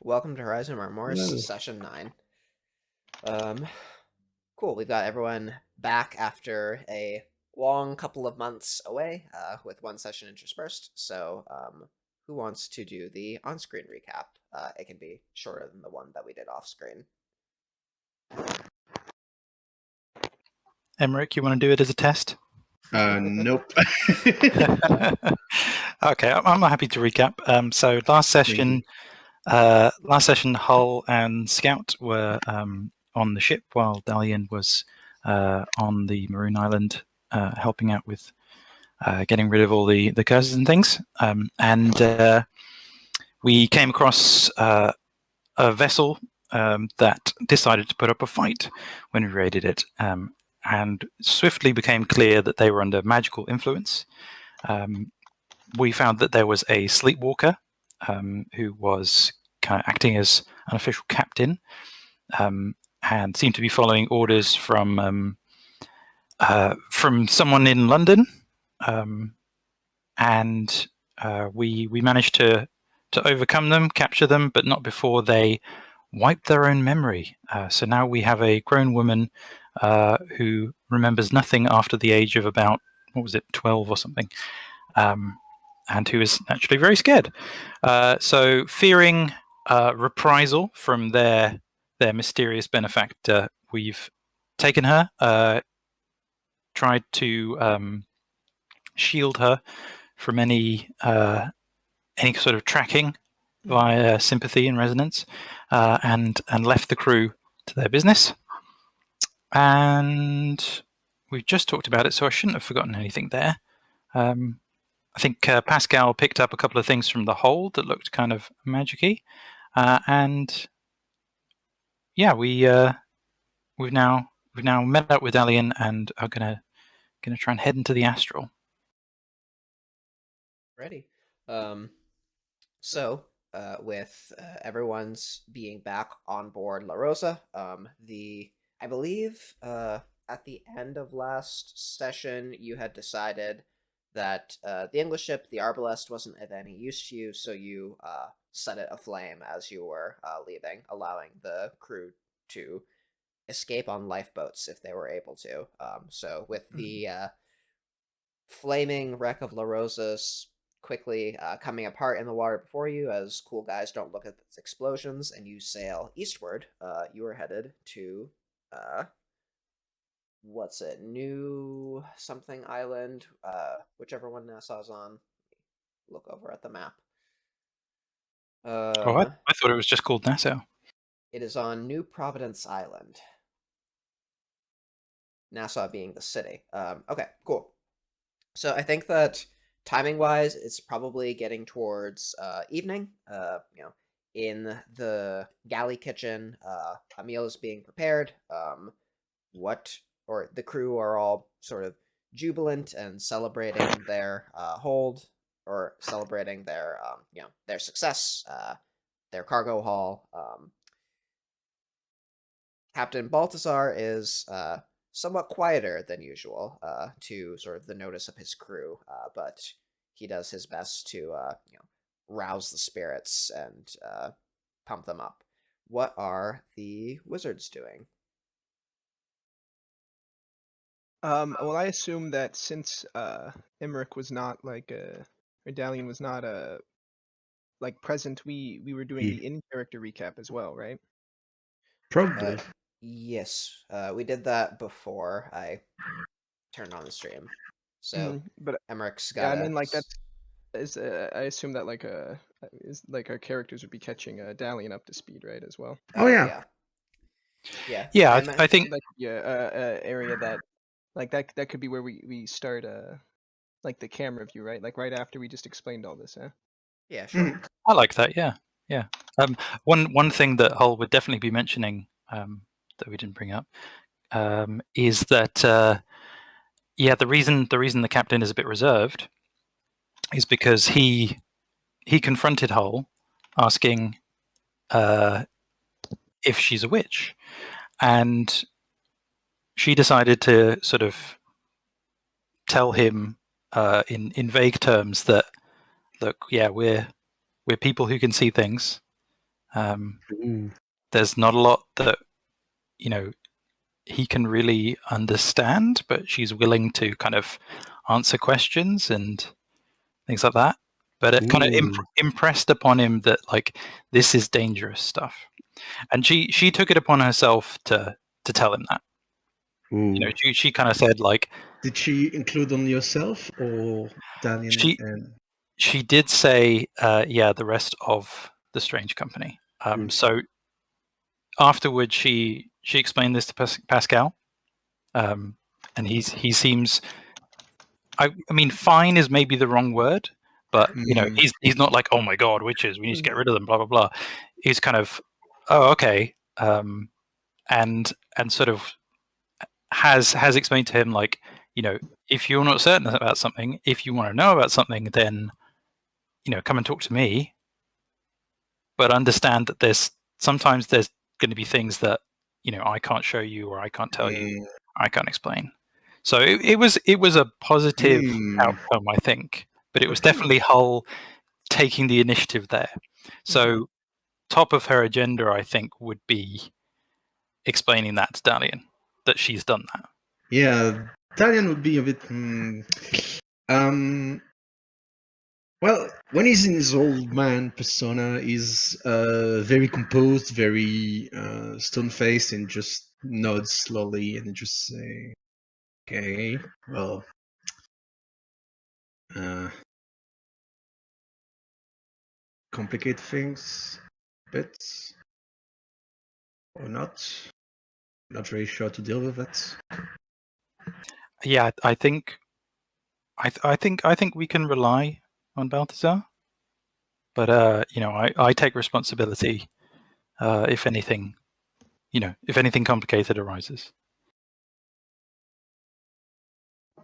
Welcome to Horizon Marmoris, Hello. Session 9. Cool, we've got everyone back after a long couple of months away, with one session interspersed. So, who wants to do the on-screen recap? It can be shorter than the one that we did off-screen. Emmerich, you want to do it as a test? Nope. Okay, I'm happy to recap. So last session, Hull and Scout were on the ship while Dalian was on the Maroon Island, helping out with getting rid of all the curses and things. And we came across a vessel that decided to put up a fight when we raided it. And swiftly became clear that they were under magical influence. We found that there was a sleepwalker who was kind of acting as an official captain, and seemed to be following orders from someone in London. And we managed to overcome them, capture them, but not before they wiped their own memory. So now we have a grown woman who remembers nothing after the age of about, 12 or something, and who is naturally very scared. So fearing reprisal from their mysterious benefactor, we've taken her, tried to shield her from any sort of tracking via sympathy and resonance, and left the crew to their business. And we've just talked about it, so I shouldn't have forgotten anything there. I think Pascal picked up a couple of things from the hold that looked kind of magic-y. And yeah, we've now met up with Dalian and are gonna try and head into the astral. Ready. So, with everyone's being back on board La Rosa, I believe at the end of last session, you had decided that the English ship, the Arbalest, wasn't of any use to you, so you set it aflame as you were leaving, allowing the crew to escape on lifeboats if they were able to. So with the flaming wreck of La Rosa's quickly coming apart in the water before you, as cool guys don't look at its explosions, and you sail eastward, you are headed to New something island, whichever one Nassau's on. Look over at the map. I thought it was just called Nassau. It is on New Providence Island. Nassau being the city. Okay, cool. So I think that timing-wise, it's probably getting towards evening. In the galley kitchen, a meal is being prepared. The crew are all sort of jubilant and celebrating their hold, or celebrating their their success, their cargo haul. Captain Balthazar is somewhat quieter than usual, to sort of the notice of his crew, but he does his best to rouse the spirits and pump them up. What are the wizards doing? Well, I assume that since Emmerich was not Dalian was not present, we were doing the in-character recap as well, right? Probably. Yes, we did that before I turned on the stream. So, but Emmerich's got. Yeah, I mean, I assume that our characters would be catching Dalian up to speed, right, as well. Oh yeah. Yeah, I think that could be a area that that could be where we start the camera view, right? Like right after we just explained all this, huh? Yeah, sure. I like that. Yeah. One thing that Hull would definitely be mentioning, that we didn't bring up, is that the reason the captain is a bit reserved is because he confronted Hull, asking if she's a witch, and she decided to sort of tell him in vague terms that, look, yeah, we're people who can see things, Ooh. There's not a lot that he can really understand, but she's willing to kind of answer questions and things like that. But it kind of Ooh. impressed upon him that like this is dangerous stuff, and she took it upon herself to tell him that. Ooh. She kind of said like, Did she include on yourself or Daniel She- and she did say, the rest of the strange company. So afterwards, she explained this to Pascal, and he seems. I mean, fine is maybe the wrong word, but he's not like, oh my god, witches, we need to get rid of them, blah blah blah. He's kind of, oh okay, and sort of has explained to him like, if you're not certain about something, if you want to know about something, then come and talk to me. But understand that there's sometimes going to be things that I can't show you, or I can't tell you, I can't explain. So it was a positive outcome, I think, but it was definitely Hull taking the initiative there. So top of her agenda, I think, would be explaining that to Dalian, that she's done that. Yeah, Dalian would be a bit. Well, when he's in his old man persona, he's very composed, very stone-faced, and just nods slowly and just say, "Okay, well, complicate things a bit, or not? Not very sure to deal with it." Yeah, I think we can rely on Balthazar, but I take responsibility if anything complicated arises.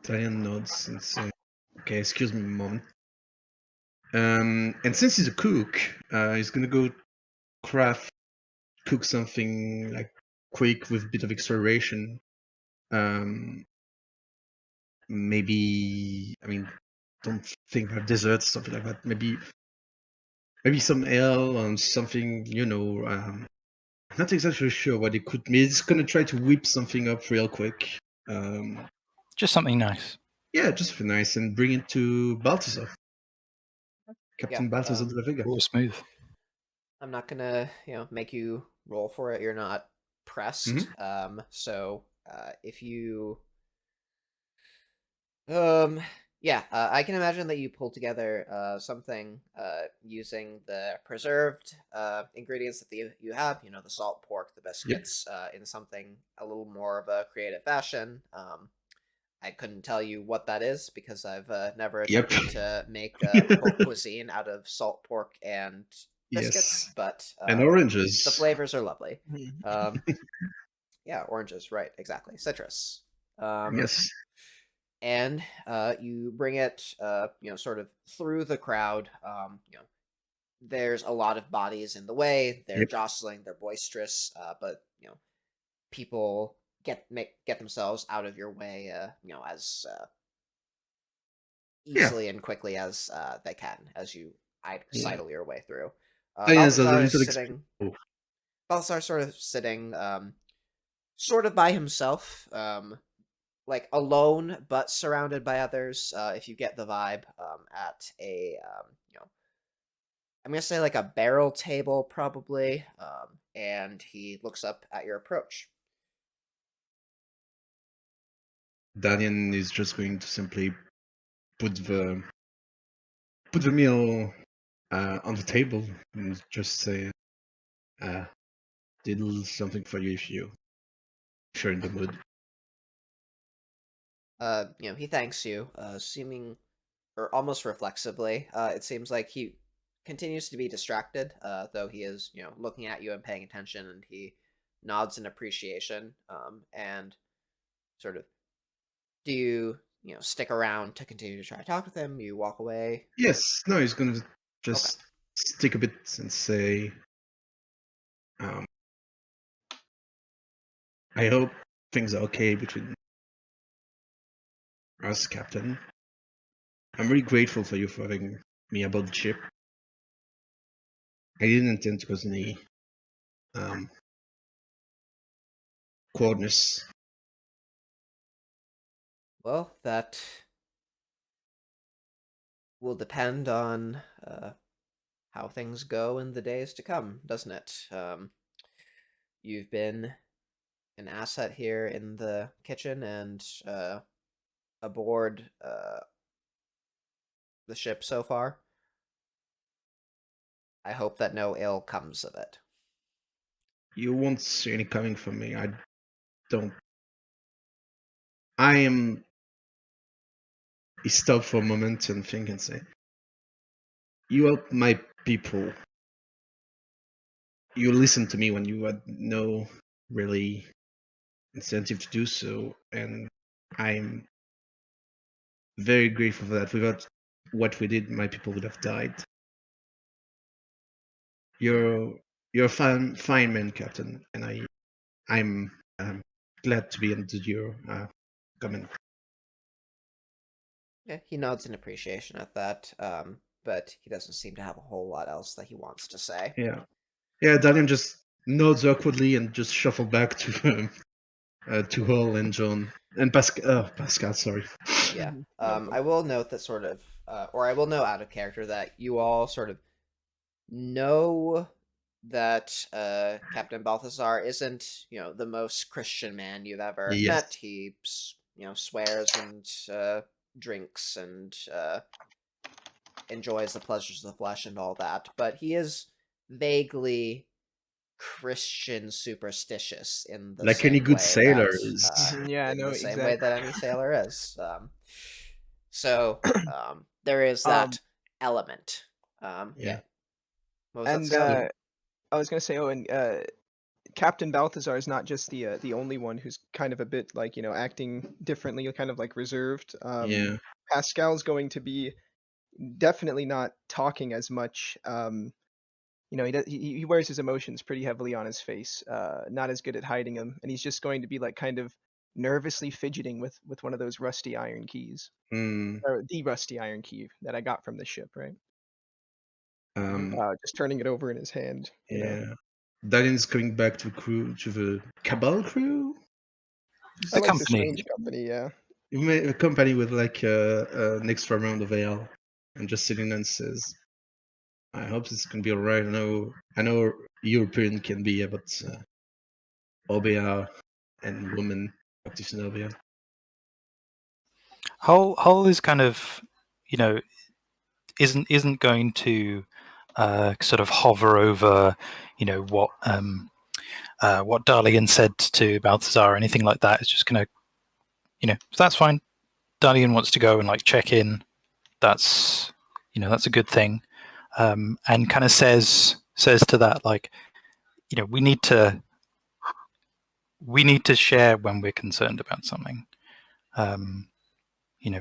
Dalian nods and says, "Okay, excuse me a moment." And since he's a cook, he's gonna go cook something like quick with a bit of acceleration. Maybe, I mean, don't think about desserts, something like that. Maybe some ale or something, not exactly sure what it could be. It's gonna try to whip something up real quick. Just something nice. Yeah, just for nice, and bring it to Balthazar. Captain Balthazar de la Vega. Oh, smooth. I'm not gonna, make you roll for it. You're not pressed. So if you, I can imagine that you pulled together something using the preserved ingredients that you have. The salt pork, the biscuits, in something a little more of a creative fashion. I couldn't tell you what that is because I've never attempted to make haute cuisine out of salt pork and biscuits, Yes. but And oranges. the flavors are lovely. Yeah, oranges, right? Exactly, citrus. Yes. And you bring it, sort of through the crowd. There's a lot of bodies in the way. They're jostling. They're boisterous, but people get themselves out of your way, as easily and quickly as they can, as you sidle your way through. Balthazar is sitting. Balthazar sort of sitting, sort of by himself, like alone but surrounded by others. If you get the vibe, at a I'm gonna say like a barrel table probably, and he looks up at your approach. Dalian is just going to simply put the meal on the table and just say, "Did something for you if you're in the mood." He thanks you, seeming or almost reflexively. It seems like he continues to be distracted, though he is, looking at you and paying attention, and he nods in appreciation, and sort of, do you, stick around to continue to try to talk with him? You walk away? Yes, no, he's gonna just stick a bit and say, "I hope things are okay between us, Captain. I'm really grateful for you for having me aboard the ship. I didn't intend to cause any coordinates. Well, that will depend on how things go in the days to come, doesn't it? You've been an asset here in the kitchen and aboard the ship so far. I hope that no ill comes of it. You won't see any coming from me. I don't. I am. He stopped for a moment and think and say, "You help my people. You listen to me when you had no really incentive to do so, and I'm very grateful for that. Without what we did, my people would have died. You're you're a fine man, Captain, and I'm glad to be under your comment." Yeah, he nods in appreciation at that, but he doesn't seem to have a whole lot else that he wants to say. Yeah, yeah. Dalian just nods awkwardly and just shuffle back to Hull and John and Pascal. Pascal, sorry. Yeah. No problem. I will note that sort of, or I will know out of character that you all sort of know that Captain Balthazar isn't, the most Christian man you've ever met. Yes. He, swears and drinks and enjoys the pleasures of the flesh and all that, but he is vaguely Christian superstitious in the Like any same good way sailor that is. Yeah, in no, the same way that exactly. any sailor is. So there is Um, that element. Yeah. Yeah. What was that, and Scout? I was gonna say, and Captain Balthazar is not just the only one who's kind of a bit like acting differently, kind of like reserved. Yeah. Pascal's going to be definitely not talking as much. He wears his emotions pretty heavily on his face. Not as good at hiding them, and he's just going to be like kind of nervously fidgeting with one of those rusty iron keys, Mm, or the rusty iron key that I got from the ship, right? um. Just turning it over in his hand. Yeah. Dalian's coming back to the Cabal crew. I The like the company. strange company. Yeah. You made a company with like an extra round of ale, and just sitting and says, "I hope this can be alright. I know European can be, but Obeah and women active in Obeah." Hull is kind of, you know, isn't going to sort of hover over, what Dalian said to Balthazar or anything like that. It's just going to, that's fine. Dalian wants to go and like check in. That's that's a good thing, and kind of says to that, like, we need to share when we're concerned about something.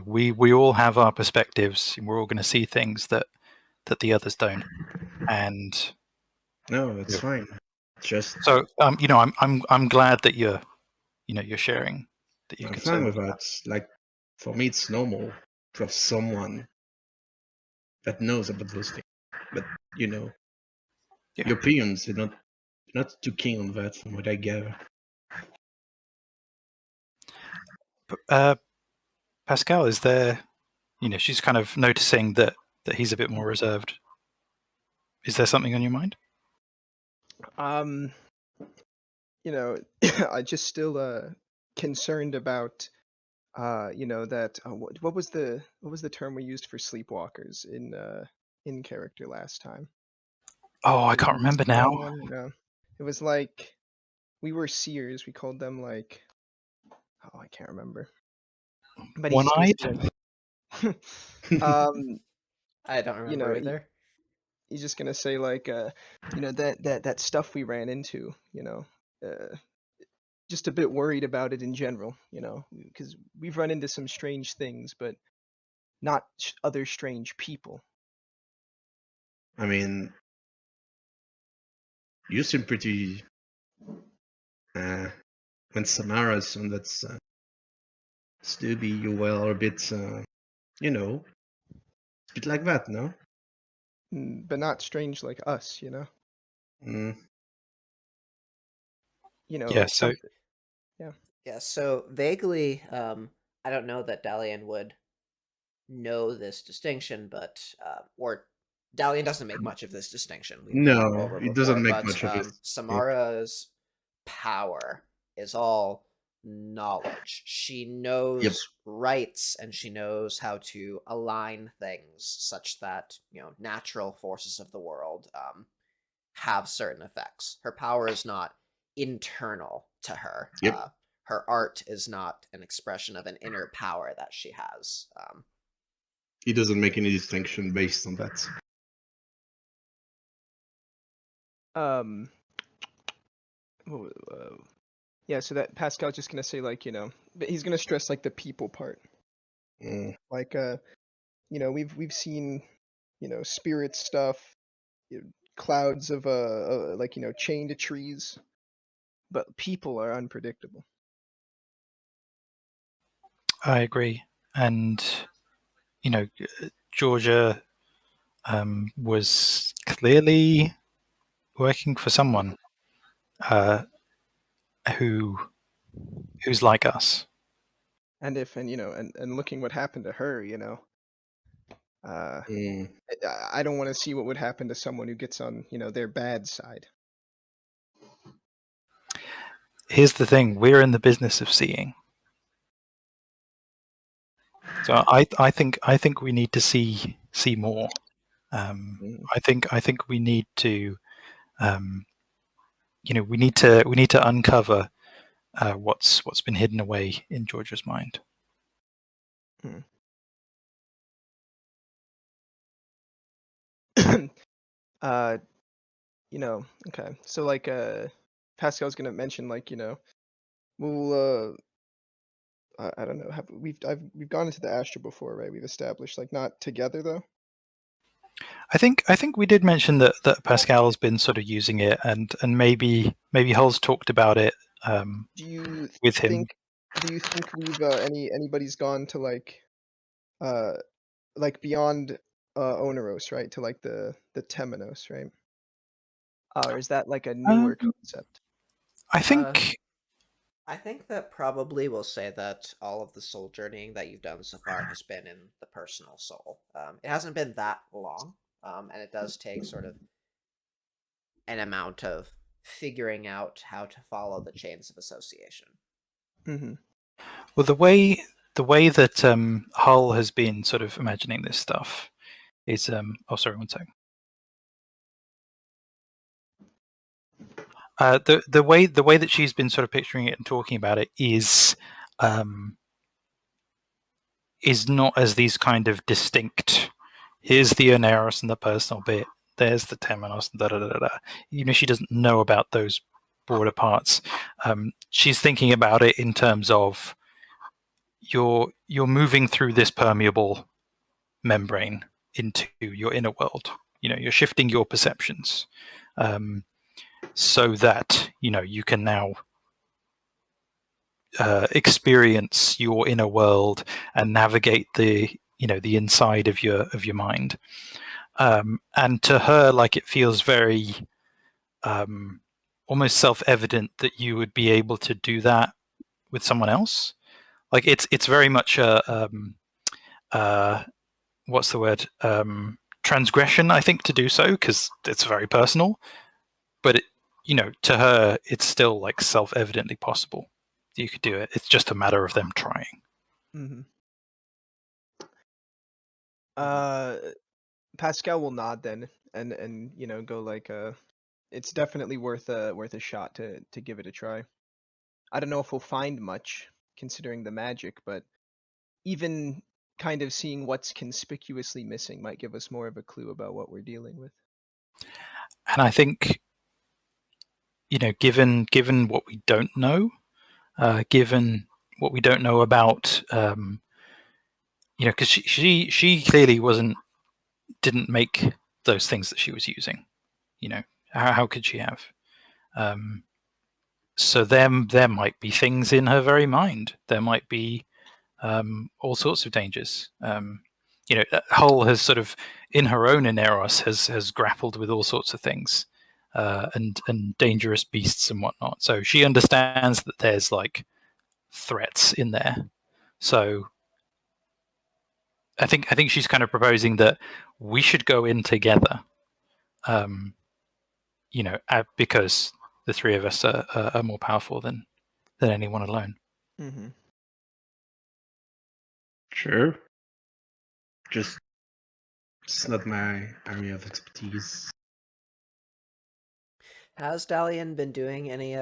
We all have our perspectives. And we're all going to see things that the others don't. And No, it's fine. Just so, I'm glad that you're sharing, that you're I'm fine concerned. with that. Like for me, it's normal to have someone that knows about those things. But you know, Yeah. Europeans are not too keen on that, from what I gather. Pascal, is there? She's kind of noticing that he's a bit more reserved. Is there something on your mind? Um, I just still concerned about that what was the term we used for sleepwalkers in character last time? Oh, I Did we can't use remember the now. wrong one? No. It was like we were seers. We called them like I can't remember. But he's just gonna One-eyed. say like I don't you remember know, either. he's just gonna say like that stuff we ran into, uh just a bit worried about it in general, because we've run into some strange things, but not other strange people. I mean, you seem pretty. When Samara's on that Stubby, you were a bit, a bit like that, no? But not strange like us. Mm. Yeah, so something. Yeah, so vaguely, I don't know that Dalian would know this distinction, but or Dalian doesn't make much of this distinction. We've been No, over it before, doesn't make but much of it. Samara's power is all knowledge. She Yep. knows rights and she knows how to align things such that natural forces of the world have certain effects. Her power is not internal to her. Yep. Her art is not an expression of an inner power that she has. He doesn't make any distinction based on that. Um. Yeah. So that Pascal's just gonna say like but he's gonna stress like the people part. Mm. Like we've seen spirit stuff, clouds of like chained trees, but people are unpredictable. I agree. And Georgia was clearly working for someone who's like us. And and looking what happened to her, Mm. I don't want to see what would happen to someone who gets on their bad side. Here's the thing: we're in the business of seeing. So I think we need to see more. I think we need to we need to uncover what's been hidden away in Georgia's mind. Okay. So like Pascal's gonna mention like we'll I don't know. We've gone into the Astra before, right? We've established like not together though. I think we did mention that Pascal's been sort of using it, and maybe Hull's talked about it Do you with him. think we've anybody's gone to like beyond Oneros, right? To like the Temenos, right? Or is that like a newer concept? I think I think that probably will say that all of the soul journeying that you've done so far has been in the personal soul. It hasn't been that long, and it does take sort of an amount of figuring out how to follow the chains of association. Mm-hmm. well the way that Hull has been sort of imagining this stuff is oh sorry, one second. The way that she's been sort of picturing it and talking about it is not as these kind of distinct. Here's the Oneros and the personal bit. There's the Temenos. Da da da da. She doesn't know about those broader parts. She's thinking about it in terms of you're moving through this permeable membrane into your inner world. You're shifting your perceptions. So that you can now experience your inner world and navigate the inside of your mind. And to her, like, it feels very almost self-evident that you would be able to do that with someone else. Like it's very much a what's the word, transgression, I think, to do so, because it's very personal. But to her, it's still like self-evidently possible. You could do it. It's just a matter of them trying. Mm-hmm. Pascal will nod then, and go like it's definitely worth a shot to give it a try. I don't know if we'll find much considering the magic, but even kind of seeing what's conspicuously missing might give us more of a clue about what we're dealing with. And I think, given what we don't know, given what we don't know about, because she clearly didn't make those things that she was using. How could she have? So there might be things in her very mind. There might be all sorts of dangers. Hull has sort of, in her own Ineros, has grappled with all sorts of things. and dangerous beasts and whatnot. So she understands that there's like threats in there. So I think she's kind of proposing that we should go in together. Because the three of us are more powerful than anyone alone. Mm-hmm. Sure. Just it's not my area of expertise. Has Dalian been doing any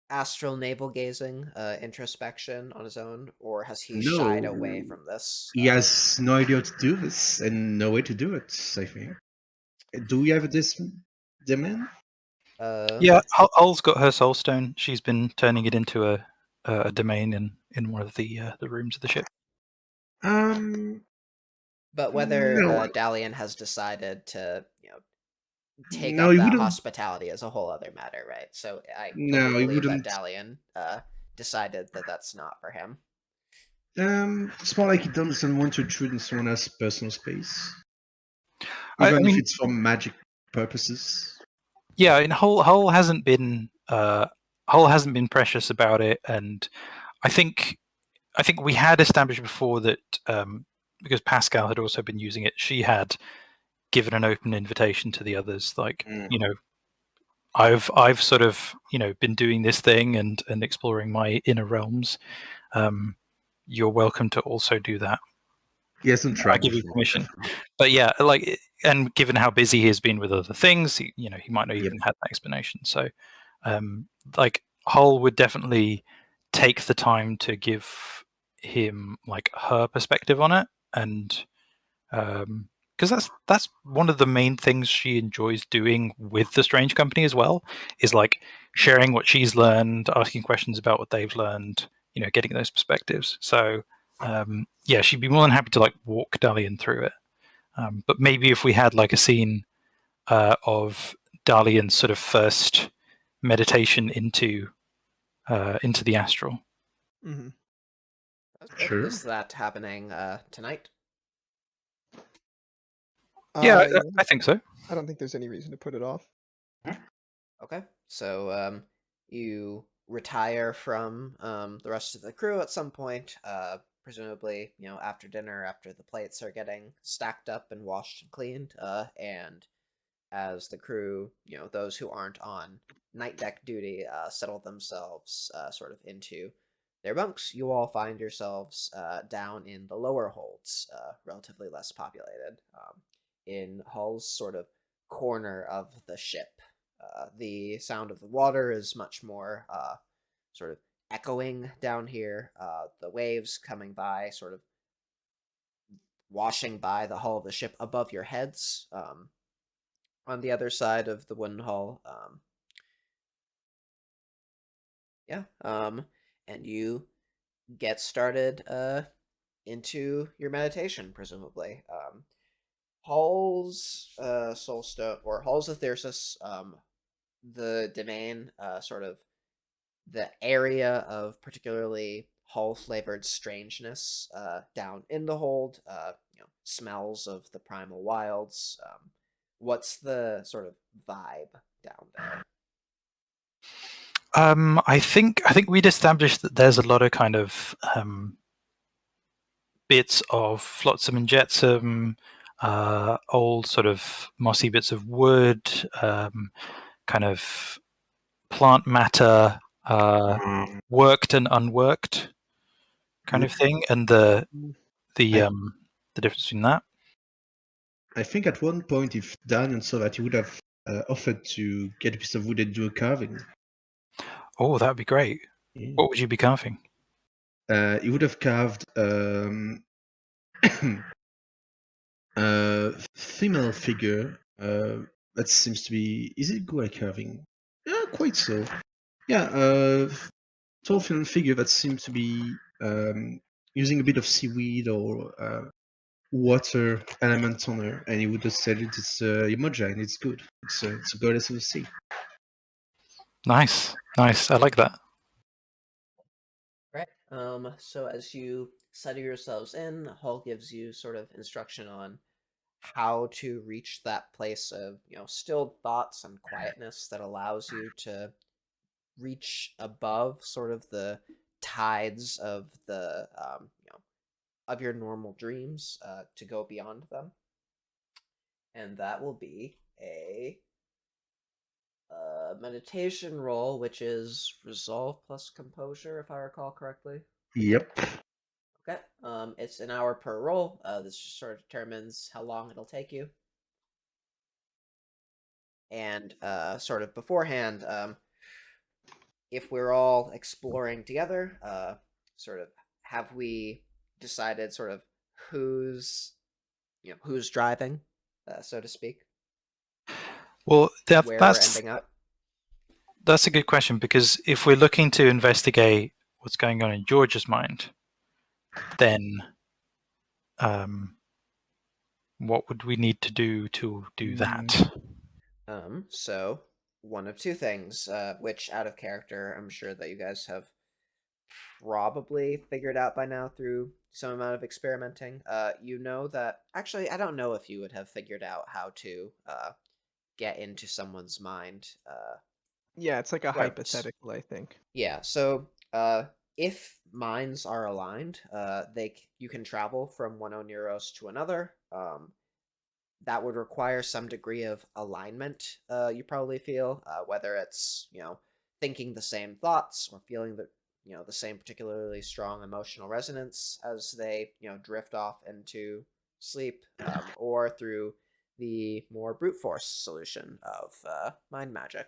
astral navel gazing, introspection on his own, or has he shied away No, from this? he has no idea how to do this and no way to do it. I think. Do we have this demand? Yeah, Hull's got her soul stone. She's been turning it into a domain in one of the rooms of the ship. But whether No, Dalian has decided to, take no, up he that wouldn't. hospitality is a whole other matter, right? So I totally No, he believe that wouldn't. Dalian decided that that's not for him. It's more like he doesn't want to intrude in someone else's personal space, I even if mean, it's for magic purposes. yeah, and Hull hasn't been precious about it, and I think we had established before that because Pascal had also been using it, she had given an open invitation to the others, like I've sort of been doing this thing and exploring my inner realms. You're welcome to also do that. He hasn't I tried give you before. permission. But yeah, like, and given how busy he has been with other things, he might not even have that explanation. So, like, Hull would definitely take the time to give him like her perspective on it, and because that's one of the main things she enjoys doing with the Strange Company as well, is like sharing what she's learned, asking questions about what they've learned, getting those perspectives. So yeah, she'd be more than happy to like walk Dalian through it. But maybe if we had like a scene of Dalian's sort of first meditation into the astral. Mm-hmm. Okay. Sure. Is that happening tonight? Yeah, Yeah. I think so. I don't think there's any reason to put it off. Okay. So you retire from the rest of the crew at some point, presumably, after dinner, after the plates are getting stacked up and washed and cleaned, and as the crew, those who aren't on night deck duty, settle themselves sort of into their bunks, you all find yourselves down in the lower holds, relatively less populated, in Hull's sort of corner of the ship. The sound of the water is much more sort of echoing down here. The waves coming by, sort of washing by the hull of the ship above your heads. On the other side of the wooden hull. Yeah. And you get started into your meditation, presumably. Hull's Soulstone or Hull's Aethersis, the domain, sort of the area of particularly Hull flavored strangeness down in the hold, smells of the primal wilds. What's the sort of vibe down there? I think we'd established that there's a lot of kind of bits of flotsam and jetsam, old sort of mossy bits of wood, kind of plant matter, worked and unworked kind of thing, and the difference between that. I think at one point, if Daniel saw that, he would have offered to get a piece of wood and do a carving. Oh, that would be great. Yeah. What would you be carving? He would have carved a female figure that seems to be. Is it good at carving? Yeah, quite so. Yeah, tall female figure that seems to be using a bit of seaweed or water element on her, and he would have said it's Imoja, and it's good. It's a goddess of the sea. Nice. I like that. Right. So as you settle yourselves in, Hull gives you sort of instruction on how to reach that place of, stilled thoughts and quietness that allows you to reach above sort of the tides of the of your normal dreams, to go beyond them. And that will be a meditation roll, which is resolve plus composure, if I recall correctly. Yep. Okay. It's an hour per roll. This just sort of determines how long it'll take you. And sort of beforehand, if we're all exploring together, sort of have we decided sort of who's who's driving, so to speak, Well, where we're that's ending up? a good question, because if we're looking to investigate what's going on in George's mind, then what would we need to do that? So one of two things, which out of character, I'm sure that you guys have probably figured out by now through some amount of experimenting. You know that actually, I don't know if you would have figured out how to get into someone's mind. Yeah, it's like a Right. hypothetical, I think. Yeah. So, if minds are aligned, you can travel from one Oneros to another. That would require some degree of alignment. You probably feel, whether it's thinking the same thoughts or feeling the same particularly strong emotional resonance as they drift off into sleep, or through the more brute force solution of mind magic.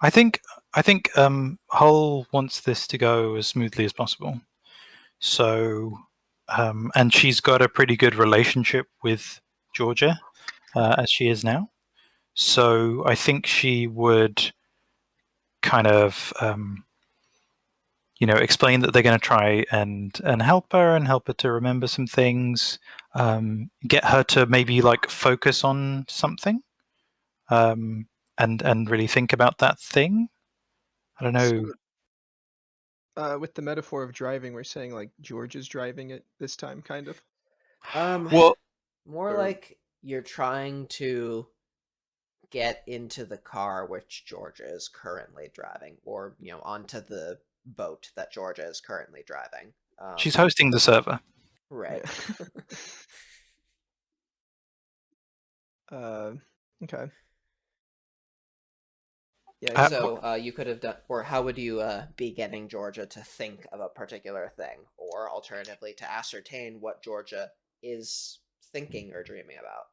I think Hull wants this to go as smoothly as possible. So, and she's got a pretty good relationship with Georgia, as she is now. So I think she would kind of, explain that they're going to try and help her to remember some things, get her to maybe like focus on something, and really think about that thing. I don't know. With the metaphor of driving, we're saying like George is driving it this time, kind of. Well, More Or like you're trying to get into the car which Georgia is currently driving, or onto the boat that Georgia is currently driving. she's hosting the server. Right. Yeah. Okay. Yeah. So you could have done, or how would you be getting Georgia to think of a particular thing, or alternatively to ascertain what Georgia is thinking or dreaming about?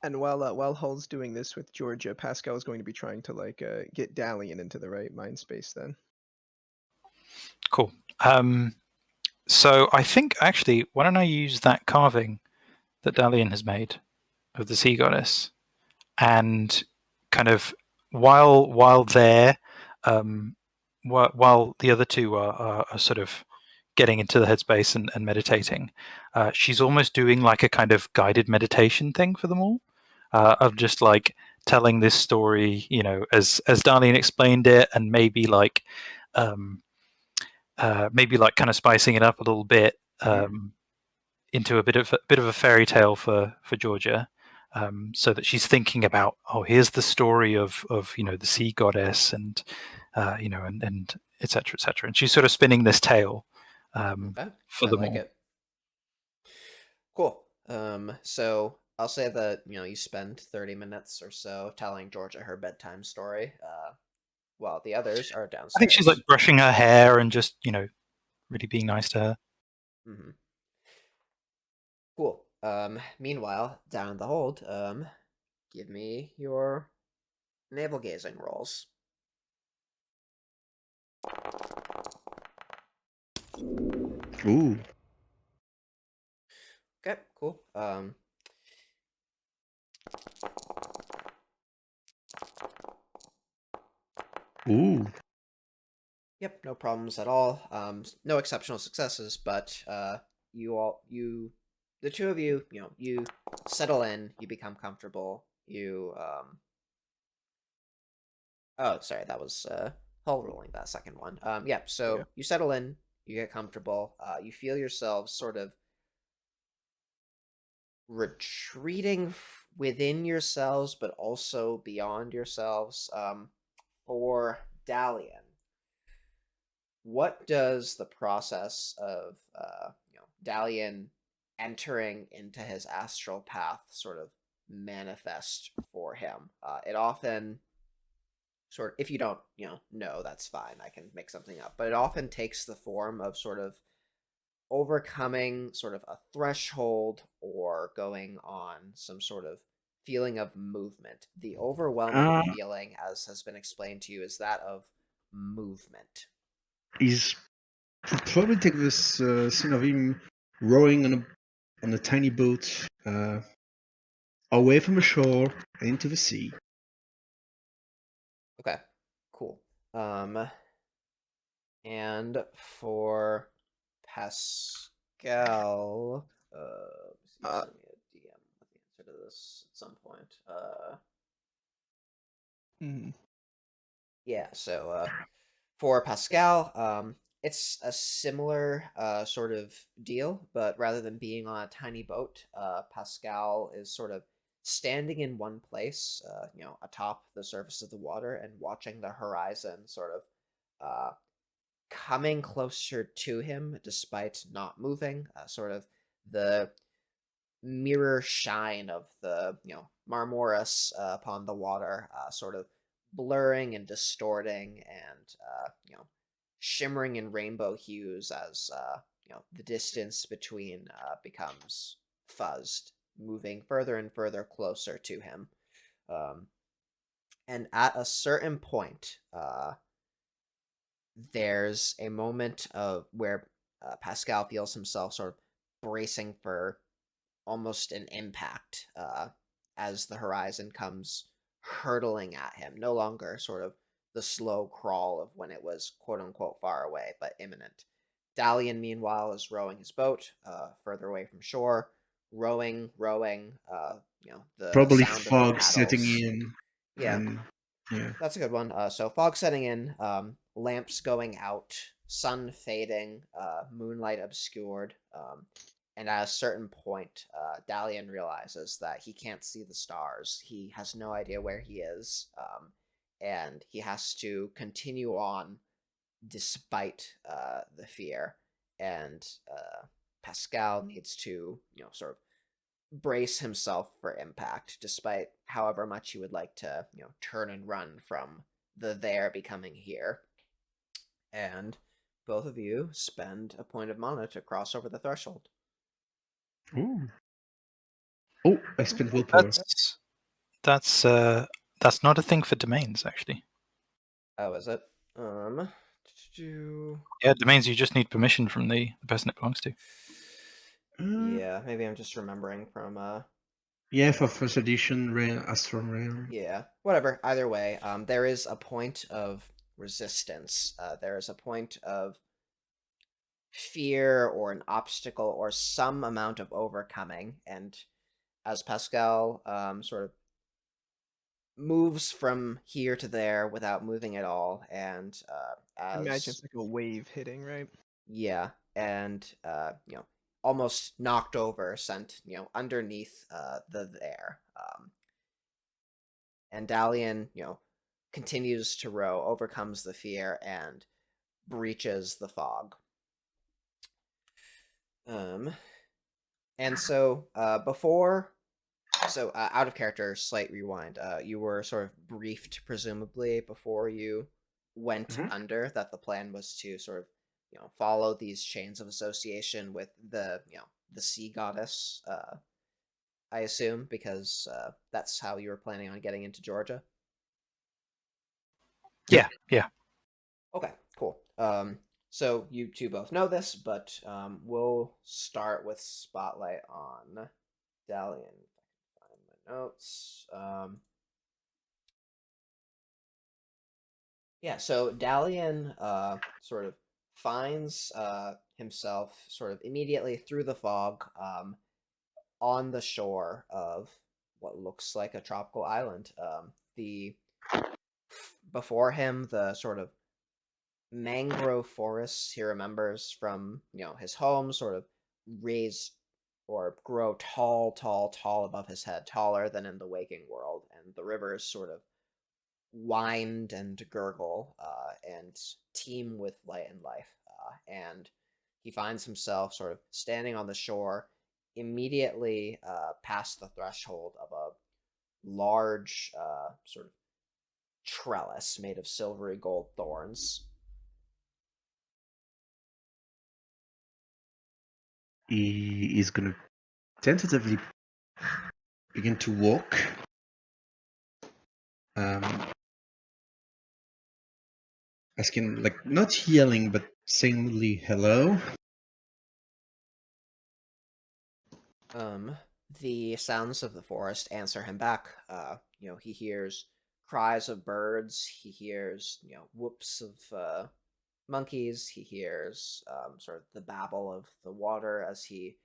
And while Hull's doing this with Georgia, Pascal is going to be trying to like get Dalian into the right mind space then. Cool. So I think actually, why don't I use that carving that Dalian has made of the sea goddess, and kind of while there, while the other two are sort of getting into the headspace and meditating, she's almost doing like a kind of guided meditation thing for them all, of just like telling this story, as Darlene explained it, and maybe like kind of spicing it up a little bit, into a bit of a fairy tale for Georgia, so that she's thinking about, oh, here's the story of the sea goddess, and and etc. etc. And she's sort of spinning this tale, Okay, for I them like all. it. Cool. So I'll say that you spend 30 minutes or so telling Georgia her bedtime story, while the others are I think she's like downstairs. brushing her hair and just really being nice to her. Mm-hmm. Cool. Meanwhile, down in the hold, give me your navel gazing rolls. Ooh. Okay, cool. Ooh. Yep, no problems at all. No exceptional successes, but the two of you, you settle in, you become comfortable. Oh, sorry, that was Hull rolling that second one. Yeah, so you settle in, you get comfortable. You feel yourselves sort of retreating within yourselves, but also beyond yourselves. For Dalian, what does the process of Dalian entering into his astral path sort of manifest for him? It often sort of, if you don't know, that's fine. I can make something up, but it often takes the form of sort of overcoming sort of a threshold or going on some sort of feeling of movement. The overwhelming Uh, feeling, as has been explained to you, is that of movement. He's probably take this scene of him rowing on a tiny boat away from the shore and into the sea. Okay, cool. And for Pascal, you Uh, send me a DM with the answer to this at some point. mm, Yeah, so for Pascal, it's a similar sort of deal, but rather than being on a tiny boat, Pascal is sort of standing in one place, atop the surface of the water and watching the horizon sort of coming closer to him despite not moving, sort of the mirror shine of the Marmoris upon the water, sort of blurring and distorting and shimmering in rainbow hues as the distance between becomes fuzzed, moving further and further closer to him. Um, and at a certain point, there's a moment of where Pascal feels himself sort of bracing for almost an impact as the horizon comes hurtling at him. No longer sort of the slow crawl of when it was quote unquote far away, but imminent. Dalian, meanwhile, is rowing his boat further away from shore, rowing. The Probably sound of the fog setting paddles. in, Yeah, and yeah, that's a good one. So fog setting in, lamps going out, sun fading, moonlight obscured, and at a certain point, Dalian realizes that he can't see the stars. He has no idea where he is, and he has to continue on despite the fear. And Pascal needs to, sort of brace himself for impact, despite however much he would like to, turn and run from the there becoming here. And both of you spend a point of mana to cross over the threshold. ooh. Oh, I spent willpower. That's not a thing for domains, actually. Oh, is it? Do- Yeah, domains you just need permission from the person it belongs to. yeah, maybe I'm just remembering from Yeah, for first edition Astral Realm. yeah, whatever. Either way, there is a point of resistance. There is a point of fear or an obstacle or some amount of overcoming. And as Pascal sort of moves from here to there without moving at all, and imagine as it's like a wave hitting, right? yeah, and almost knocked over, sent underneath the there. And Dalian, continues to row, overcomes the fear, and breaches the fog. And so before, so out of character, slight rewind. You were sort of briefed, presumably, before you went Mhm. under, that the plan was to sort of, follow these chains of association with the sea goddess. I assume because that's how you were planning on getting into Georgia. Yeah, yeah. Okay, cool. So you two both know this, but we'll start with spotlight on Dalian. If I can find my notes. Yeah, so Dalian sort of finds himself sort of immediately through the fog on the shore of what looks like a tropical island. The before him, the sort of mangrove forests he remembers from his home, sort of raised or grow tall, tall, tall above his head, taller than in the waking world, and the rivers sort of wind and gurgle and teem with light and life. And he finds himself sort of standing on the shore immediately past the threshold of a large sort of trellis made of silvery gold thorns. He is gonna tentatively begin to walk. Asking, like, not yelling, but saying hello. The sounds of the forest answer him back. He hears cries of birds. He hears, whoops of monkeys. He hears sort of the babble of the water as he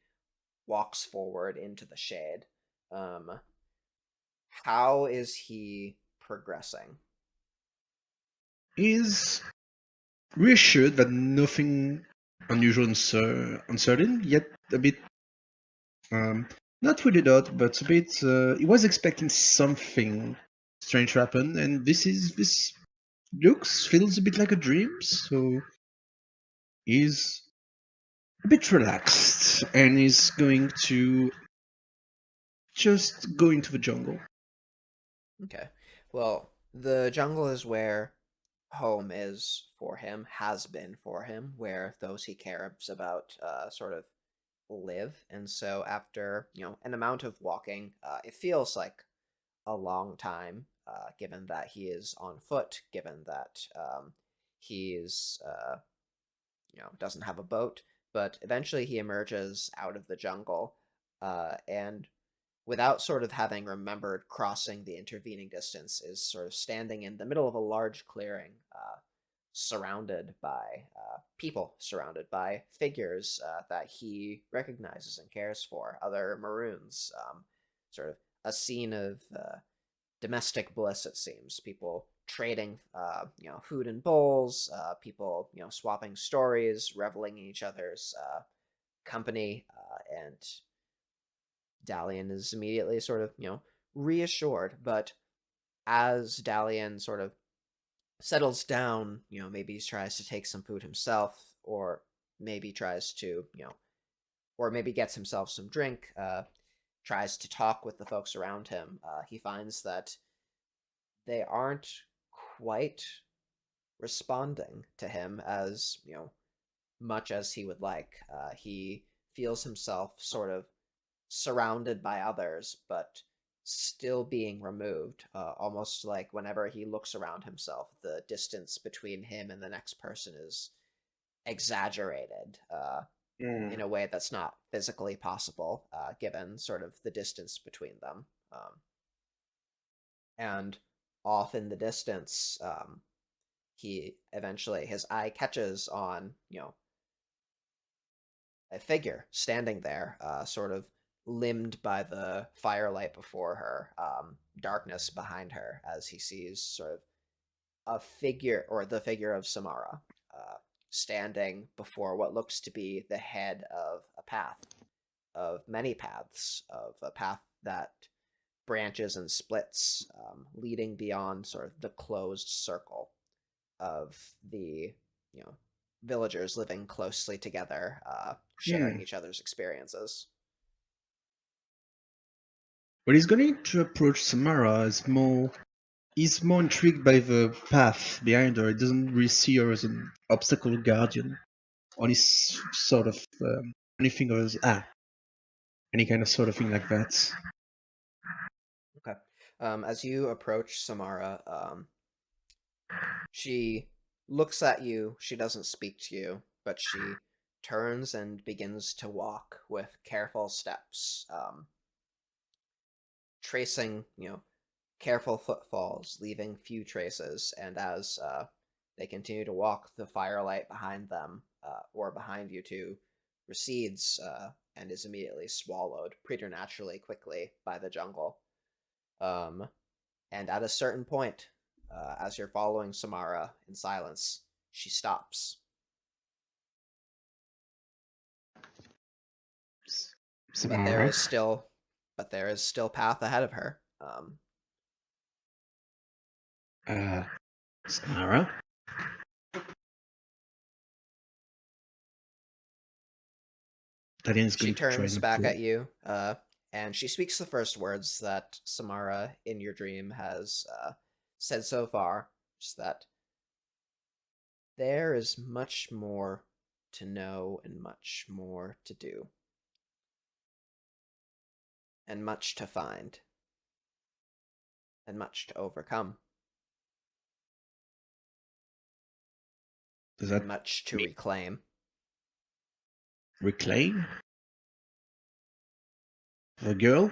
walks forward into the shade. How is he progressing? He's reassured that nothing unusual uncertain, yet a bit not really odd, but a bit. He was expecting something strange to happen, and this feels a bit like a dream. So he's a bit relaxed, and he's going to just go into the jungle. Okay. Well, the jungle is where home is for him, has been for him, where those he cares about sort of live. And so after, an amount of walking, it feels like a long time, given that he is on foot, given that he's, doesn't have a boat. But eventually he emerges out of the jungle, and without sort of having remembered crossing the intervening distance, is sort of standing in the middle of a large clearing, surrounded by people, surrounded by figures that he recognizes and cares for, other Maroons, sort of a scene of domestic bliss, it seems. People trading, food and bowls, people, swapping stories, reveling in each other's company, and Dalian is immediately sort of, reassured. But as Dalian sort of settles down, maybe he tries to take some food himself, or maybe tries to, or maybe gets himself some drink, tries to talk with the folks around him, he finds that they aren't quite responding to him as, much as he would like. He feels himself sort of surrounded by others, but still being removed. Almost like whenever he looks around himself, the distance between him and the next person is exaggerated in a way that's not physically possible, given sort of the distance between them. And off in the distance, his eye catches on, a figure standing there, sort of limbed by the firelight before her, darkness behind her, as he sees sort of a figure, or the figure of Samara, standing before what looks to be the head of a path, of many paths, of a path that branches and splits, leading beyond sort of the closed circle of the, villagers living closely together, sharing each other's experiences. But he's going to approach Samara as more. He's more intrigued by the path behind her. He doesn't really see her as an obstacle guardian. Only sort of anything as any kind of sort of thing like that. Okay. As you approach Samara, she looks at you. She doesn't speak to you, but she turns and begins to walk with careful steps, tracing, careful footfalls, leaving few traces. And as they continue to walk, the firelight behind them, or behind you two, recedes and is immediately swallowed preternaturally quickly by the jungle. And at a certain point, as you're following Samara in silence, she stops. but there Samara. is still path ahead of her. Samara. Dalian is She going to try turns and back pull. at you, and she speaks the first words that Samara in your dream has said so far, just that there is much more to know and much more to do, and much to find, and much to overcome, Does and that much to mean reclaim. reclaim the girl?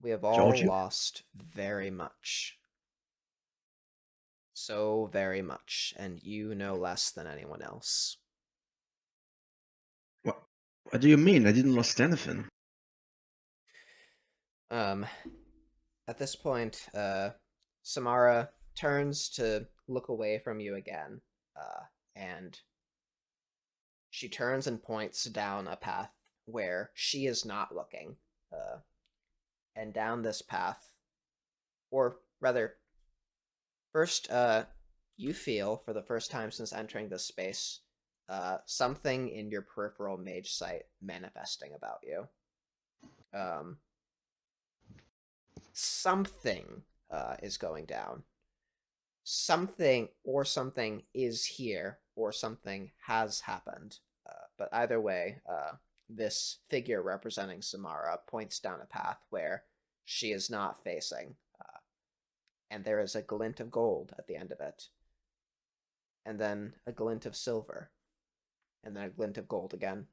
We have all Georgia? lost very much. So very much, and you no less than anyone else. What do you mean? I didn't lost anything. At this point, Samara turns to look away from you again, and she turns and points down a path where she is not looking. And down this path, or rather, first, you feel for the first time since entering this space, something in your peripheral mage sight manifesting about you. Something is going down. Something is here, or something has happened. But either way, this figure representing Samara points down a path where she is not facing, and there is a glint of gold at the end of it, and then a glint of silver, and then a glint of gold again.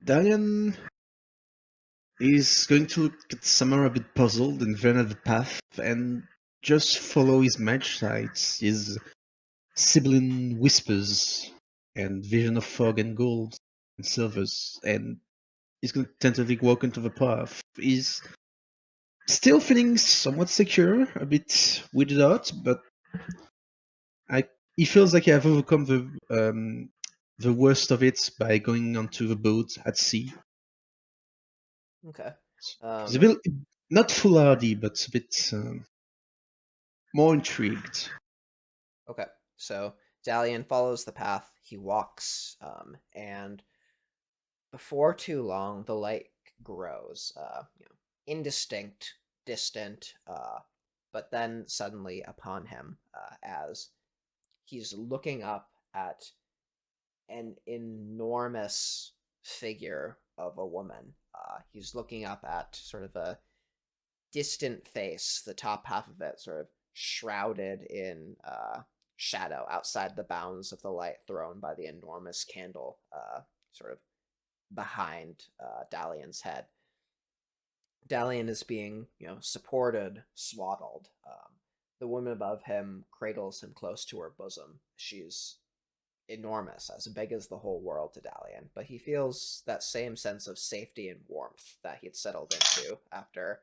Dalian is going to look at Samara a bit puzzled and then at the path and just follow his mage sights, his Sibyllin whispers and vision of fog and gold and silvers, and he's going to tentatively walk into the path. He's still feeling somewhat secure, a bit weirded out, but he feels like he have overcome the worst of it by going onto the boat at sea. Okay. He's a bit not foolhardy, but a bit more intrigued. Okay. So Dalian follows the path. He walks, and before too long, the light grows, indistinct, distant, but then suddenly upon him, as he's looking up at an enormous figure of a woman. He's looking up at sort of a distant face, the top half of it sort of shrouded in shadow outside the bounds of the light thrown by the enormous candle, sort of behind Dalian's head. Dalian is being, supported, swaddled. The woman above him cradles him close to her bosom. She's enormous, as big as the whole world to Dalian, but he feels that same sense of safety and warmth that he had settled into after,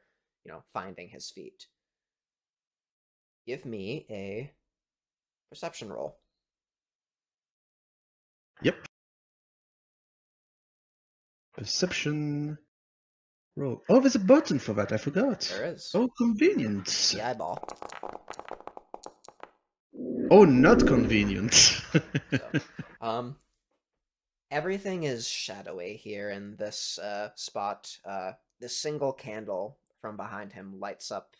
finding his feet. Give me a perception roll. Yep. Perception roll. Oh, there's a button for that. I forgot. There is. Oh, convenient. The eyeball. Oh, not convenient. So, everything is shadowy here in this spot. This single candle from behind him lights up,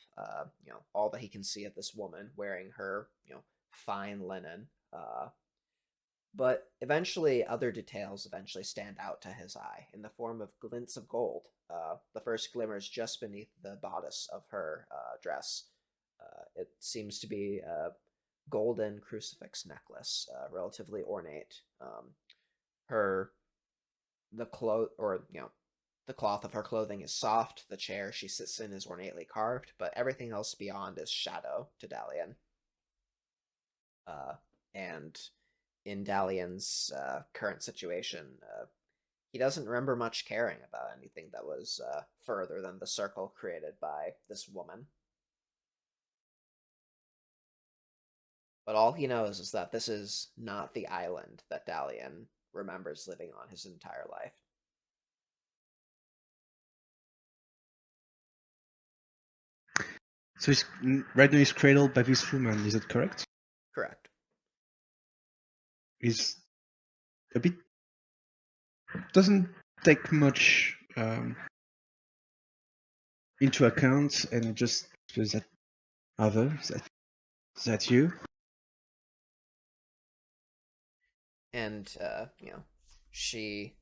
all that he can see of this woman wearing her, fine linen. But eventually, other details stand out to his eye in the form of glints of gold. The first glimmers just beneath the bodice of her dress. It seems to be a golden crucifix necklace, relatively ornate. The cloth of her clothing is soft. The chair she sits in is ornately carved, but everything else beyond is shadow to Dalian. And in Dalian's current situation, he doesn't remember much caring about anything that was further than the circle created by this woman. But all he knows is that this is not the island that Dalian remembers living on his entire life. So he's right now he's cradled by this woman. Is that correct? Correct. He's a bit doesn't take much into account, and just is that other? Is that you? And she,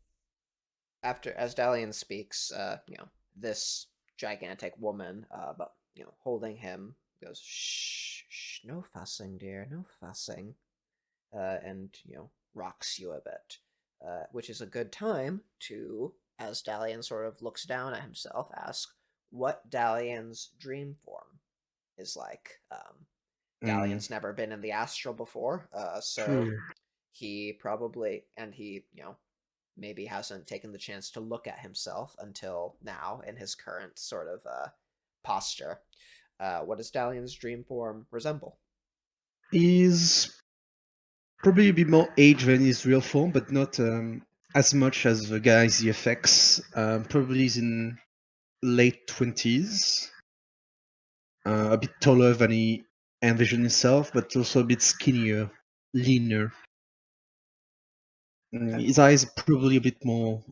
after as Dalian speaks, this gigantic woman, but holding him, goes, "Shh, shh, no fussing, dear, no fussing," and rocks you a bit, which is a good time to, as Dalian sort of looks down at himself, ask what Dalian's dream form is like. Dalian's never been in the astral before, so True. he probably, and he maybe hasn't taken the chance to look at himself until now in his current sort of posture. What does Dalian's dream form resemble? He's probably a bit more age than his real form, but not as much as the guy's effects. Probably he's in late 20s, a bit taller than he envisioned himself, but also a bit skinnier, leaner. Okay. His eyes are probably a bit more,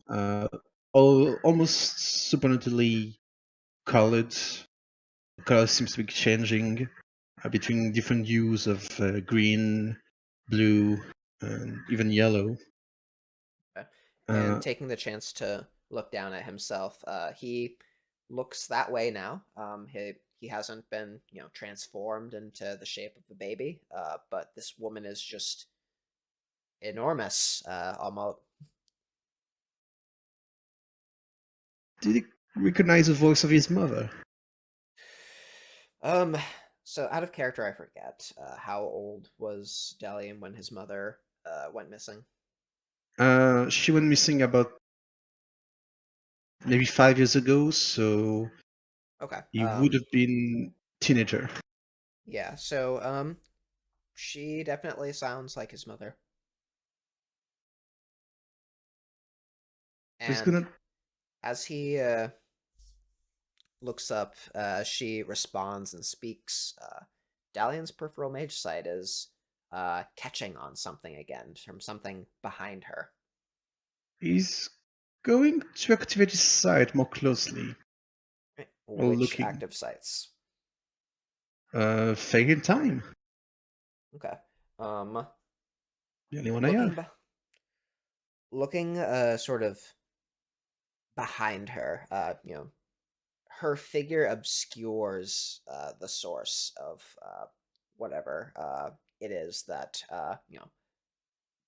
almost supernaturally colored. The color seems to be changing between different hues of green, blue, and even yellow. Okay. And Uh, taking the chance to look down at himself, he looks that way now. He hasn't been transformed into the shape of a baby, but this woman is just enormous, almost. did he recognize the voice of his mother? Um, so out of character, I forget. How old was Dalian when his mother went missing? She went missing about maybe 5 years ago, so Okay. he would have been teenager. Yeah. So she definitely sounds like his mother. So he's And gonna. as he looks up, she responds and speaks. Dalian's peripheral mage sight is catching on something again from something behind her. He's going to activate his sight more closely while Which looking. active sights? Fake in time. Okay. Um, The only one I looking, have. looking, sort of behind her. Her figure obscures the source of whatever it is that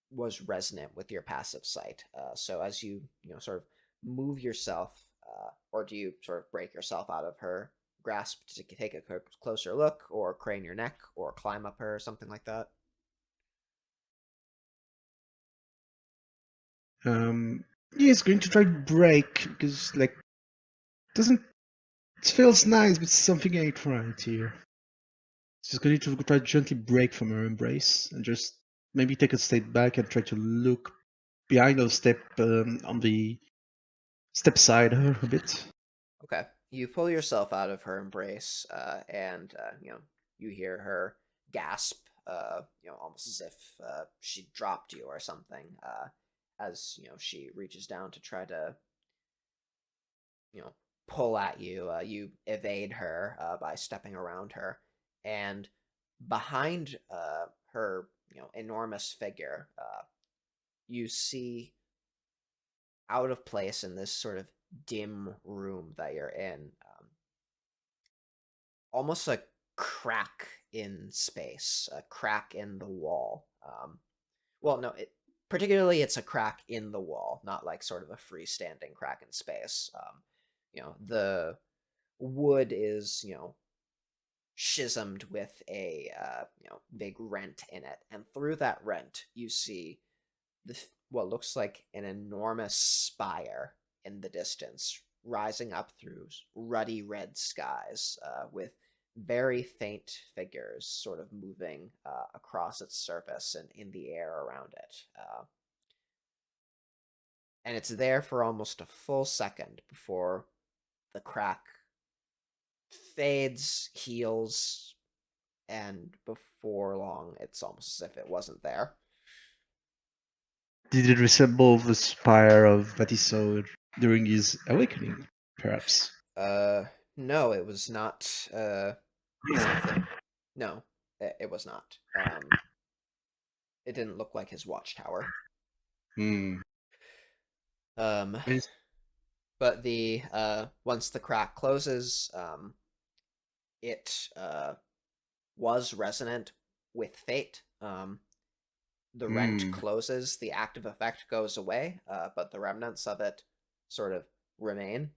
was resonant with your passive sight. So as you sort of move yourself, or do you sort of break yourself out of her grasp to take a closer look, or crane your neck, or climb up her, or something like that? Um, yeah, he's going to try to break because doesn't it feels nice, but something ain't right here. She's going to try to gently break from her embrace and just maybe take a step back and try to look behind or step on the step side her a bit. Okay. You pull yourself out of her embrace, and you hear her gasp, almost as if she dropped you or something. As she reaches down to try to you know pull at you. You evade her by stepping around her, and behind her enormous figure, you see out of place in this sort of dim room that you're in. Almost a crack in space, a crack in the wall. Well, no, particularly it's a crack in the wall, not like sort of a freestanding crack in space. The wood is schismed with a big rent in it, and through that rent you see what looks like an enormous spire in the distance, rising up through ruddy red skies, with very faint figures sort of moving across its surface and in the air around it. and it's there for almost a full second before the crack fades, heals, and before long, it's almost as if it wasn't there. Did it resemble the spire of that he saw during his awakening, perhaps? No, it was not something. No, it was not. It didn't look like his watchtower. Hmm. Um, but the once the crack closes, it was resonant with fate. The rent Hmm. closes, the active effect goes away, but the remnants of it sort of remain.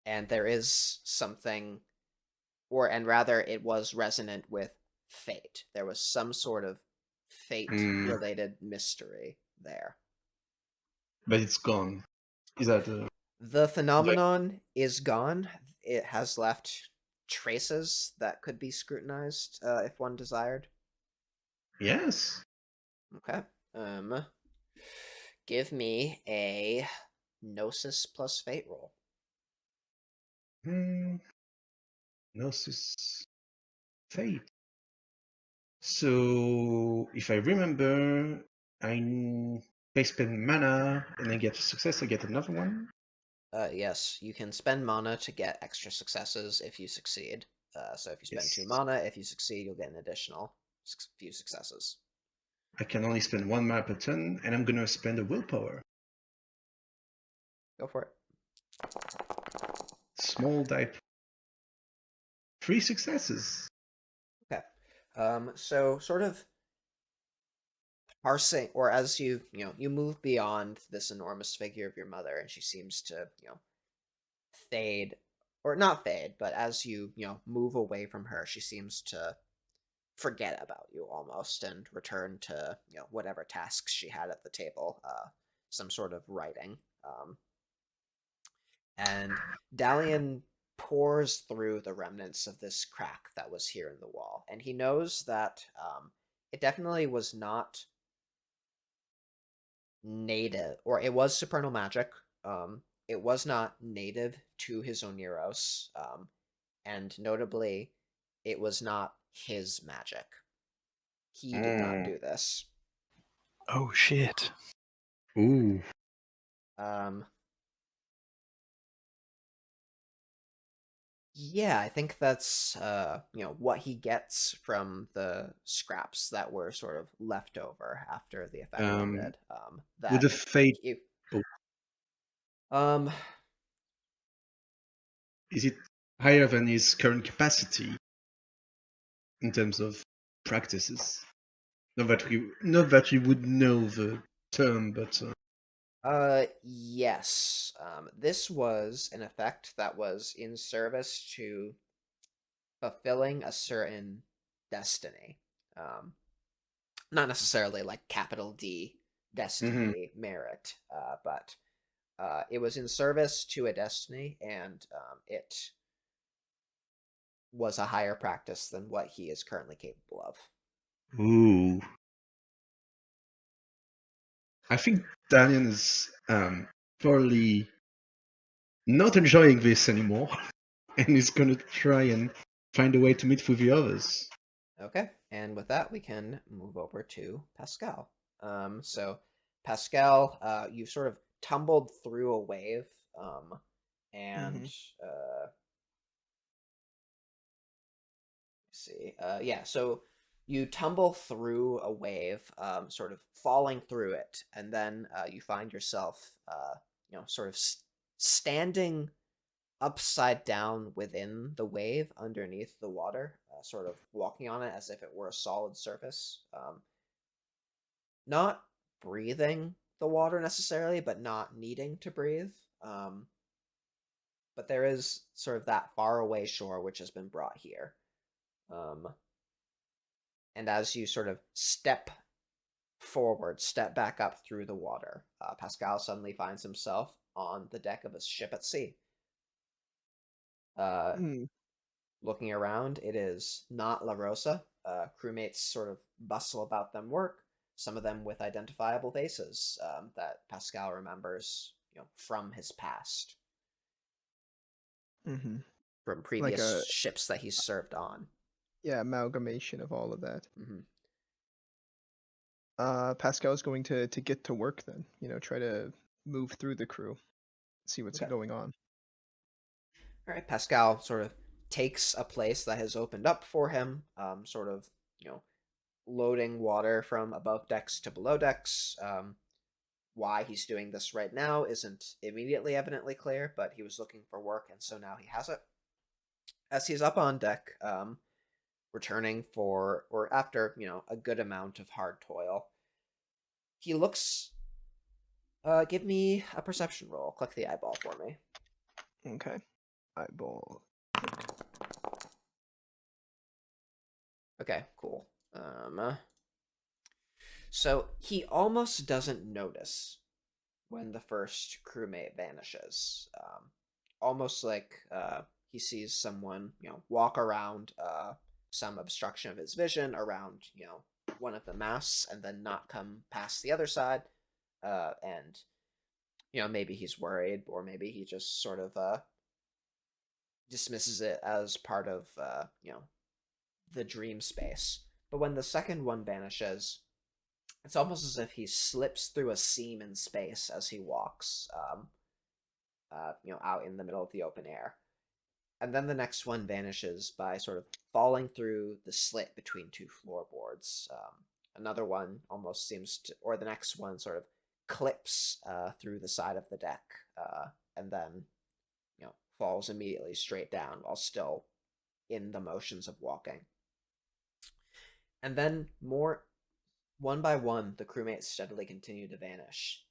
And there is something, and rather, it was resonant with fate. There was some sort of fate-related mystery there. But it's gone. Is that The phenomenon is gone. It has left traces that could be scrutinized if one desired. yes? Okay. Give me a Gnosis plus Fate roll. Gnosis Fate. So, if I remember, I spend mana and I get a success, I get another one. Yes, you can spend mana to get extra successes if you succeed. So if you spend 2 Yes. mana, if you succeed, you'll get an additional few successes. I can only spend 1 mana per turn, and I'm gonna spend a willpower. Go for it. Small die. 3 successes. Okay. So sort of parsing, or as you move beyond this enormous figure of your mother, and she seems to fade, or not fade, but as you move away from her, she seems to forget about you almost and return to whatever tasks she had at the table, some sort of writing. And Dalian pours through the remnants of this crack that was here in the wall, and he knows that it definitely was not native, or it was supernal magic. It was not native to his Oneros, and notably, it was not his magic. He did not do this. Oh shit. Ooh. Um, yeah, I think that's what he gets from the scraps that were sort of left over after the effect ended. Would That the fate. he, Oh, um, is it higher than his current capacity in terms of practices? Not that we would know the term, but yes. This was an effect that was in service to fulfilling a certain destiny. Um, Not necessarily like capital D destiny merit, but it was in service to a destiny, and it was a higher practice than what he is currently capable of. ooh. I think Daniel is probably not enjoying this anymore, and is gonna try and find a way to meet with the others. Okay, and with that, we can move over to Pascal. So Pascal, you sort of tumbled through a wave, and Mm-hmm. see, yeah, so you tumble through a wave, sort of falling through it, and then you find yourself, sort of standing upside down within the wave underneath the water, sort of walking on it as if it were a solid surface. Not breathing the water necessarily, but not needing to breathe. But there is sort of that faraway shore which has been brought here. Um, and as you sort of step forward, step back up through the water, Pascal suddenly finds himself on the deck of a ship at sea. Mm. Looking around, it is not La Rosa. Crewmates sort of bustle about them work. some of them with identifiable faces that Pascal remembers, from his past, Mm-hmm. from Like previous a ships that he's served on. amalgamation of all of that. Mm-hmm. Pascal's going to get to work then. Try to move through the crew, see what's Okay. going on. All right, Pascal sort of takes a place that has opened up for him, sort of, loading water from above decks to below decks. Why he's doing this right now isn't immediately evidently clear, but he was looking for work, and so now he has it. As he's up on deck, returning or after, a good amount of hard toil, he looks. Give me a perception roll. Click the eyeball for me. Okay. Eyeball. Okay, cool. So he almost doesn't notice when the first crewmate vanishes. Almost like he sees someone, walk around some obstruction of his vision around, one of the masts and then not come past the other side. And, maybe he's worried, or maybe he just sort of dismisses it as part of, the dream space. But when the second one vanishes, it's almost as if he slips through a seam in space as he walks, out in the middle of the open air. And then the next one vanishes by sort of falling through the slit between two floorboards. Another one almost seems to, or the next one sort of clips through the side of the deck, and then, falls immediately straight down while still in the motions of walking. And then one by one, the crewmates steadily continue to vanish.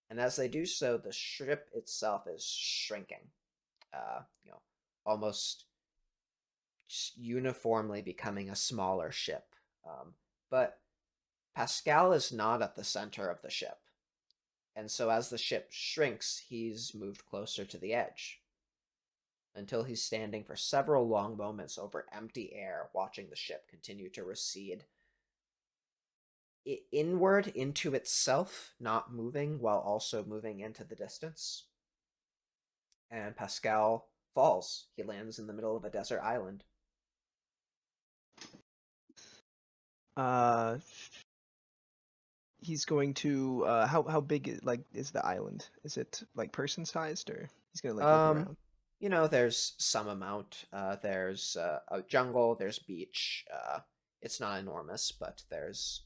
And as they do so, the ship itself is shrinking, uh, almost uniformly becoming a smaller ship. But Pascal is not at the center of the ship. And so as the ship shrinks, he's moved closer to the edge, until he's standing for several long moments over empty air, watching the ship continue to recede inward into itself, not moving while also moving into the distance. And Pascal falls. He lands in the middle of a desert island. He's going to how big is the island? Is it like person sized, or he's gonna look around? There's some amount. There's a jungle. There's beach. It's not enormous, but there's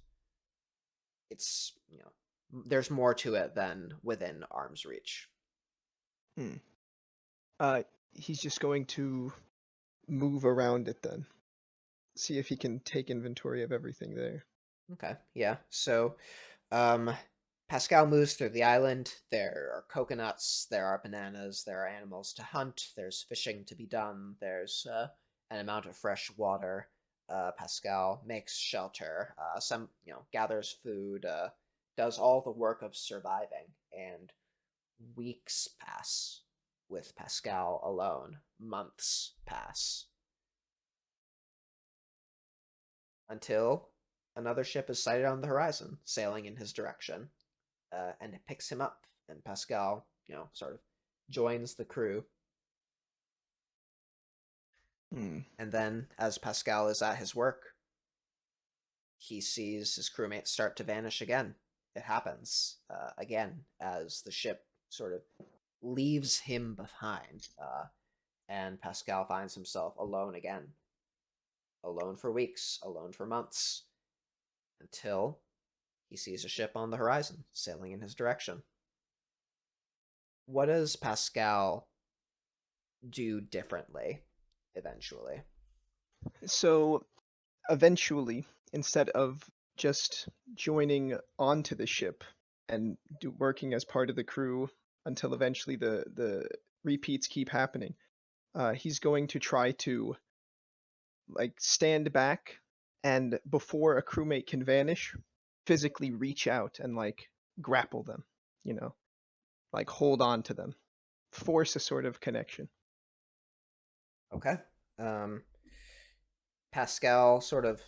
more to it than within arm's reach. He's just going to move around it then. See if he can take inventory of everything there. Okay, yeah. So, Pascal moves through the island. There are coconuts, there are bananas, there are animals to hunt, there's fishing to be done, there's an amount of fresh water. Pascal makes shelter, gathers food, does all the work of surviving, and weeks pass with Pascal alone. Months pass. Until another ship is sighted on the horizon, sailing in his direction, and it picks him up, and Pascal, sort of joins the crew. And then, as Pascal is at his work, he sees his crewmates start to vanish again. It happens again as the ship sort of leaves him behind, and Pascal finds himself alone again. Alone for weeks, alone for months, until he sees a ship on the horizon, sailing in his direction. What does Pascal do differently, eventually? So, eventually, instead of just joining onto the ship and working as part of the crew until eventually the repeats keep happening, he's going to try to stand back, and before a crewmate can vanish, physically reach out and grapple them, hold on to them, force a sort of connection. Okay. Pascal sort of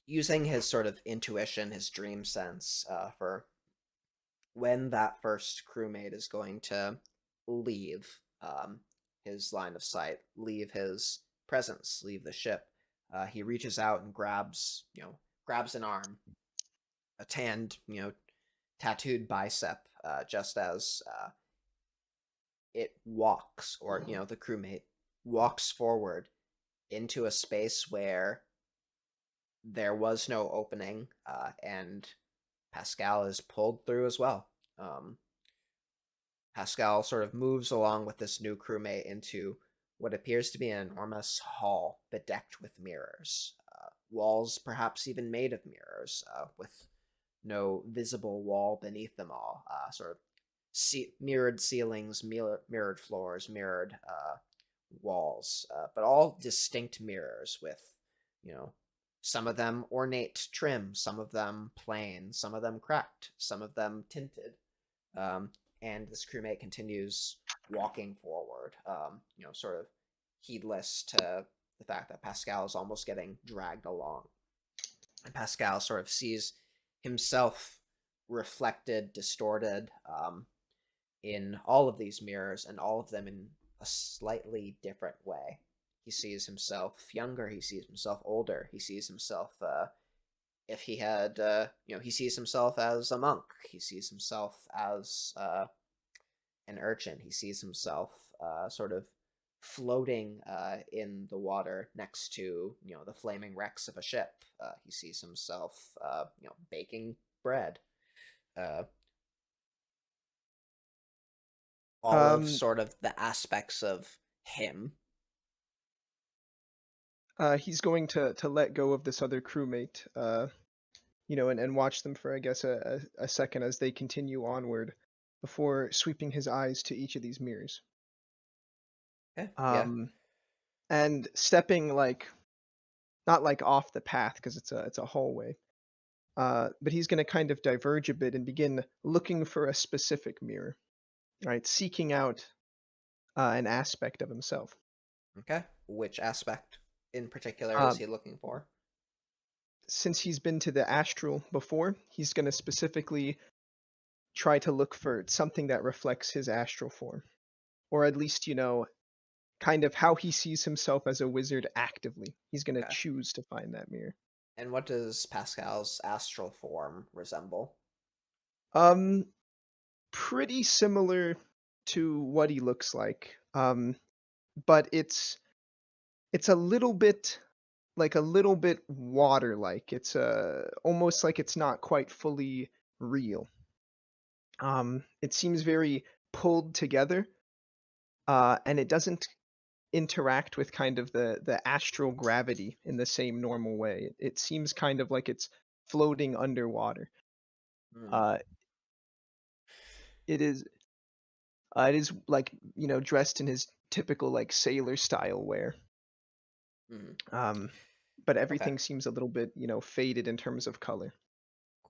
using his sort of intuition, his dream sense, for when that first crewmate is going to leave his line of sight, leave his presence, leave the ship. He reaches out and grabs an arm, a tanned, tattooed bicep, just as it walks, or the crewmate walks forward into a space where there was no opening, and Pascal is pulled through as well. Pascal sort of moves along with this new crewmate into what appears to be an enormous hall bedecked with mirrors, walls perhaps even made of mirrors, with no visible wall beneath them all. Sort of mirrored ceilings, mirrored floors, mirrored walls, but all distinct mirrors with, some of them ornate trim, some of them plain, some of them cracked, some of them tinted. And this crewmate continues walking forward, sort of heedless to the fact that Pascal is almost getting dragged along. And Pascal sort of sees himself reflected, distorted, in all of these mirrors, and all of them in a slightly different way. He sees himself younger, he sees himself older, he sees himself, if he had, he sees himself as a monk, he sees himself as an urchin, he sees himself sort of floating in the water next to, the flaming wrecks of a ship. He sees himself, baking bread. All of sort of the aspects of him. He's going to let go of this other crewmate, and watch them for, I guess, a second as they continue onward before sweeping his eyes to each of these mirrors. Okay. Yeah. And stepping not off the path because it's a hallway, but he's going to kind of diverge a bit and begin looking for a specific mirror, right? Seeking out an aspect of himself. Okay. Which aspect in particular is he looking for? Since he's been to the astral before, he's going to specifically try to look for something that reflects his astral form, or at least, kind of how he sees himself as a wizard actively. He's going to choose to find that mirror. And what does Pascal's astral form resemble? Pretty similar to what he looks like. But it's a little bit water-like. It's almost like it's not quite fully real. It seems very pulled together, and it doesn't interact with kind of the astral gravity in the same normal way. It seems kind of like it's floating underwater. It is like, dressed in his typical like sailor style wear. But everything seems a little bit, faded in terms of color.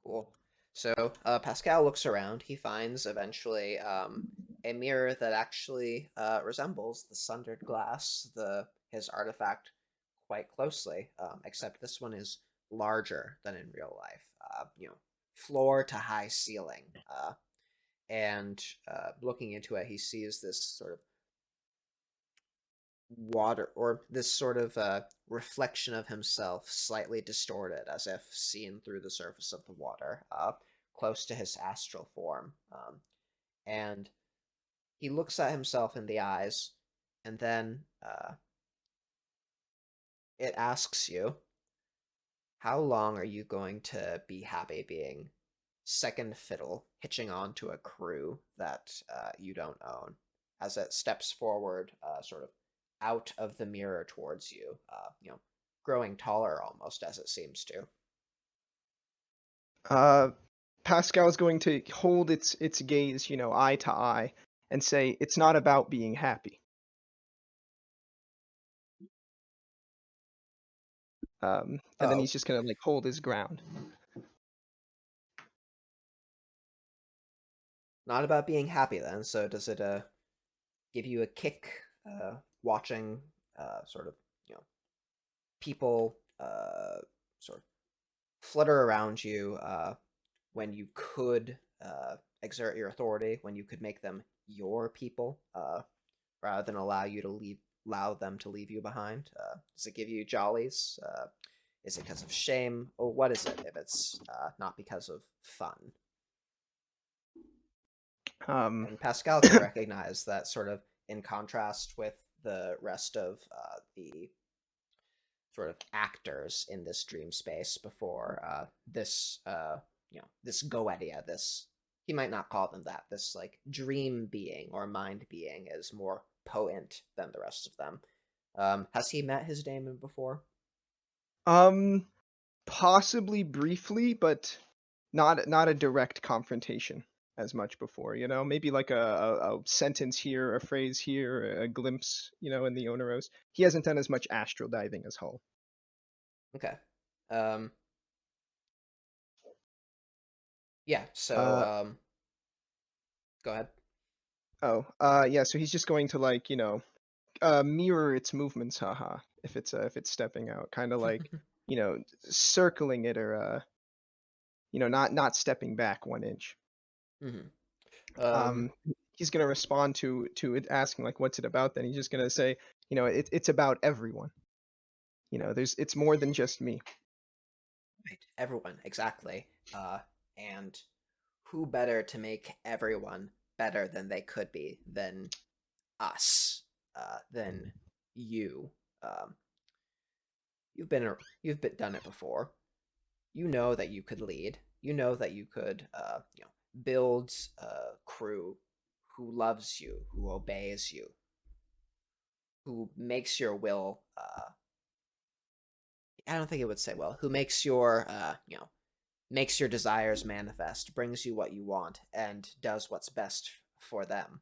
Cool. So Pascal looks around. He finds eventually a mirror that actually resembles the sundered glass, his artifact, quite closely. Except this one is larger than in real life. Floor to high ceiling. And looking into it, he sees this sort of water, or this sort of reflection of himself, slightly distorted, as if seen through the surface of the water, close to his astral form. And he looks at himself in the eyes, and then it asks you, how long are you going to be happy being second fiddle, hitching on to a crew that you don't own? As it steps forward, sort of out of the mirror towards you, growing taller almost, as it seems to. Pascal is going to hold its gaze, eye to eye, and say, it's not about being happy. And then he's just going to hold his ground. Not about being happy then. So does it give you a kick watching sort of people sort of flutter around you when you could exert your authority, when you could make them your people, rather than allow them to leave you behind? Does it give you jollies? Is it because of shame? Or what is it if it's not because of fun? And Pascal can recognize that sort of in contrast with the rest of the sort of actors in this dream space before this this Goetia, this, he might not call them that, this like dream being or mind being is more potent than the rest of them. Has he met his daemon before? Possibly briefly, but not a direct confrontation as much before. Maybe like a sentence here, a phrase here, a glimpse. In the Oneros. He hasn't done as much astral diving as Hull. Okay. Yeah. So go ahead. Yeah. So he's just going to like mirror its movements, haha. If it's stepping out, kind of like circling it or not stepping back 1 inch. Mm-hmm. He's gonna respond to it asking like, what's it about? Then he's just gonna say, it's about everyone. It's more than just me. Right. Everyone, exactly. And who better to make everyone better than they could be than us, than you? Um, you've done it before. You know that you could lead. You know that you could, build a crew who loves you, who obeys you, who makes your will. I don't think it would say well. Who makes your, makes your desires manifest, brings you what you want, and does what's best for them.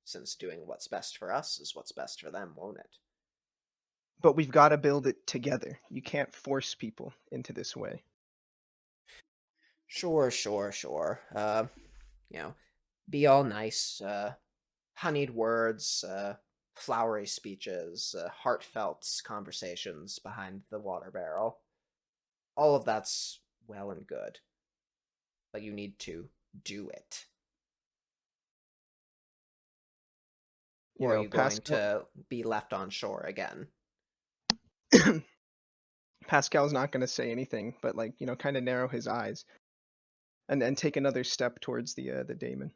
Since doing what's best for us is what's best for them, won't it? But we've got to build it together. You can't force people into this way. Sure. Be all nice, honeyed words, flowery speeches, heartfelt conversations behind the water barrel. All of that's well and good, but you need to do it. Or are you going to be left on shore again? Pascal's not going to say anything, but like kind of narrow his eyes, and then take another step towards the daemon.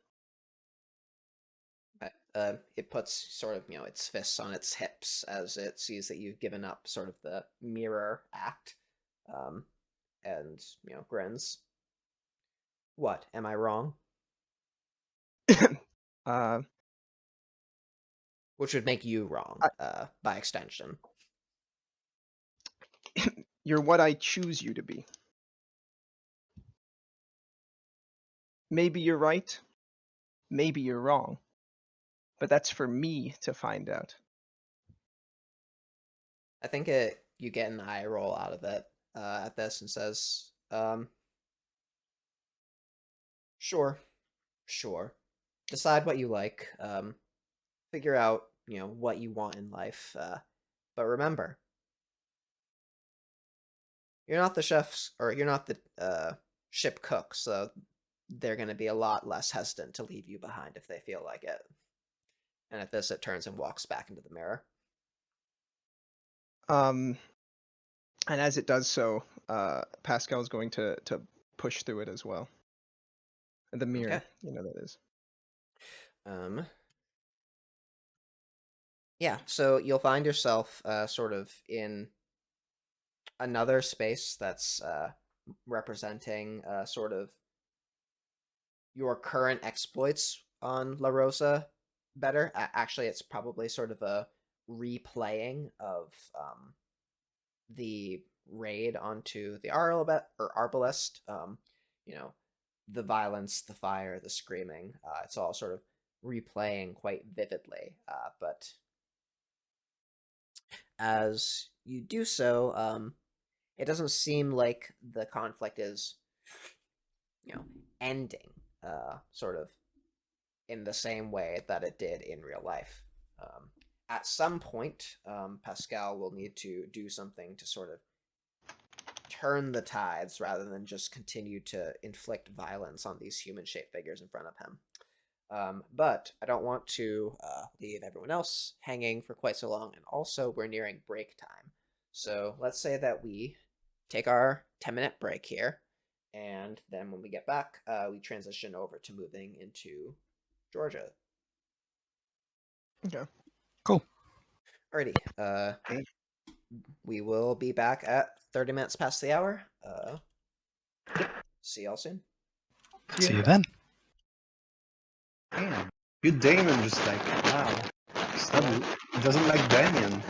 It puts sort of its fists on its hips as it sees that you've given up sort of the mirror act, and grins. What, am I wrong? Which would make you wrong, by extension. You're what I choose you to be. Maybe you're right, maybe you're wrong, but that's for me to find out. I think you get an eye roll out of it at this and says, sure. Decide what you like. Figure out, what you want in life. But remember, you're not the chefs, or you're not the ship cook, so they're going to be a lot less hesitant to leave you behind if they feel like it. And at this, it turns and walks back into the mirror. And as it does so, Pascal is going to push through it as well. The mirror, Okay. That is. Yeah, so you'll find yourself sort of in another space that's representing sort of your current exploits on La Rosa better. Actually, it's probably sort of a replaying of the raid onto the Arbalest. The violence, the fire, the screaming. It's all sort of replaying quite vividly. But as you do so, it doesn't seem like the conflict is, ending, sort of in the same way that it did in real life. At some point, Pascal will need to do something to sort of turn the tides rather than just continue to inflict violence on these human-shaped figures in front of him. But I don't want to leave everyone else hanging for quite so long, and also we're nearing break time. So let's say that we take our 10-minute break here, and then when we get back, we transition over to moving into Georgia. Okay. Cool. Alrighty. We will be back at 30 minutes past the hour. See y'all soon. See you then. Damn. Good Damon just like, wow. He doesn't like Damien.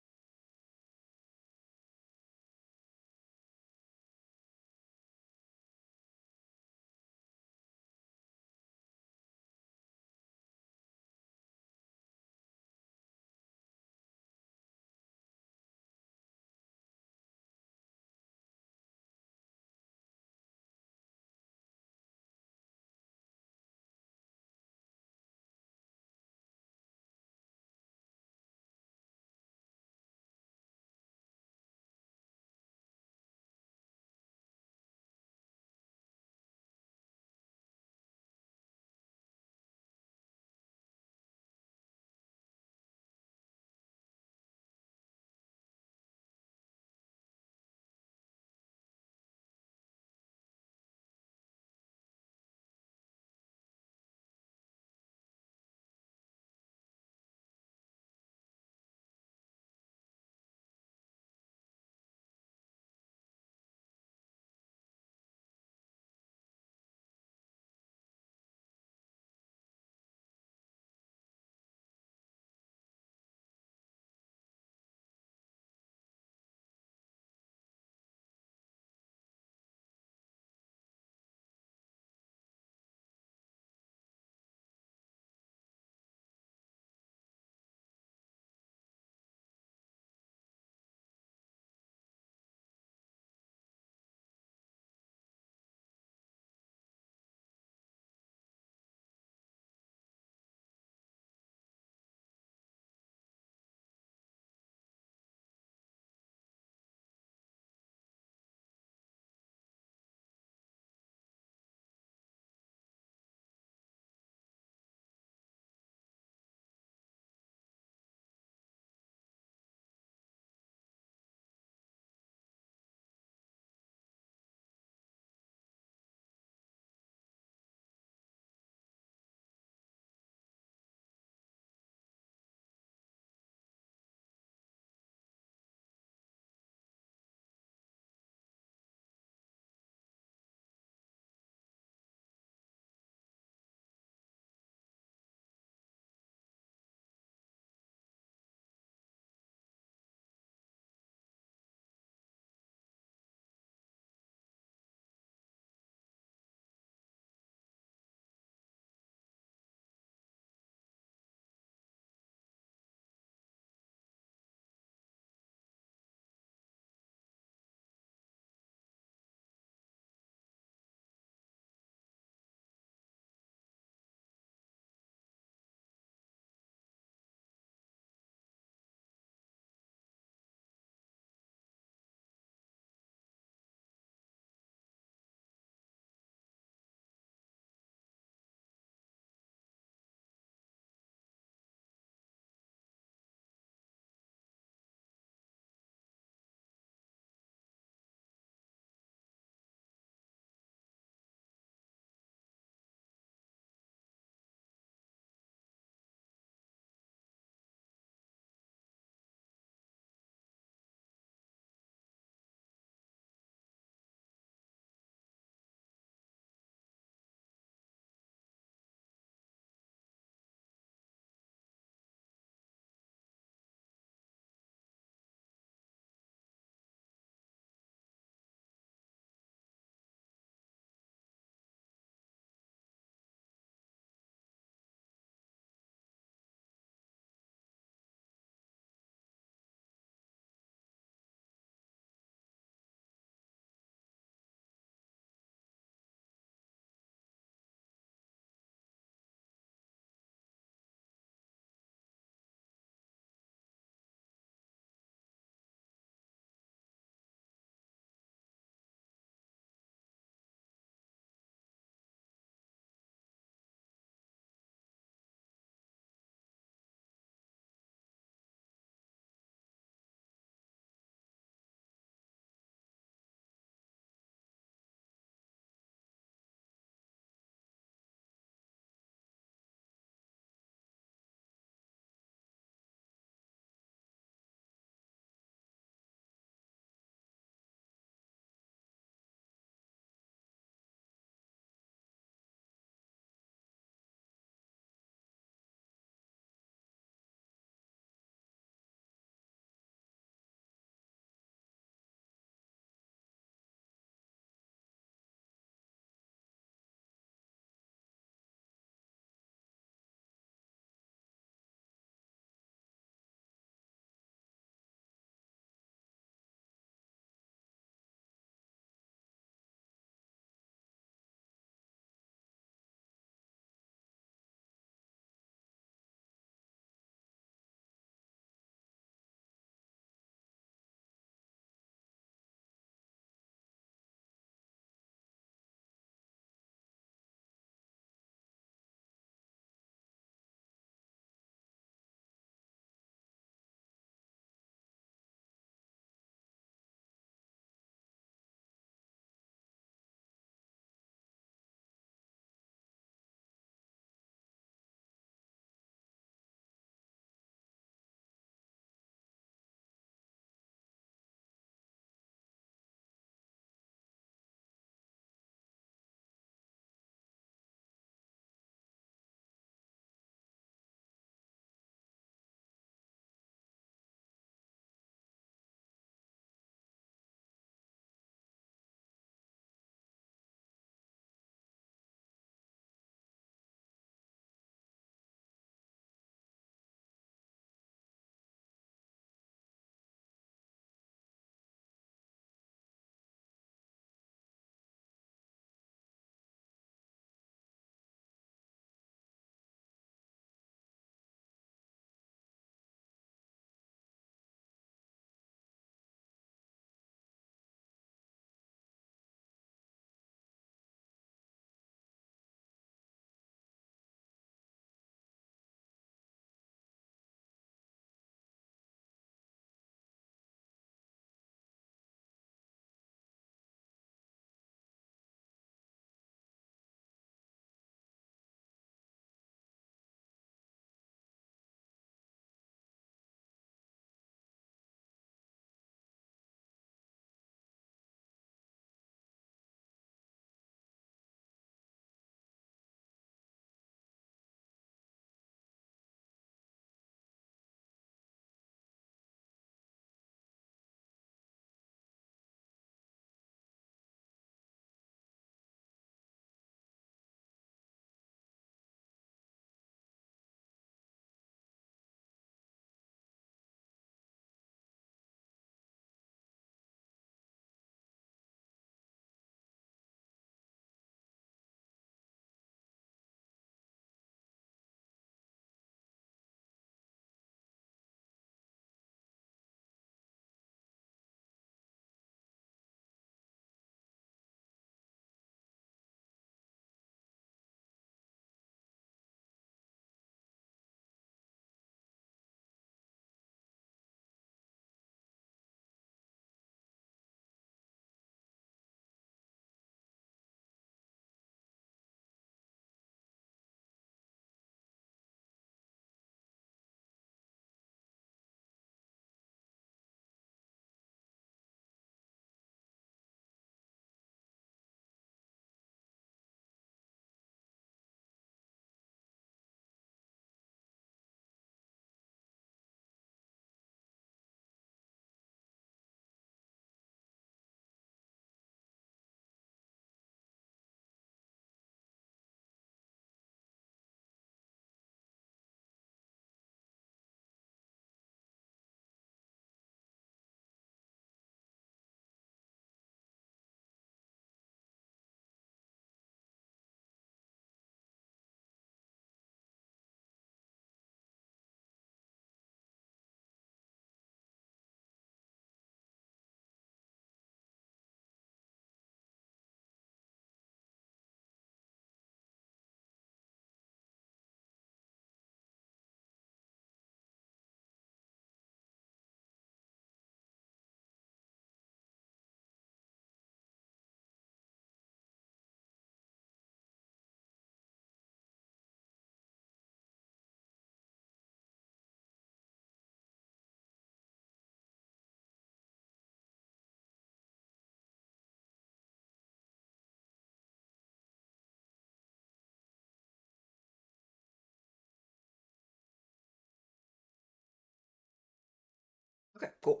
Okay, cool.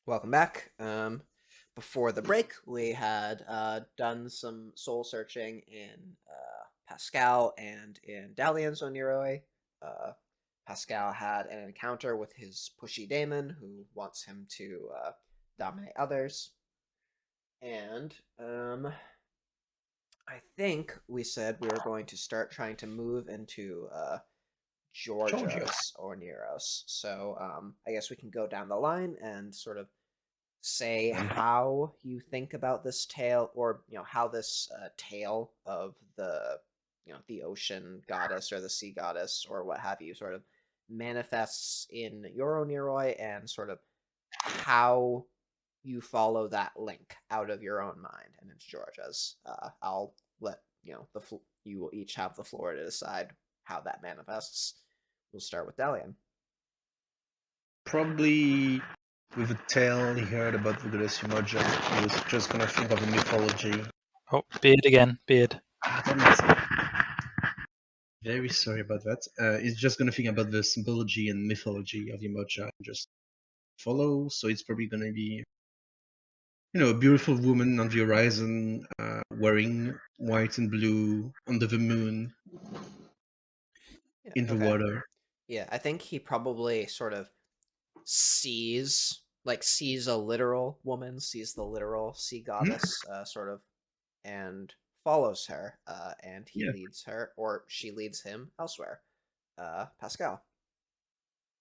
Welcome back. Before the break, we had done some soul searching in Pascal and in Dalian's Oniroi. Pascal had an encounter with his pushy daemon who wants him to dominate others. And I think we said we were going to start trying to move into Georgia. Georgia's Orniros. So I guess we can go down the line and sort of say how you think about this tale, or how this tale of the ocean goddess or the sea goddess or what have you sort of manifests in your Oniroi, and sort of how you follow that link out of your own mind and into Georgia's. I'll let you will each have the floor to decide how that manifests. We'll start with Dalian. Probably with a tale he heard about the goddess Umoja, he was just gonna think of a mythology. Oh, beard again, beard. Very sorry about that. He's just gonna think about the symbology and mythology of Umoja and just follow. So it's probably gonna be, a beautiful woman on the horizon, wearing white and blue under the moon Yeah, in the okay. water. Yeah, I think he probably sort of sees a literal woman, sees the literal sea goddess, sort of, and follows her, and he Yeah. leads her, or she leads him elsewhere. Pascal.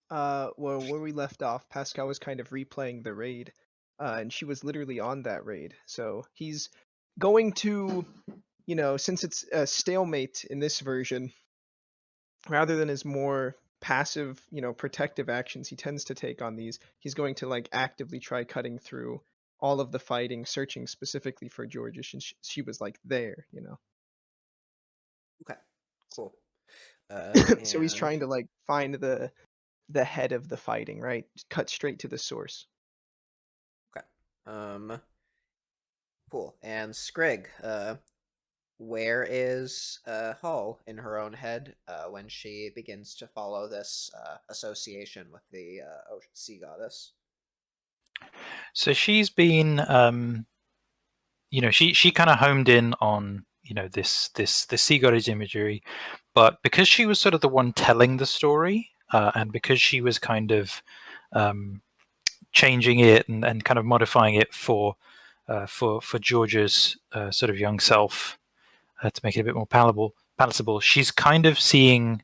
Well, where we left off, Pascal was kind of replaying the raid, and she was literally on that raid. So he's going to, since it's a stalemate in this version, rather than his more passive, protective actions he tends to take on these, he's going to like actively try cutting through all of the fighting, searching specifically for Georgia since she was like there. Okay, cool. So he's And trying to like find the head of the fighting, right? Cut straight to the source. okay, cool. And Scrig, where is Hull in her own head when she begins to follow this association with the ocean sea goddess? So she's been, she kind of homed in on this sea goddess imagery, but because she was sort of the one telling the story, and because she was kind of changing it and kind of modifying it for George's sort of young self, to make it a bit more palatable, she's kind of seeing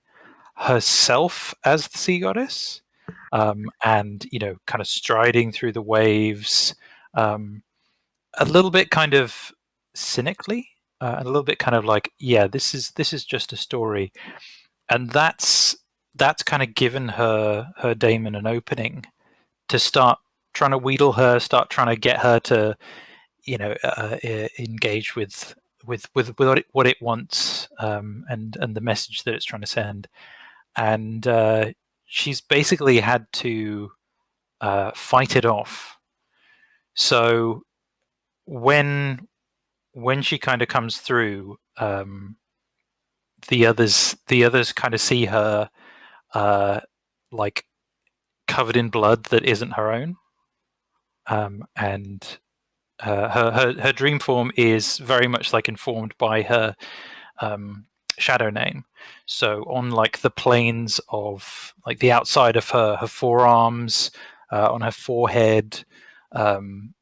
herself as the sea goddess, and kind of striding through the waves, a little bit kind of cynically, and a little bit kind of like, yeah, this is just a story, and that's kind of given her daemon an opening to start trying to wheedle her, start trying to get her to engage with what it wants, and the message that it's trying to send. And she's basically had to fight it off. So when she kind of comes through, the others kind of see her like covered in blood that isn't her own, and her dream form is very much like informed by her shadow name. So on like the planes of like the outside of her forearms, on her forehead, kind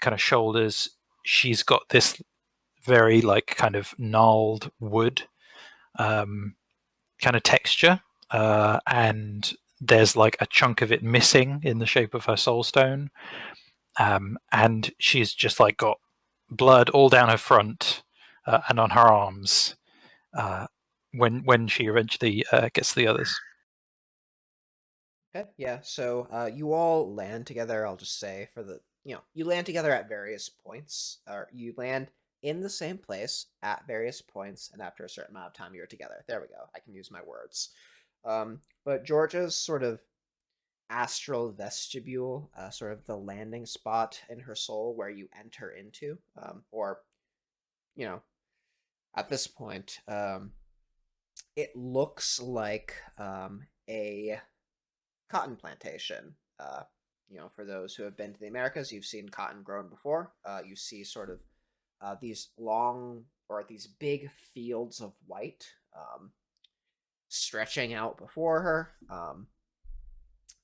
of shoulders, she's got this very like kind of gnarled wood kind of texture, and there's like a chunk of it missing in the shape of her soul stone, and she's just like got blood all down her front, and on her arms, when she eventually gets the others. Okay, yeah. So you all land together. I'll just say you land together at various points, or you land in the same place at various points, and after a certain amount of time, you're together. There we go. I can use my words. But Georgia's sort of astral vestibule, sort of the landing spot in her soul where you enter into, or at this point, it looks like a cotton plantation. for those who have been to the Americas, you've seen cotton grown before. You see sort of these long or these big fields of white stretching out before her.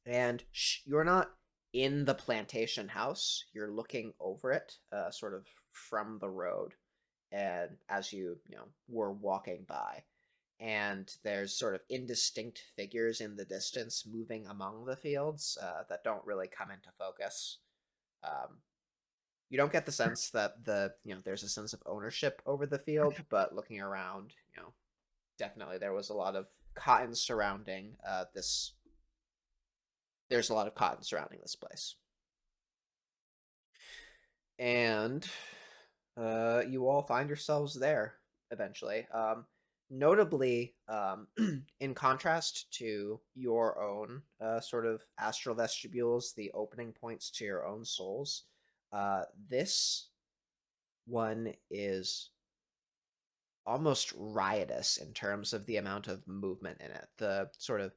And you're not in the plantation house. You're looking over it, sort of from the road, and as you were walking by, and there's sort of indistinct figures in the distance moving among the fields that don't really come into focus. You don't get the sense that there's a sense of ownership over the field, but looking around, definitely there was a lot of cotton surrounding this. There's a lot of cotton surrounding this place, and you all find yourselves there eventually. Notably, in contrast to your own sort of astral vestibules, the opening points to your own souls, this one is almost riotous in terms of the amount of movement in it. The sort of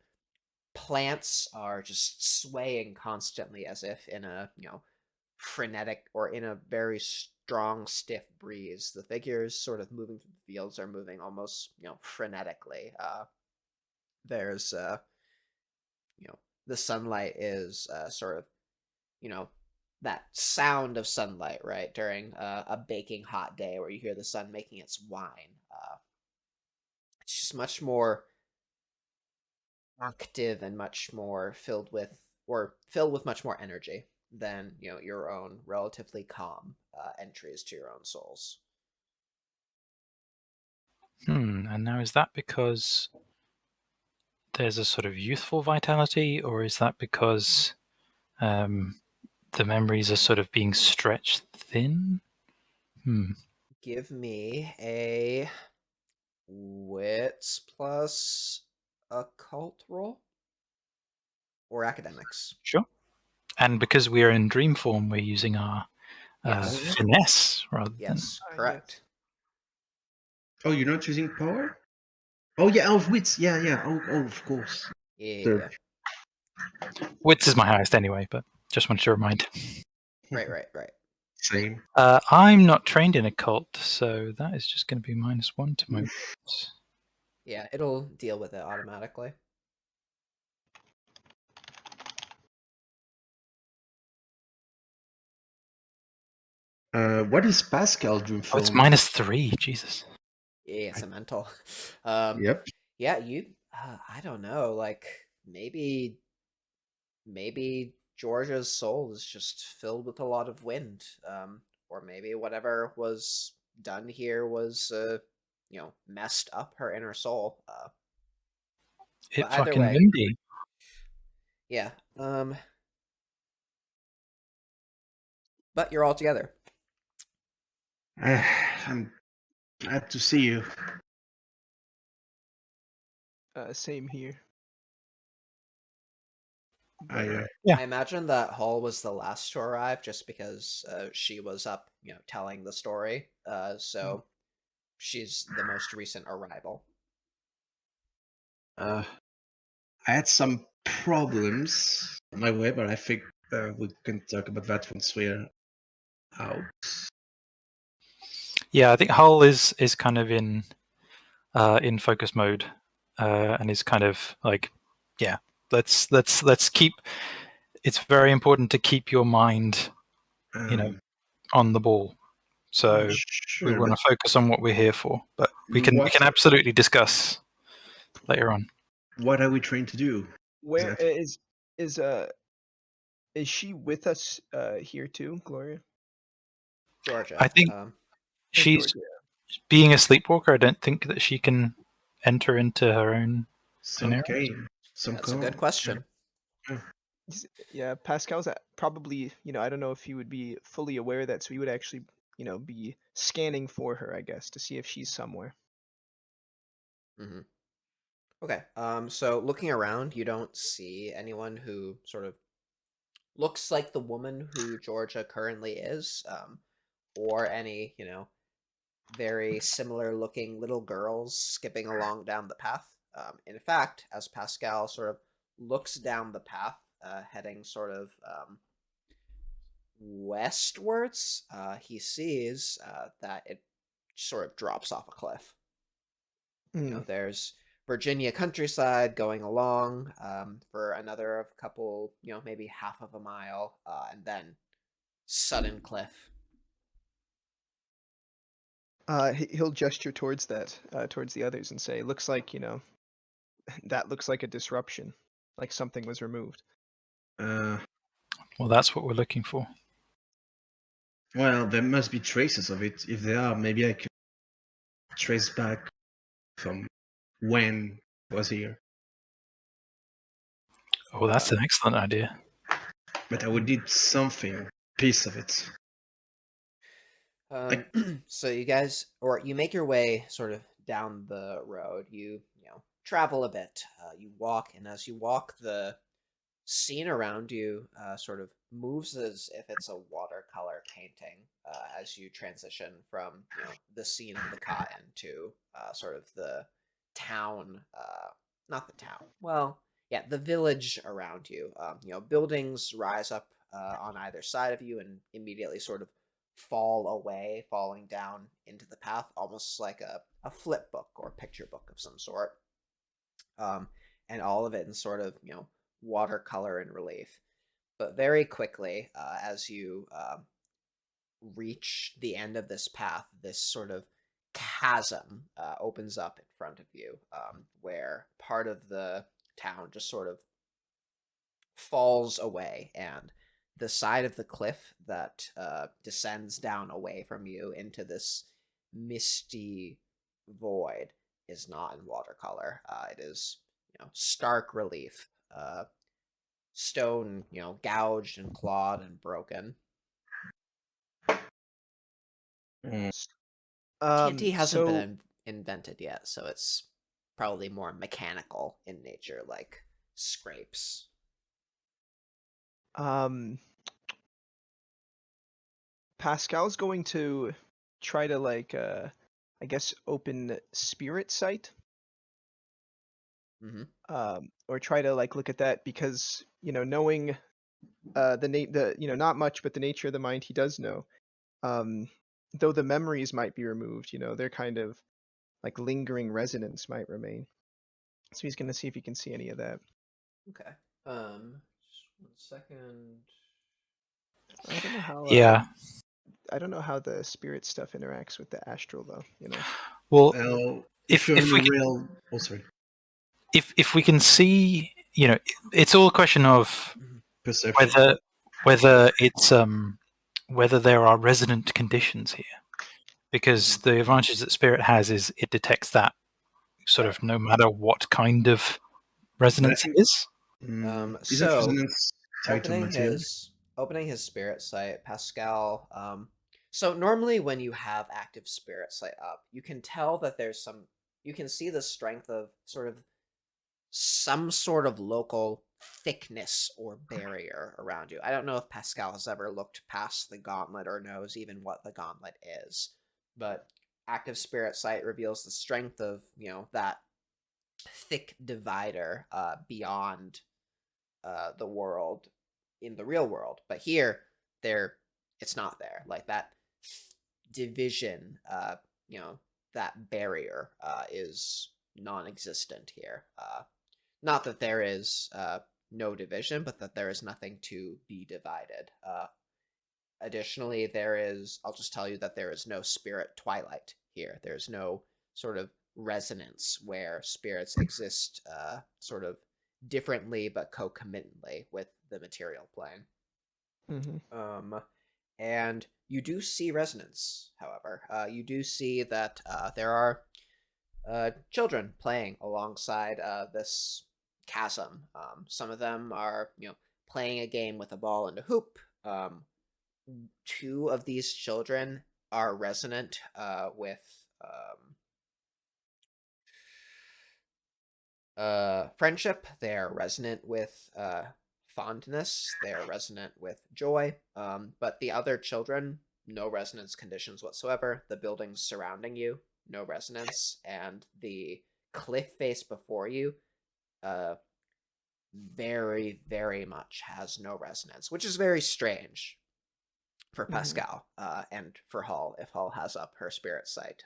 plants are just swaying constantly as if in a, frenetic or in a very strong, stiff breeze. The figures sort of moving through the fields are moving almost, frenetically. There's, the sunlight is sort of, that sound of sunlight, right, during a baking hot day where you hear the sun making its whine. It's just much more active and much more filled with much more energy than your own relatively calm entries to your own souls. And now is that because there's a sort of youthful vitality, or is that because the memories are sort of being stretched thin? Give me a wits plus occult roll or academics. Sure. And because we are in dream form, we're using our Yes. finesse rather Yes, Yes. correct. Oh, you're not using power? Oh yeah, of wits. Yeah. Oh, of course. Yeah. than wits is my highest anyway, but just wanted to remind. Right. Same. I'm not trained in occult, so that is just going to be -1 to my wits. Yeah, it'll deal with it automatically. What is Pascal doing Oh, it's from? -3. Jesus. Yeah, it's a mental. Yep. Yeah, you. I don't know. Like maybe Georgia's soul is just filled with a lot of wind. Or maybe whatever was done here was, messed up her inner soul. It But either fucking way, windy. yeah. But you're all together. I'm glad to see you. Same here. I Yeah. I imagine that Hall was the last to arrive, just because she was up, telling the story. So she's the most recent arrival. I had some problems on my way, but I think we can talk about that once we're out. Yeah, I think Hull is kind of in focus mode, and is kind of like, yeah, let's keep. It's very important to keep your mind, on the ball. So we Sure, want but to focus on what we're here for, but we can what absolutely discuss later on. what are we trying to do? Where Exactly. is she with us here too, Gloria? Georgia. I think Oh, she's Georgia. being a sleepwalker. I don't think that she can enter into her own Some scenario. came, some That's a come. good question. Yeah, Pascal's probably, I don't know if he would be fully aware of that, so he would actually, be scanning for her, I guess, to see if she's somewhere. Mm-hmm. Okay. So looking around, you don't see anyone who sort of looks like the woman who Georgia currently is, or any, very similar looking little girls skipping along down the path. In fact, as Pascal sort of looks down the path, heading sort of westwards, he sees that it sort of drops off a cliff. There's Virginia countryside going along for another couple, maybe half of a mile, and then sudden cliff. He'll gesture towards that, towards the others, and say, "Looks like that looks like a disruption, like something was removed." Well, that's what we're looking for. Well, there must be traces of it. If there are, maybe I can trace back from when it was here. Oh, that's an excellent idea. But I would need something, piece of it. So you guys, or you make your way sort of down the road. You travel a bit. You walk, and as you walk, the scene around you sort of moves as if it's a watercolor painting. As you transition from the scene of the cotton to sort of the town, not the town. Well, yeah, the village around you. Buildings rise up on either side of you and immediately sort of fall away, falling down into the path, almost like a flip book or picture book of some sort. And all of it in sort of, watercolor and relief. But very quickly, as you reach the end of this path, this sort of chasm opens up in front of you, where part of the town just sort of falls away, and the side of the cliff that descends down away from you into this misty void is not in watercolor. It is, stark relief. Stone, gouged and clawed and broken. TNT hasn't been invented yet, so it's probably more mechanical in nature, like scrapes. Pascal's going to try to I guess open spirit sight. Or try to look at that, because knowing not much, but the nature of the mind he does know. Though the memories might be removed, their kind of lingering resonance might remain. So he's gonna see if he can see any of that. Okay. Just 1 second. I don't know how. Yeah. I don't know how the spirit stuff interacts with the astral, though. Well, if you're in the real, sorry. If we can see, it's all a question of perception. whether it's whether there are resonant conditions here, because the advantage that spirit has is it detects that sort of no matter what kind of resonance it is. So opening his spirit sight, Pascal. So normally when you have active spirit sight up, you can tell that you can see the strength of sort of some sort of local thickness or barrier around you. I don't know if Pascal has ever looked past the gauntlet or knows even what the gauntlet is, but active spirit sight reveals the strength of that thick divider beyond the world in the real world. But here, it's not there. Like that division, that barrier is non-existent here. Not that there is no division, but that there is nothing to be divided. Additionally, I'll just tell you that there is no spirit twilight here. There's no sort of resonance where spirits exist sort of differently but concomitantly with the material plane. And you do see resonance, however. You do see that there are children playing alongside this chasm. Some of them are, playing a game with a ball and a hoop. 2 of these children are resonant with friendship. They're resonant with fondness. They're resonant with joy. But the other children, no resonance conditions whatsoever. The buildings surrounding you, no resonance, and the cliff face before you, very, very much has no resonance, which is very strange for Mhm. Pascal and for Hull if Hull has up her spirit sight.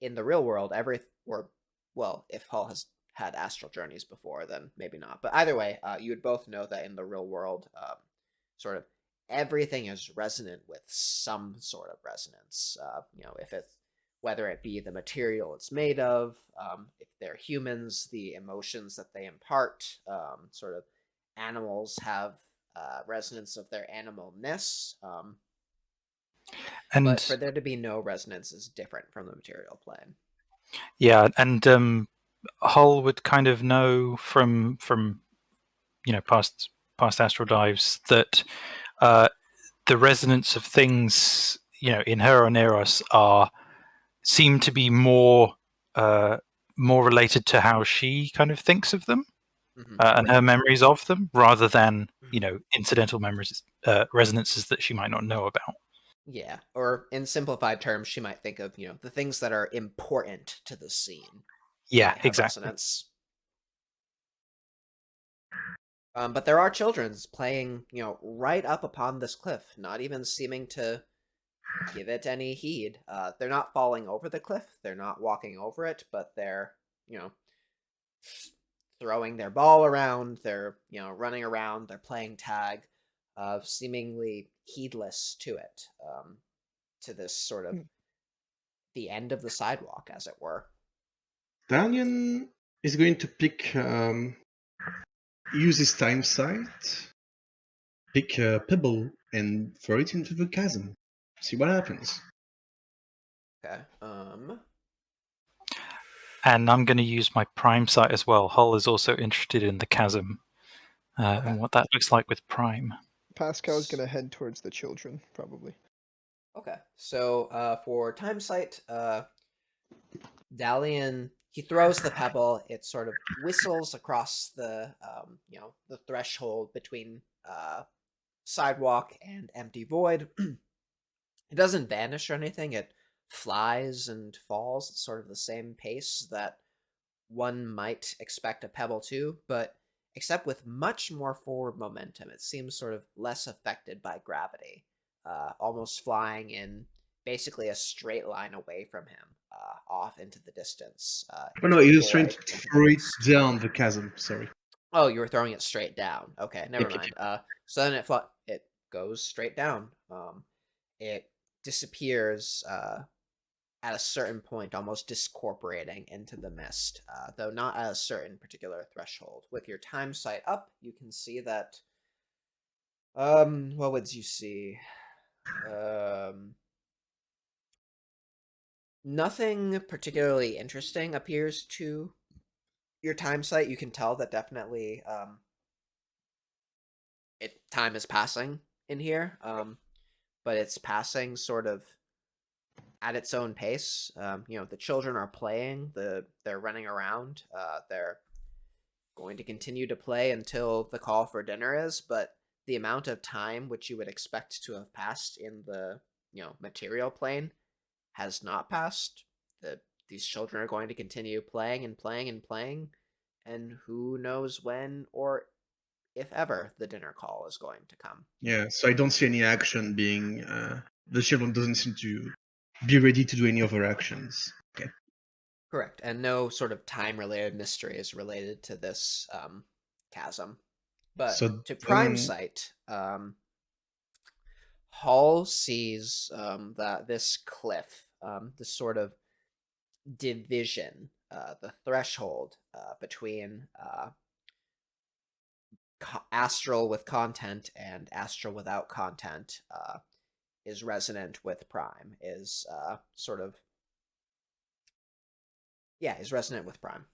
In the real world, if Hull has had astral journeys before, then maybe not. But either way, you would both know that in the real world, sort of everything is resonant with some sort of resonance. If it's whether it be the material it's made of, if they're humans, the emotions that they impart, sort of animals have resonance of their animalness. But for And there to be no resonance is different from the material plane. yeah, and Hull would kind of know from past astral dives that the resonance of things in her or near us seem to be more related to how she kind of thinks of them and her memories of them, rather than incidental memories, resonances that she might not know about. Yeah, or in simplified terms, she might think of the things that are important to the scene Yeah, might have exactly. resonance. But there are children playing, right up upon this cliff, not even seeming to give it any heed. They're not falling over the cliff, they're not walking over it, but they're, you know, throwing their ball around, they're, running around, they're playing tag, seemingly heedless to it, to this sort of Mm. the end of the sidewalk, as it were. Dalian is going to use his time sight, pick a pebble, and throw it into the chasm. See what happens. Okay. And I'm going to use my prime sight as well. Hull is also interested in the chasm Okay. and what that looks like with prime. Pascal's gonna head towards the children, probably. Okay. So for time sight, Dalian he throws the pebble. It sort of whistles across the threshold between sidewalk and empty void. It doesn't vanish or anything. It flies and falls at sort of the same pace that one might expect a pebble to, but except with much more forward momentum. It seems sort of less affected by gravity, almost flying in basically a straight line away from him, off into the distance, Oh no, into the he was trying void, to into the throw it mist. down the chasm. Sorry. Oh, you were throwing it straight down. Okay, never Yep. mind. So then it goes straight down. It disappears at a certain point, almost discorporating into the mist, though not at a certain particular threshold. With your time sight up, you can see that. What would you see? Nothing particularly interesting appears to your time sight. You can tell that definitely time is passing in here, but it's passing sort of at its own pace. The children are playing, they're running around, they're going to continue to play until the call for dinner is, but the amount of time which you would expect to have passed in the material plane has not passed. These children are going to continue playing and playing and playing, and who knows when or if ever the dinner call is going to come. Yeah, so I don't see any action being. The children doesn't seem to be ready to do any other actions. Okay. Correct, and no sort of time-related mystery is related to this chasm. But So to prime then, sight, Hall sees that this cliff, this sort of division, the threshold between astral with content and astral without content, is resonant with prime. Is resonant with prime.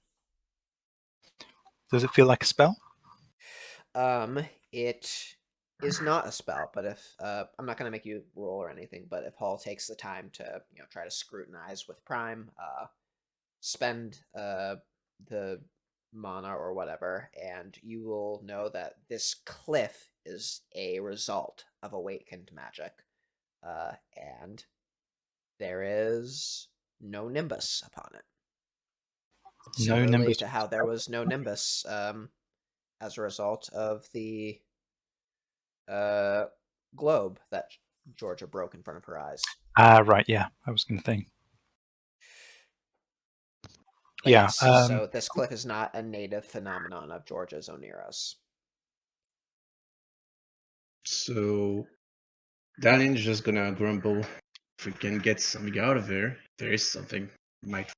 Does it feel like a spell? It is not a spell, but if I'm not going to make you roll or anything, but if Hall takes the time to try to scrutinize with prime, spend the mana or whatever, and you will know that this cliff is a result of awakened magic, and there is no nimbus upon it. No Similarly nimbus. to how there was no nimbus as a result of the globe that Georgia broke in front of her eyes. Right, yeah, I was going to think. But Yeah, yes, so this cliff is not a native phenomenon of Georgia's Oneros. So Daniel's just gonna grumble. If we can get something out of there, there is something might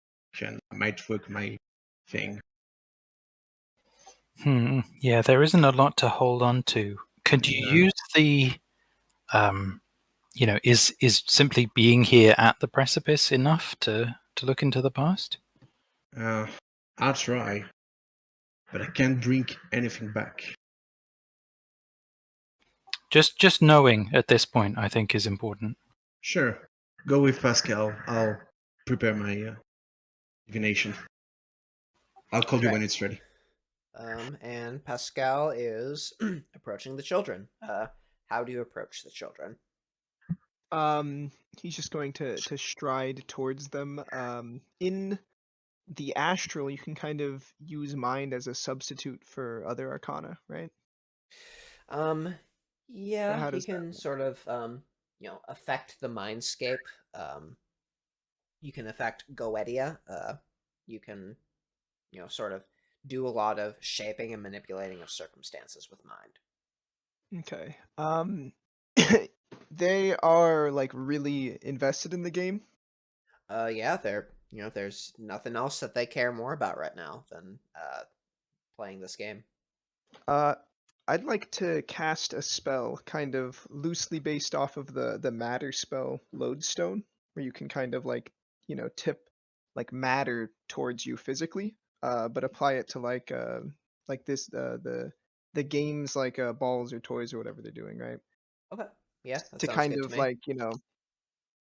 work my thing. yeah, there isn't a lot to hold on to. Could you Yeah. use the, is simply being here at the precipice enough to look into the past? I'll try, but I can't bring anything back. Just knowing at this point, I think, is important. Sure, go with Pascal. I'll prepare my divination. I'll call you when it's ready. And Pascal is approaching the children. How do you approach the children? He's just going to stride towards them. In the astral, you can kind of use mind as a substitute for other arcana, right? Or Yeah, how he does that can work? sort of, affect the mindscape. You can affect Goetia. You can, sort of do a lot of shaping and manipulating of circumstances with mind. Okay. They are like really invested in the game. Yeah, there's nothing else that they care more about right now than playing this game. Uh, I'd like to cast a spell kind of loosely based off of the matter spell Lodestone, where you can kind of like, tip like matter towards you physically, but apply it to like this the games like balls or toys or whatever they're doing, right? Okay, yeah, that To sounds kind good to of me. like,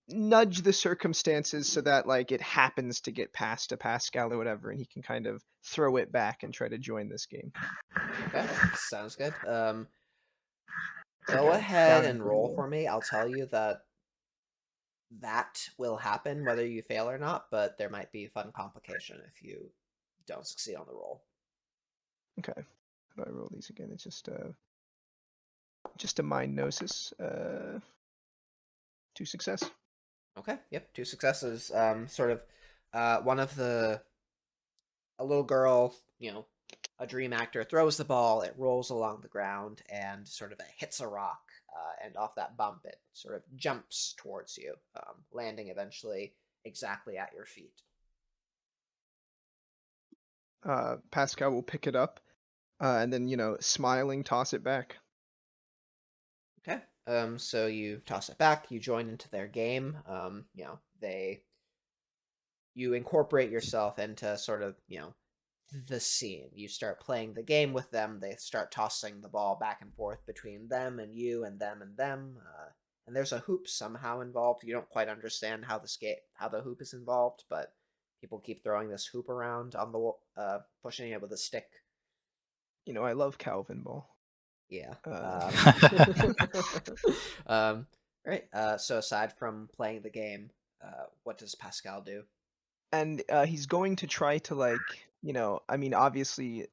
nudge the circumstances so that like it happens to get past to Pascal or whatever, and he can kind of throw it back and try to join this game. Okay, sounds good. So Go again, ahead down and roll for me. I'll tell you that will happen whether you fail or not, but there might be a fun complication if you don't succeed on the roll. Okay. How do I roll these again? It's just a mind gnosis. 2 success. Okay, yep, 2 successes. Sort of, one of a little girl, a dream actor throws the ball, it rolls along the ground and sort of hits a rock, and off that bump, it sort of jumps towards you, landing eventually exactly at your feet. Pascal will pick it up, and then smiling, toss it back. Okay. So you toss it back, you join into their game. You incorporate yourself into sort of, the scene. You start playing the game with them. They start tossing the ball back and forth between them and you and them and them. And there's a hoop somehow involved. You don't quite understand how the hoop is involved, but people keep throwing this hoop around on the pushing it with a stick. I love Calvin Ball. Yeah. Right. So aside from playing the game, what does Pascal do? And he's going to try to like, I mean, obviously,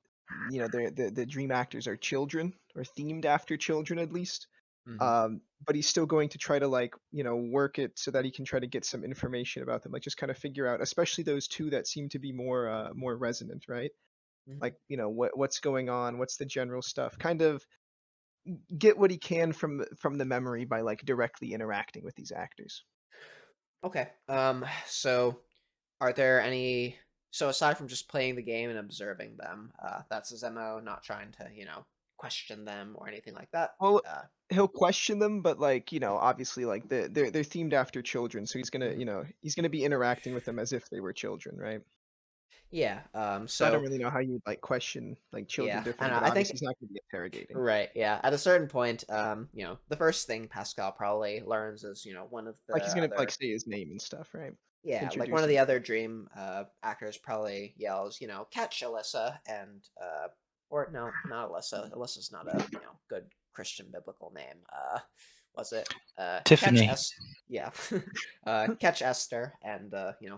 the dream actors are children or themed after children at least. Mm-hmm. But he's still going to try to like, work it so that he can try to get some information about them, like just kind of figure out, especially those two that seem to be more resonant, right? Mm-hmm. Like, what's going on, what's the general stuff, kind of get what he can from the memory by like directly interacting with these actors. Okay. So are there any? So aside from just playing the game and observing them, that's his MO. Not trying to, question them or anything like that. Well, he'll question them, but like, obviously like they're themed after children, so he's gonna, Mhm. he's gonna be interacting with them as if they were children, right? Yeah. So I don't So really know how you'd like question like children yeah, I differently, know. but I obviously think he's not gonna be interrogating. right. Yeah. At a certain point, the first thing Pascal probably learns is, one of Like he's the gonna like other say his name and stuff, right? yeah, like one Introduce of the other himself. dream actors probably yells, catch Alyssa, and or no, not Alyssa. Alyssa's not a good Christian biblical name. Was it catch Tiffany. Yeah, catch Esther, and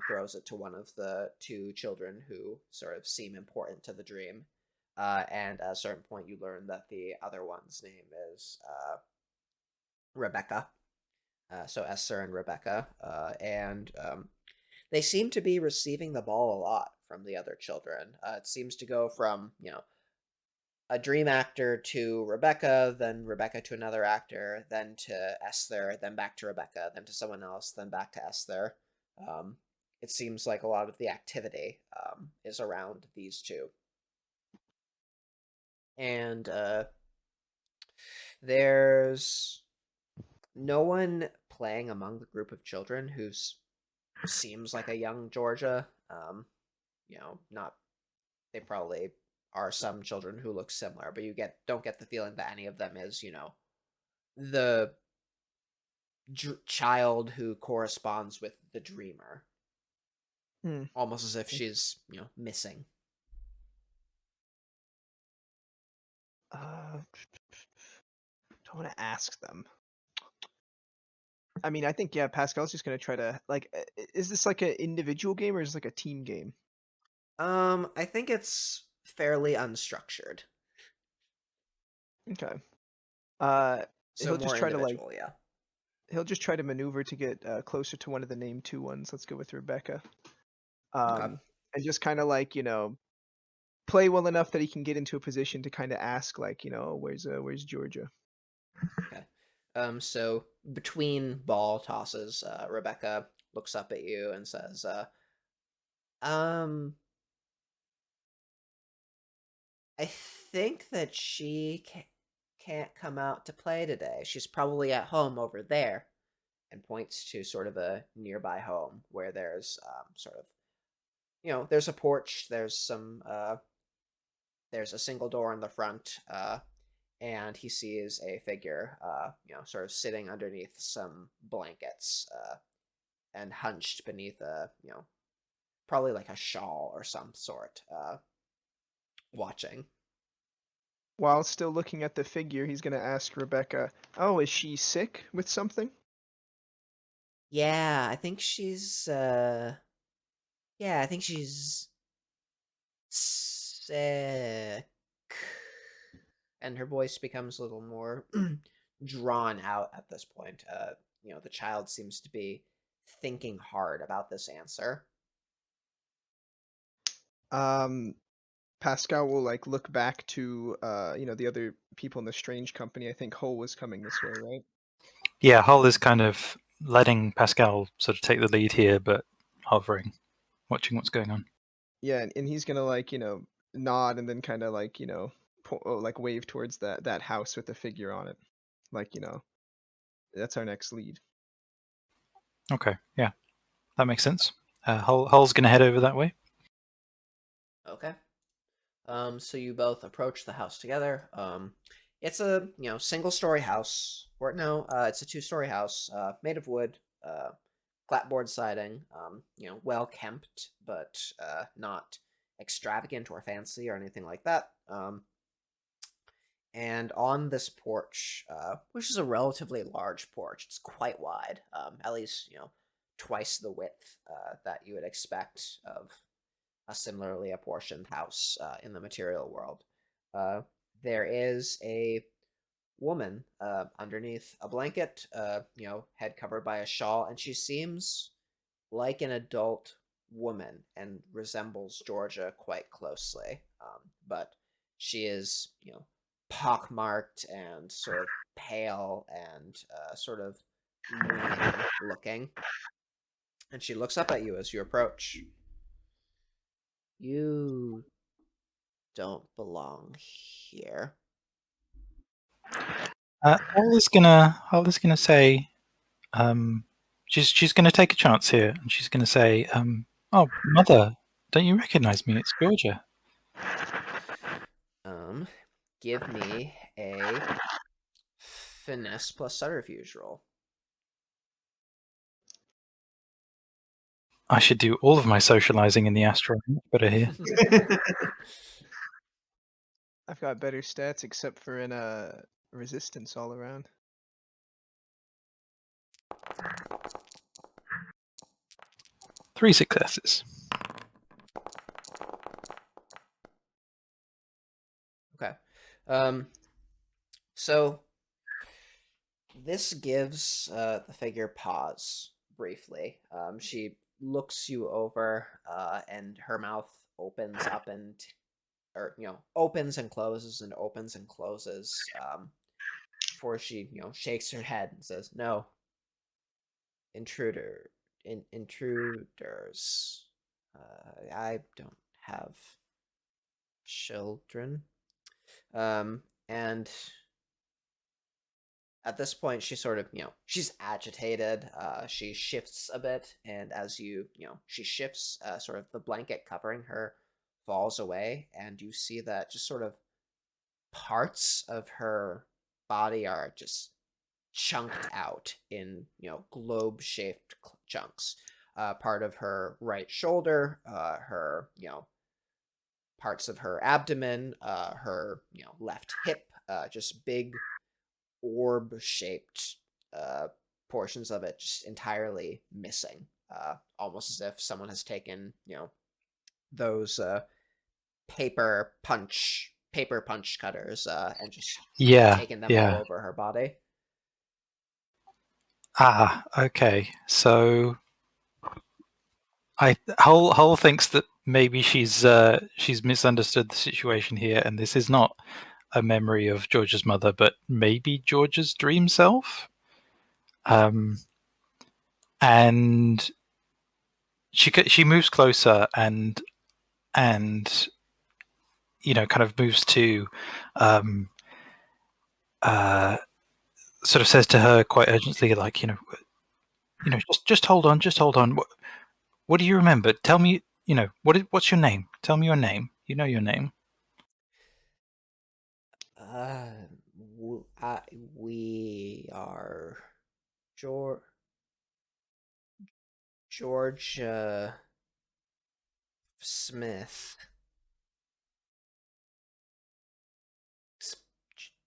throws it to one of the two children who sort of seem important to the dream. and at a certain point you learn that the other one's name is Rebecca. So Esther and Rebecca, and they seem to be receiving the ball a lot from the other children. It seems to go from a dream actor to Rebecca, then Rebecca to another actor, then to Esther, then back to Rebecca, then to someone else, then back to Esther. Um, it seems like a lot of the activity is around these two. And there's no one playing among the group of children who seems like a young Georgia. Not they probably are some children who look similar, but don't get the feeling that any of them is the child who corresponds with the dreamer. Almost as if she's missing. I want to ask them. I mean, I think Pascal's just gonna try to Is this like an individual game or is it like a team game? I think it's fairly unstructured. Okay. So he'll more just try individual, to yeah. He'll just try to maneuver to get closer to one of the named two ones. Let's go with Rebecca. Okay. And just kind of play well enough that he can get into a position to kind of ask where's Georgia? Okay. So between ball tosses, Rebecca looks up at you and says, I think that she can't come out to play today. She's probably at home over there," and points to sort of a nearby home where there's sort of there's a porch, there's a single door in the front, and he sees a figure sort of sitting underneath some blankets, and hunched beneath a probably like a shawl or some sort, watching. While still looking at the figure, he's gonna ask Rebecca, "Oh, is she sick with something?" Yeah, I think she's sick. And her voice becomes a little more drawn out at this point. The child seems to be thinking hard about this answer. Pascal will look back to the other people in the strange company. I think Hull was coming this way, right? Yeah, Hull is kind of letting Pascal sort of take the lead here, but hovering, watching what's going on. Yeah, and he's gonna nod and then kind of wave towards that house with the figure on it, that's our next lead. Okay, yeah, that makes sense. Hull's going to head over that way. Okay. So you both approach the house together. It's a single-story house. Or no, it's a two-story house, made of wood, clapboard siding. Well kempt, but not extravagant or fancy or anything like that. And on this porch, which is a relatively large porch, it's quite wide, at least twice the width that you would expect of a similarly apportioned house in the material world. There is a woman underneath a blanket, head covered by a shawl, and she seems like an adult woman and resembles Georgia quite closely. But she is, pockmarked and sort of pale and sort of wan looking. And she looks up at you as you approach. You don't belong here. Hull is gonna say, she's gonna take a chance here, and she's gonna say, "Oh, mother, don't you recognize me? It's Georgia." Give me a finesse plus subterfuge roll. I should do all of my socializing in the asteroid. Better here. I've got better stats except for in resistance all around. Three successes. So this gives the figure pause briefly. She looks you over, and her mouth opens up and, or opens and closes and opens and closes. Before she shakes her head and says, "No, intruders. I don't have children." And at this point, she sort of, she's agitated. She shifts a bit, and as she shifts, sort of the blanket covering her falls away, and you see that just sort of parts of her body are just chunked out in, globe-shaped chunks. Part of her right shoulder, her, parts of her abdomen, her, left hip, just big orb-shaped portions of it just entirely missing. Almost as if someone has taken, those paper punch cutters and just taken them all over her body. Okay. So Hull thinks that maybe she's misunderstood the situation here, and this is not a memory of George's mother, but maybe George's dream self. And she moves closer and kind of moves to sort of says to her quite urgently, like, just hold on, just hold on. What do you remember? Tell me, what's your name? Tell me your name. You know your name. We are George Smith.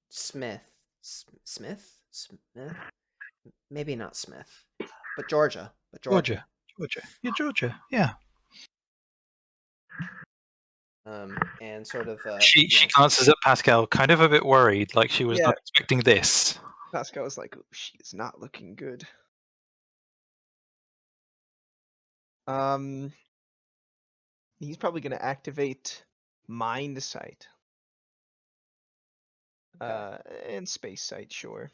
Smith? Maybe not Smith, but Georgia. Georgia. Yeah, Georgia. Yeah. And sort of she glances at Pascal, kind of a bit worried, like she was not expecting this. Pascal was like, "Oh, she is not looking good." He's probably going to activate Mind Sight. And Space Sight, sure.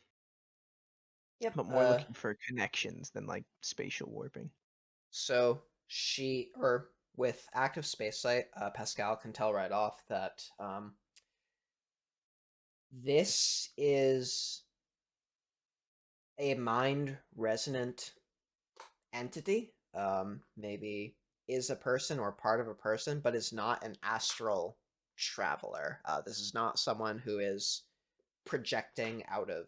Yep. But more looking for connections than like spatial warping. So with active Space Sight, Pascal can tell right off that this is a mind resonant entity. Maybe is a person or part of a person, but is not an astral traveler. This is not someone who is projecting out of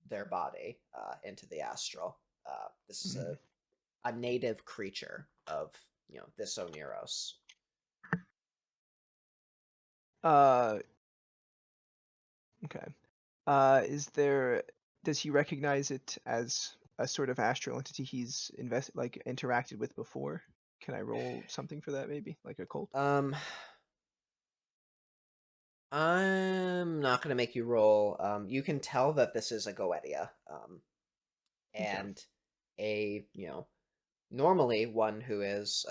their body into the astral. This is a native creature of this Oneros. Okay. Does he recognize it as a sort of astral entity he's interacted with before? Can I roll something for that, maybe like a cult? I'm not gonna make you roll. You can tell that this is a Goetia, and a normally one who is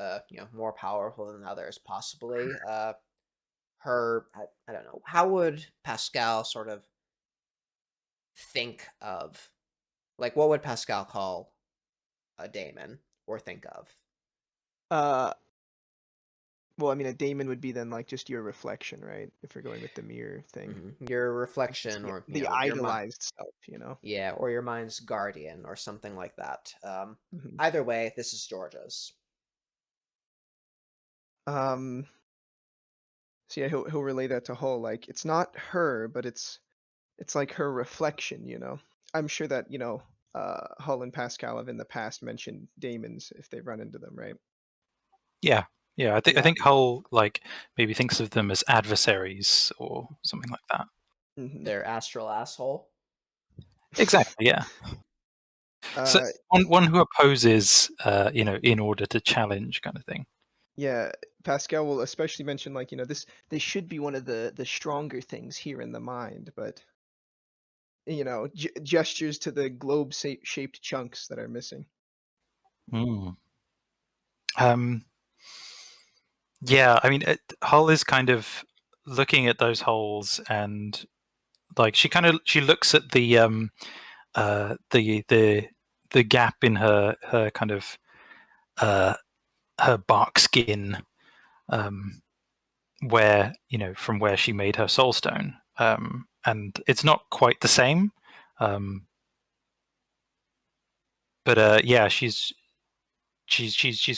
more powerful than others, possibly. Her, I don't know. How would Pascal sort of think of, like, what would Pascal call a daemon or think of? Well, I mean, a daemon would be then like just your reflection, right? If you're going with the mirror thing. Mm-hmm. Your reflection, or the idolized self, Yeah, or your mind's guardian, or something like that. Either way, this is Georgia's. So yeah, he'll relay that to Hull. Like, it's not her, but it's like her reflection. I'm sure that Hull and Pascal have in the past mentioned daemons if they run into them, right? Yeah. I think Hull like maybe thinks of them as adversaries or something like that. Their astral asshole. Exactly. Yeah. So one who opposes, in order to challenge, kind of thing. Yeah, Pascal will especially mention like, this should be one of the stronger things here in the mind, but gestures to the globe shaped chunks that are missing. Hmm. Yeah, I mean, Hull is kind of looking at those holes, and like she looks at the gap in her kind of her bark skin, where from where she made her soul stone, and it's not quite the same, but yeah, she's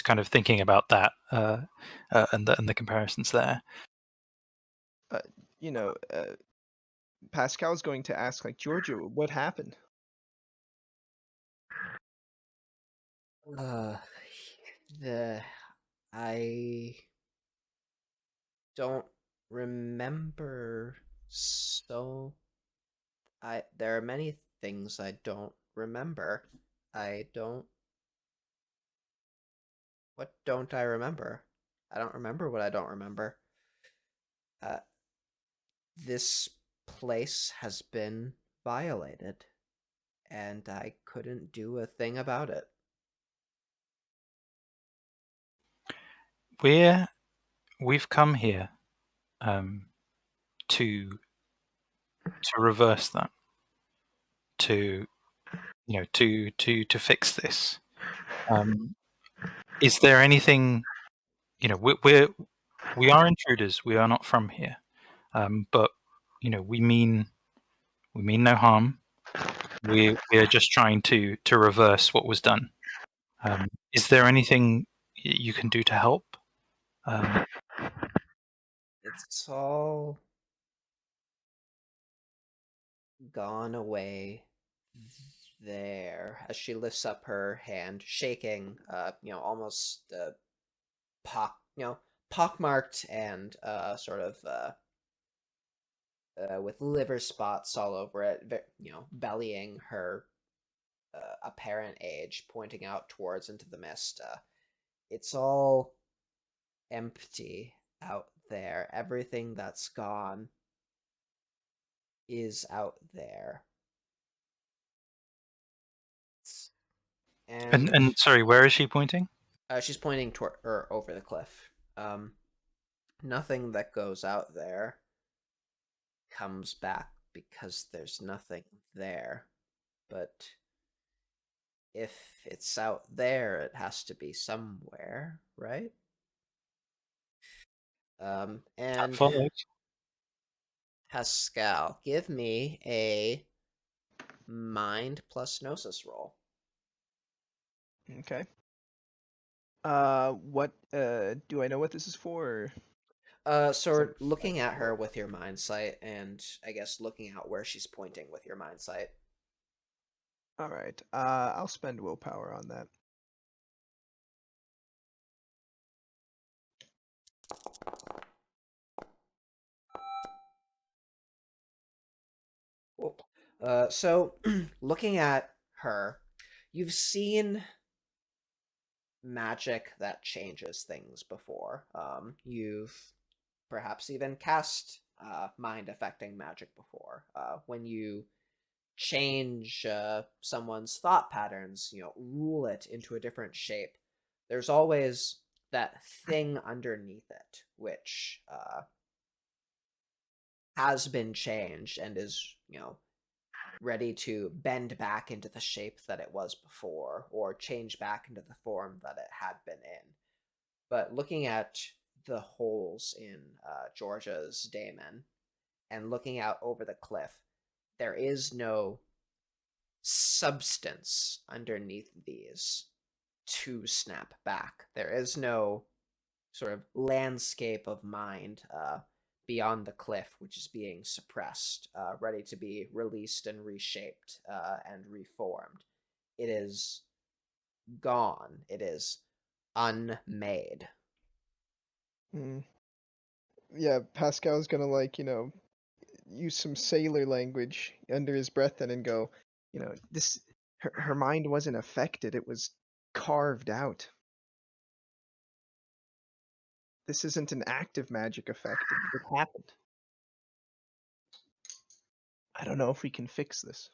kind of thinking about that, and the comparisons there. You know, Pascal's going to ask like, Georgia, what happened? I don't remember. So there are many things I don't remember. I don't. What don't I remember? I don't remember what I don't remember. Uh, this place has been violated, and I couldn't do a thing about it. We've come here, to reverse that, to to fix this. Is there anything? We are intruders. We are not from here, but we mean no harm. We are just trying to reverse what was done. Is there anything you can do to help? It's all gone away there. As she lifts up her hand, shaking, almost pockmarked and sort of with liver spots all over it, bellying her apparent age, pointing out towards into the mist. It's all empty out there. Everything that's gone is out there. And sorry, where is she pointing? She's pointing toward or over the cliff. Nothing that goes out there comes back because there's nothing there. But if it's out there, it has to be somewhere, right? That And follows. Pascal, give me a mind plus gnosis roll. Okay. What do I know what this is for? So looking at her with your mind sight, and I guess looking out where she's pointing with your mind sight. All right. I'll spend willpower on that. Cool. So looking at her, you've seen magic that changes things before. You've perhaps even cast mind affecting magic before. When you change someone's thought patterns, rule it into a different shape, there's always that thing underneath it which has been changed and is, ready to bend back into the shape that it was before or change back into the form that it had been in. But looking at the holes in Georgia's daemon and looking out over the cliff, there is no substance underneath these to snap back. There is no sort of landscape of mind beyond the cliff, which is being suppressed, ready to be released and reshaped and reformed. It is gone. It is unmade. Yeah, Pascal's gonna use some sailor language under his breath then and go, this her mind wasn't affected, it was carved out. this isn't an active magic effect. It happened. I don't know if we can fix this.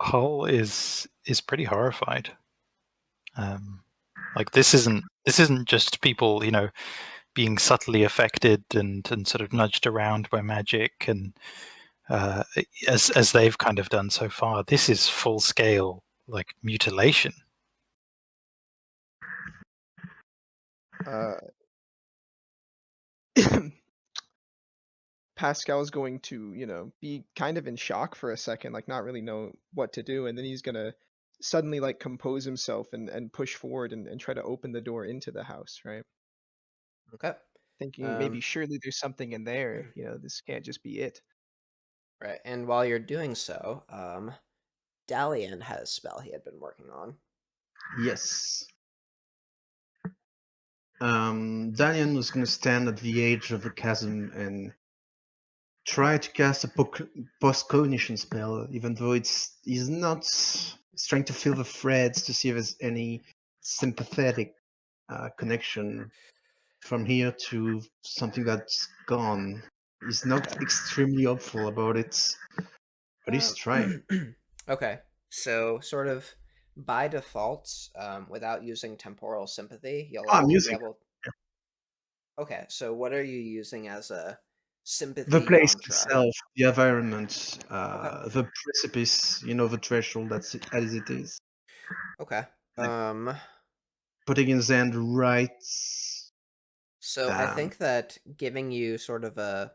Hull is pretty horrified. Like this isn't just people, being subtly affected and sort of nudged around by magic, and as they've kind of done so far. This is full scale like mutilation. Pascal's going to, be kind of in shock for a second, like not really know what to do, and then he's gonna suddenly like compose himself and push forward and try to open the door into the house, right? Okay. Thinking maybe surely there's something in there, this can't just be it. Right, and while you're doing so, Dalian had a spell he had been working on. Yes. Dalian was going to stand at the edge of the chasm and try to cast a post-cognition spell, even though he's not. He's trying to feel the threads to see if there's any sympathetic connection from here to something that's gone. He's not extremely hopeful about it, but he's trying. Okay, so sort of by default, without using temporal sympathy, you'll I'm only be using able. Okay, so what are you using as a the sympathy place yantra? itself, the environment, Okay. the precipice, the threshold that's as it is. Okay. Like putting his hand right So I down. think that giving you sort of a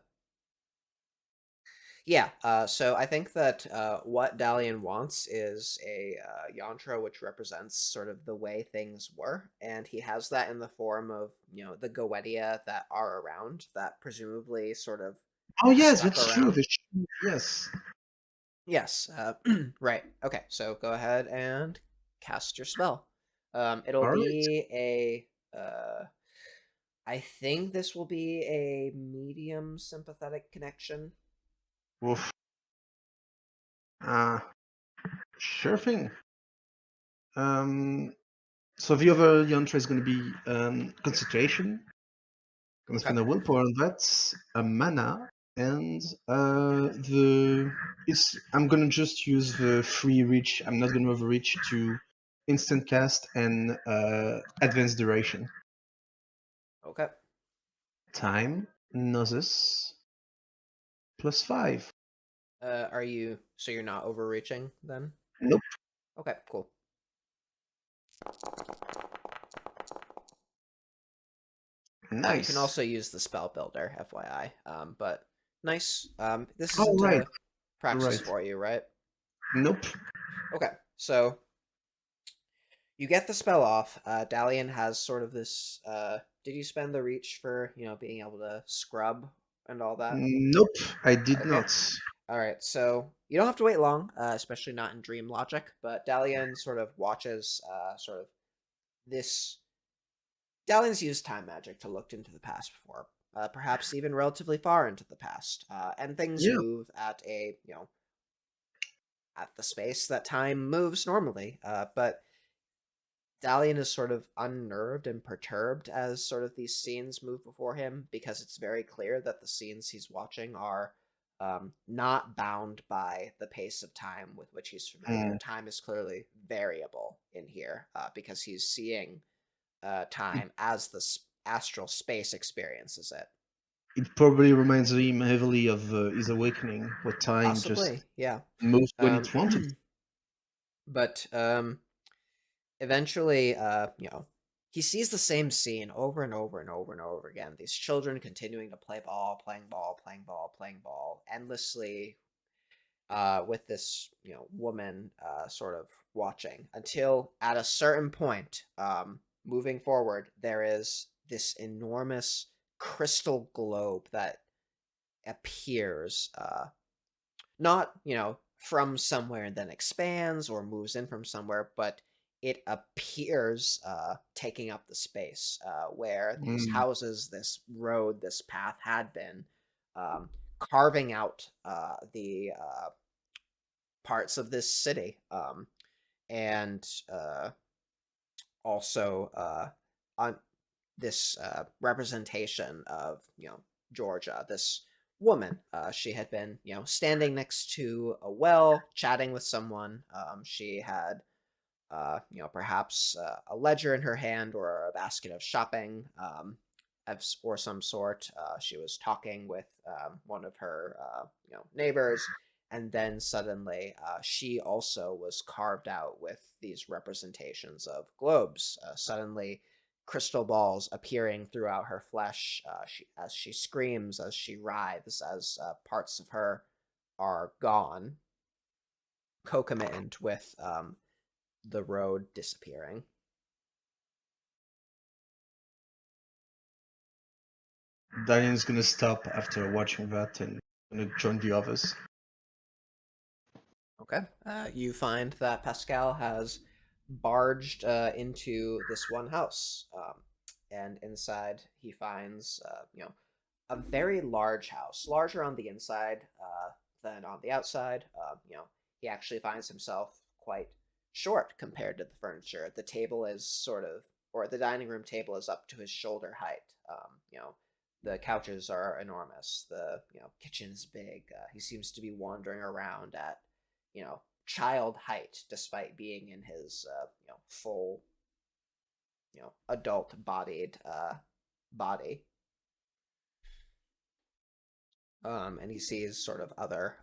yeah. So I think that what Dalian wants is a yantra which represents sort of the way things were, and he has that in the form of the Goetia that are around that presumably sort of Oh yes, stuck that's true. around. Yes. Yes. Right. Okay. So go ahead and cast your spell. It'll All right. be a. I think this will be a medium sympathetic connection. Oof. Uh, sure thing. So the other yantra is going to be concentration. Going to Okay. spend a willpower on that, a mana, and I'm going to just use the free reach. I'm not going to overreach to instant cast and advanced duration. Okay. Time, Gnosis, +5. Are you so you're not overreaching then? Nope. Okay, cool. You can Nice. also use the spell builder, FYI. But nice. This All isn't right. a practice Right. for you, right? Nope. Okay, so you get the spell off. Dalian has sort of this. Did you spend the reach for being able to scrub and all that? Nope. I did Okay. not. All right, so you don't have to wait long, especially not in dream logic. But Dalian sort of watches, sort of this. Dalian's used time magic to look into the past before, perhaps even relatively far into the past, and things Yeah. move at a at the space that time moves normally. But Dalian is sort of unnerved and perturbed as sort of these scenes move before him because it's very clear that the scenes he's watching are not bound by the pace of time with which he's familiar. Mm. Time is clearly variable in here because he's seeing It, time as the astral space experiences it. it probably reminds him heavily of his awakening, where time just Possibly, yeah. moved when Um, it wanted. but eventually, he sees the same scene over and over and over and over again. These children continuing to play ball, playing ball, playing ball, playing ball, endlessly, with this woman sort of watching until at a certain point, moving forward, there is this enormous crystal globe that appears, not from somewhere and then expands or moves in from somewhere, but it appears taking up the space where these Mm. houses, this road, this path had been, carving out the parts of this city, and also on this representation of Georgia, this woman. She had been standing next to a well, chatting with someone. She had perhaps a ledger in her hand or a basket of shopping or some sort. She was talking with one of her neighbors, and then suddenly she also was carved out with these representations of globes. Suddenly, crystal balls appearing throughout her flesh as she screams, as she writhes, as parts of her are gone, concomitant with the road disappearing. Daniel's gonna stop after watching that and gonna join the others. Okay. You find that Pascal has barged into this one house, and inside he finds, a very large house, larger on the inside than on the outside. He actually finds himself quite short compared to the furniture. The table is or the dining room table is up to his shoulder height. The couches are enormous. The kitchen is big. He seems to be wandering around at child height, despite being in his full adult bodied body. And he sees sort of other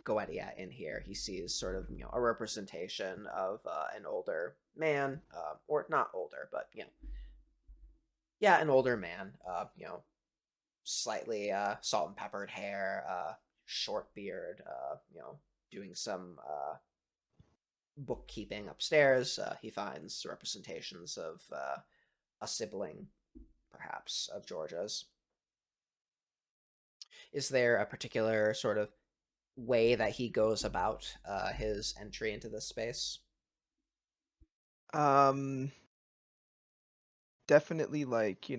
Goetia in here. He sees sort of a representation of an older man, or not older, but yeah, an older man. Slightly salt and peppered hair, short beard. Doing some bookkeeping upstairs. He finds representations of a sibling, perhaps, of Georgia's. Is there a particular sort of way that he goes about his entry into this space? Definitely like,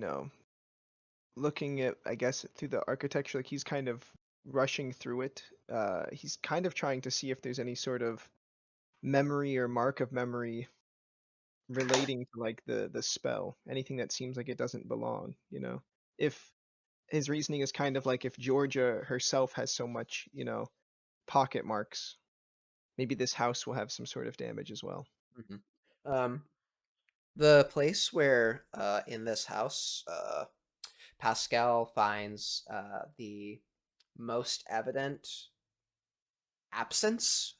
looking at, I guess, through the architecture, like he's kind of rushing through it. He's kind of trying to see if there's any sort of memory or mark of memory relating to like the spell, anything that seems like it doesn't belong, If his reasoning is kind of like if Georgia herself has so much, pocket marks, maybe this house will have some sort of damage as well. Mm-hmm. The place where in this house Pascal finds the most evident absence,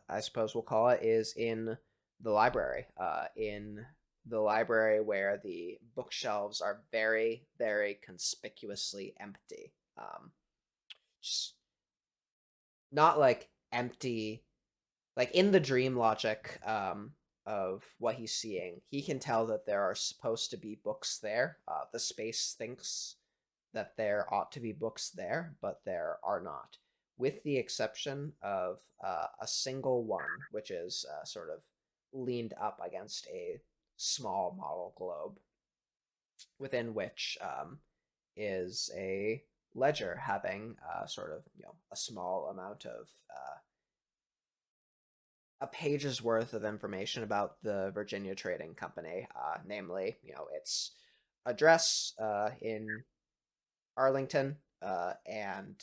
I suppose we'll call it, is in the library. In the library where the bookshelves are very, very conspicuously empty. Just not like empty, like in the dream logic of what he's seeing. He can tell that there are supposed to be books there. The space thinks that there ought to be books there, but there are not, with the exception of a single one, which is sort of leaned up against a small model globe, within which is a ledger having sort of a small amount of a page's worth of information about the Virginia Trading Company, namely, its address in Arlington, and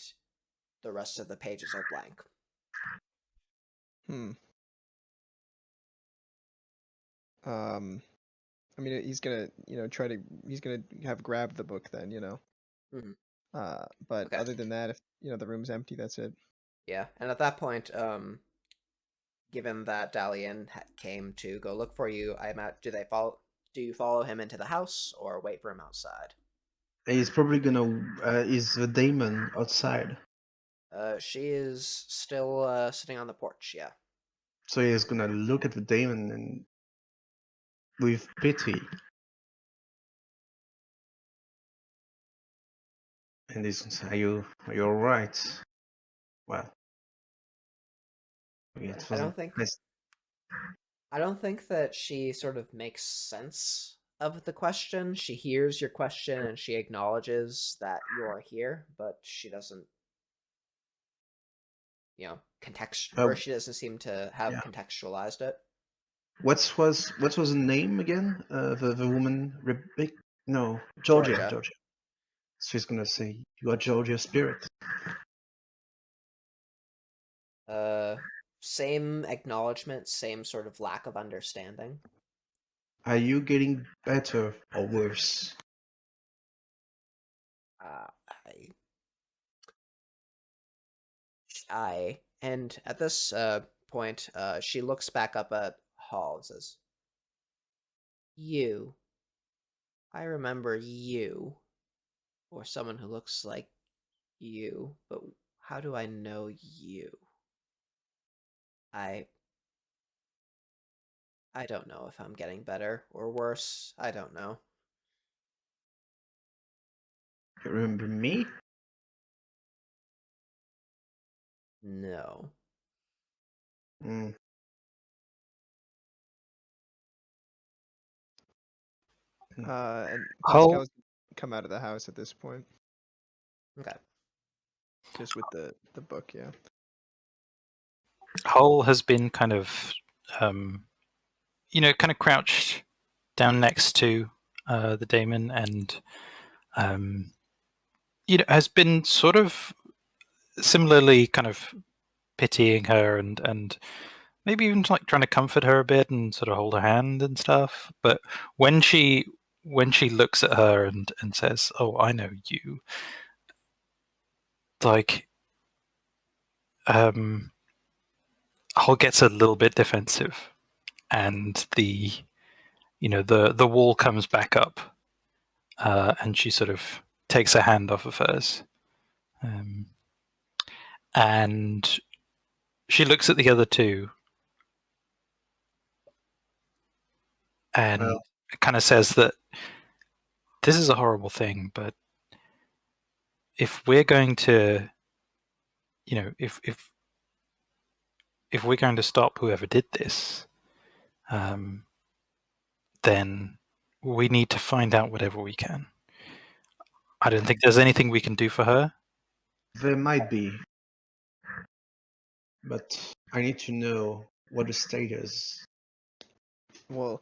the rest of the pages are blank. I mean, he's gonna, he's gonna have grabbed the book then, Mm-hmm. But Okay. other than that, if the room's empty, that's it. Yeah, and at that point, given that Dalian came to go look for you, do you follow him into the house or wait for him outside? He's probably gonna. Is the daemon outside? She is still sitting on the porch. Yeah. So he's gonna look at the daemon and with pity. And he's gonna say, Are you alright? Well, it I wasn't don't think nice. I don't think that she sort of makes sense of the question. She hears your question and she acknowledges that you're here, but she doesn't, Uh, she doesn't seem to have yeah. contextualized it. What was the name again? The woman No, Georgia. Georgia. Georgia. So he's gonna say, "You are Georgia spirit." Same acknowledgement, same sort of lack of understanding. Are you getting better or worse? Uh, and at this point, she looks back up at Hall and says, "You. I remember you, or someone who looks like you, but how do I know you? I don't know if I'm getting better or worse. I don't know." You remember me? No. Mm. And Hull Pascal's come out of the house at this point, Okay. just with the book. Yeah. Hull has been kind of, kind of crouched down next to the daemon, and has been sort of similarly kind of pitying her and maybe even like trying to comfort her a bit and sort of hold her hand and stuff. But when she looks at her and says, "Oh, I know you," like Hull gets a little bit defensive, and the wall comes back up, and she sort of takes her hand off of hers, and she looks at the other two and Well, kind of says that this is a horrible thing, but if we're going to, if we're going to stop whoever did this, then we need to find out whatever we can. I don't think there's anything we can do for her. there might be, but I need to know what the state is. Well,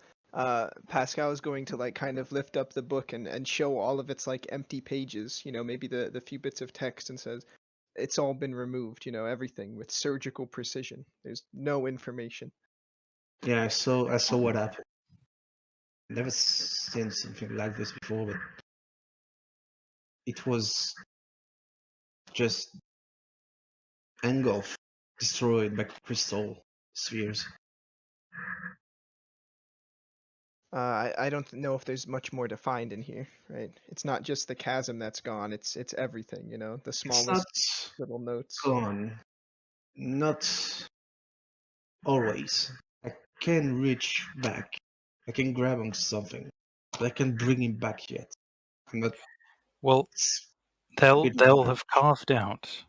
Pascal is going to like kind of lift up the book and show all of its like empty pages. Maybe the few bits of text, and says, "It's all been removed. Everything with surgical precision. There's no information." Yeah, I saw what happened. Never seen something like this before, but it was just engulfed, destroyed by crystal spheres. I don't know if there's much more to find in here, right? It's not just the chasm that's gone. It's everything. The It's not smallest little notes. gone, not always. I can reach back. I can grab onto something, but I can bring him back yet. I'm not. Well, It's they'll good. they'll have carved out.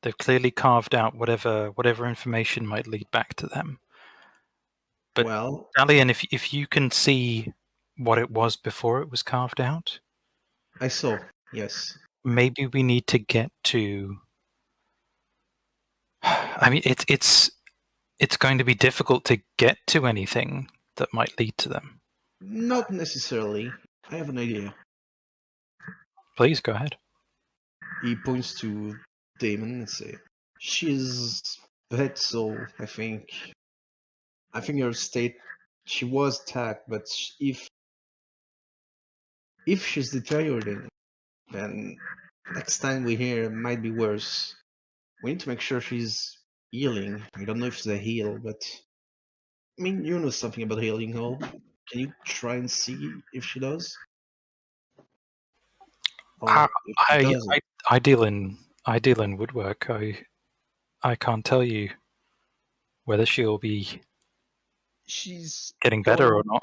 They've clearly carved out whatever information might lead back to them. But Well, Dalian, if you can see what it was before it was carved out, I saw. Yes. maybe we need to get to. I mean, it's going to be difficult to get to anything that might lead to them. Not necessarily. I have an idea. Please go ahead. He points to Damon and say, "She's the head soul, I think. I think her state. She was attacked, but if she's deteriorating, then next time we hear it might be worse. We need to make sure she's healing. I don't know if she's a heal, but I mean, you know something about healing, Hall. Can you try and see if she does? I Or if she I, doesn't? I deal in woodwork. I can't tell you whether she'll be She's getting better or going. not.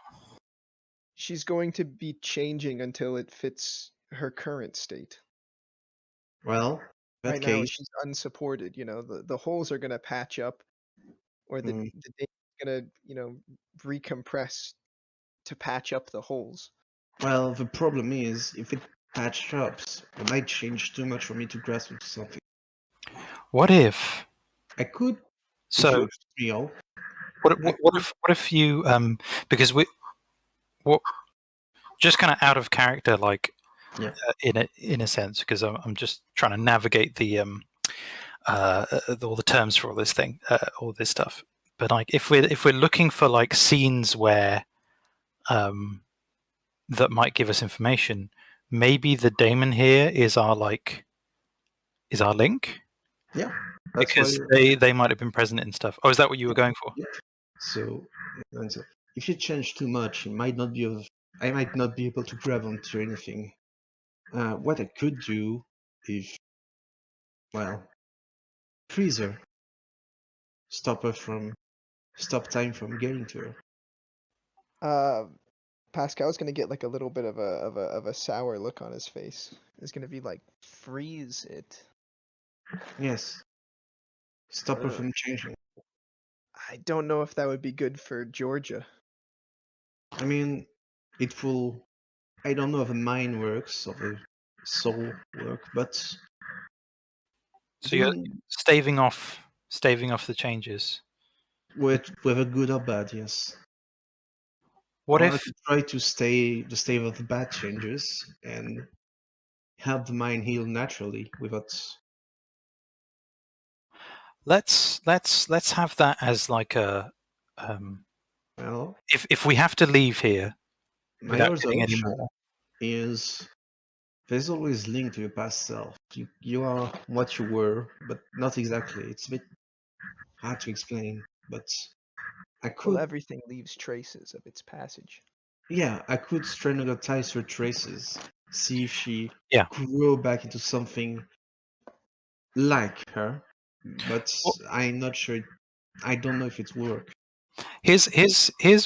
She's going to be changing until it fits her current state. Well, in Right that now, case, she's unsupported. The holes are gonna patch up, or the mm, date's gonna recompress to patch up the holes. well, the problem is if it patched up, it might change too much for me to grasp into something. What if? I could, if you So excuse me, all. What if you because what just kind of out of character, like Yeah. in a sense, because I'm just trying to navigate the all the terms for all this thing, all this stuff. But like if we're looking for like scenes where that might give us information, maybe the daemon here is our link, Yeah. That's because why. they might have been present in stuff. Oh, is that what you were going for? Yeah. So, if you change too much, I might not be able to grab onto anything. What I could do is, well, freeze her, stop time from getting to her. Pascal's gonna get like a little bit of a sour look on his face. It's gonna be like, freeze it. Yes, stop her Ugh. from changing. I don't know if that would be good for Georgia. I mean, it will. I don't know if a mind works or the soul work, but So you're doing staving off the changes. whether good or bad, yes. What Or I if could try to stay with the bad changes and help the mind heal naturally without. let's have that as like a Well, if we have to leave here my without other getting any option more. is there's always link to your past self. You are what you were, but not exactly. It's a bit hard to explain, but I Well, could, everything leaves traces of its passage. yeah, I could strategize her traces, see if she Yeah. grow back into something like her, but Well, I'm not sure. I don't know if it's work. here's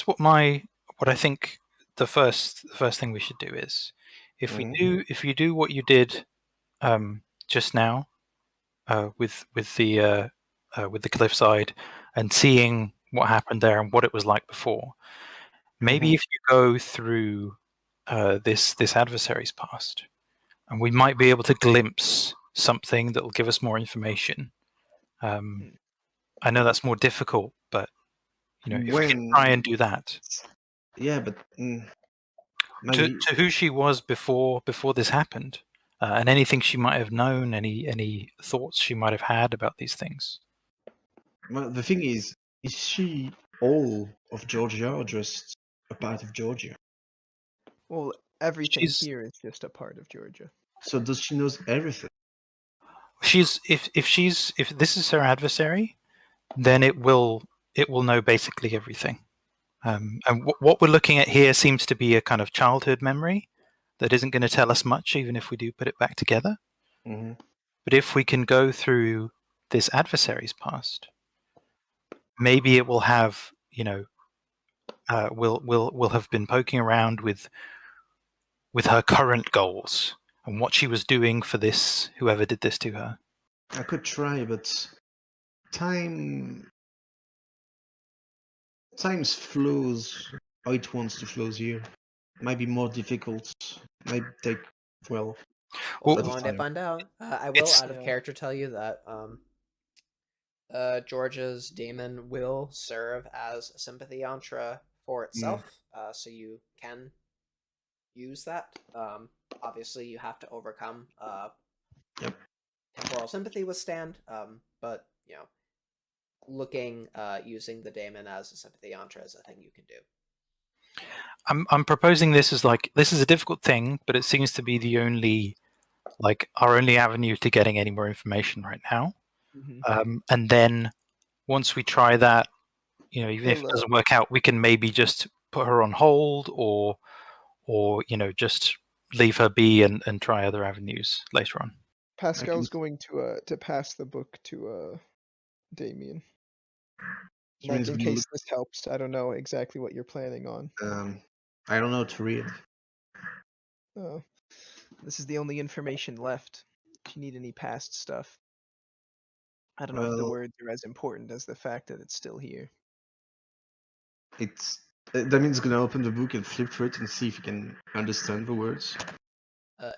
what I think the first thing we should do is Mhm. if you do what you did just now with the cliffside and seeing what happened there and what it was like before. Maybe Mhm. if you go through this adversary's past, and we might be able to glimpse something that will give us more information. Hmm. I know that's more difficult, but if we can try When, and do that yeah, but to maybe. who she was before this happened, and anything she might have known, any thoughts she might have had about these things. Well, the thing is she all of Georgia or just a part of Georgia? Well, everything She's here is just a part of Georgia. So does she knows everything? if this is her adversary, then it will know basically everything. And what we're looking at here seems to be a kind of childhood memory that isn't going to tell us much, even if we do put it back together. Mm-hmm. But if we can go through this adversary's past, maybe it will have, will have been poking around with her current goals and what she was doing for this, whoever did this to her. I could try, but time times flows how it wants to flows here. Might be more difficult. Might take well Well, a Well, we're lot of going to time. find out. I will, it's out of Yeah. character, tell you that Georgia's daemon will serve as a sympathy yantra for itself, so you can use that. Obviously, you have to overcome Yep. temporal sympathy with stand, but looking using the daemon as a sympathy yantra is a thing you can do. I'm proposing this as this is a difficult thing, but it seems to be the only our only avenue to getting any more information right now. Mm-hmm. And then once we try that, even if it Well, doesn't work out, we can maybe just put her on hold or just leave her be and try other avenues later on. I can. Pascal's going to pass the book to Damien. Like, He's in gonna case look. this helps. I don't know exactly what you're planning on. I don't know how to read. Oh, this is the only information left. If you need any past stuff, I don't know if the Well, words are as important as the fact that it's still here. it's that means gonna open the book and flip through it and see if you can understand the words.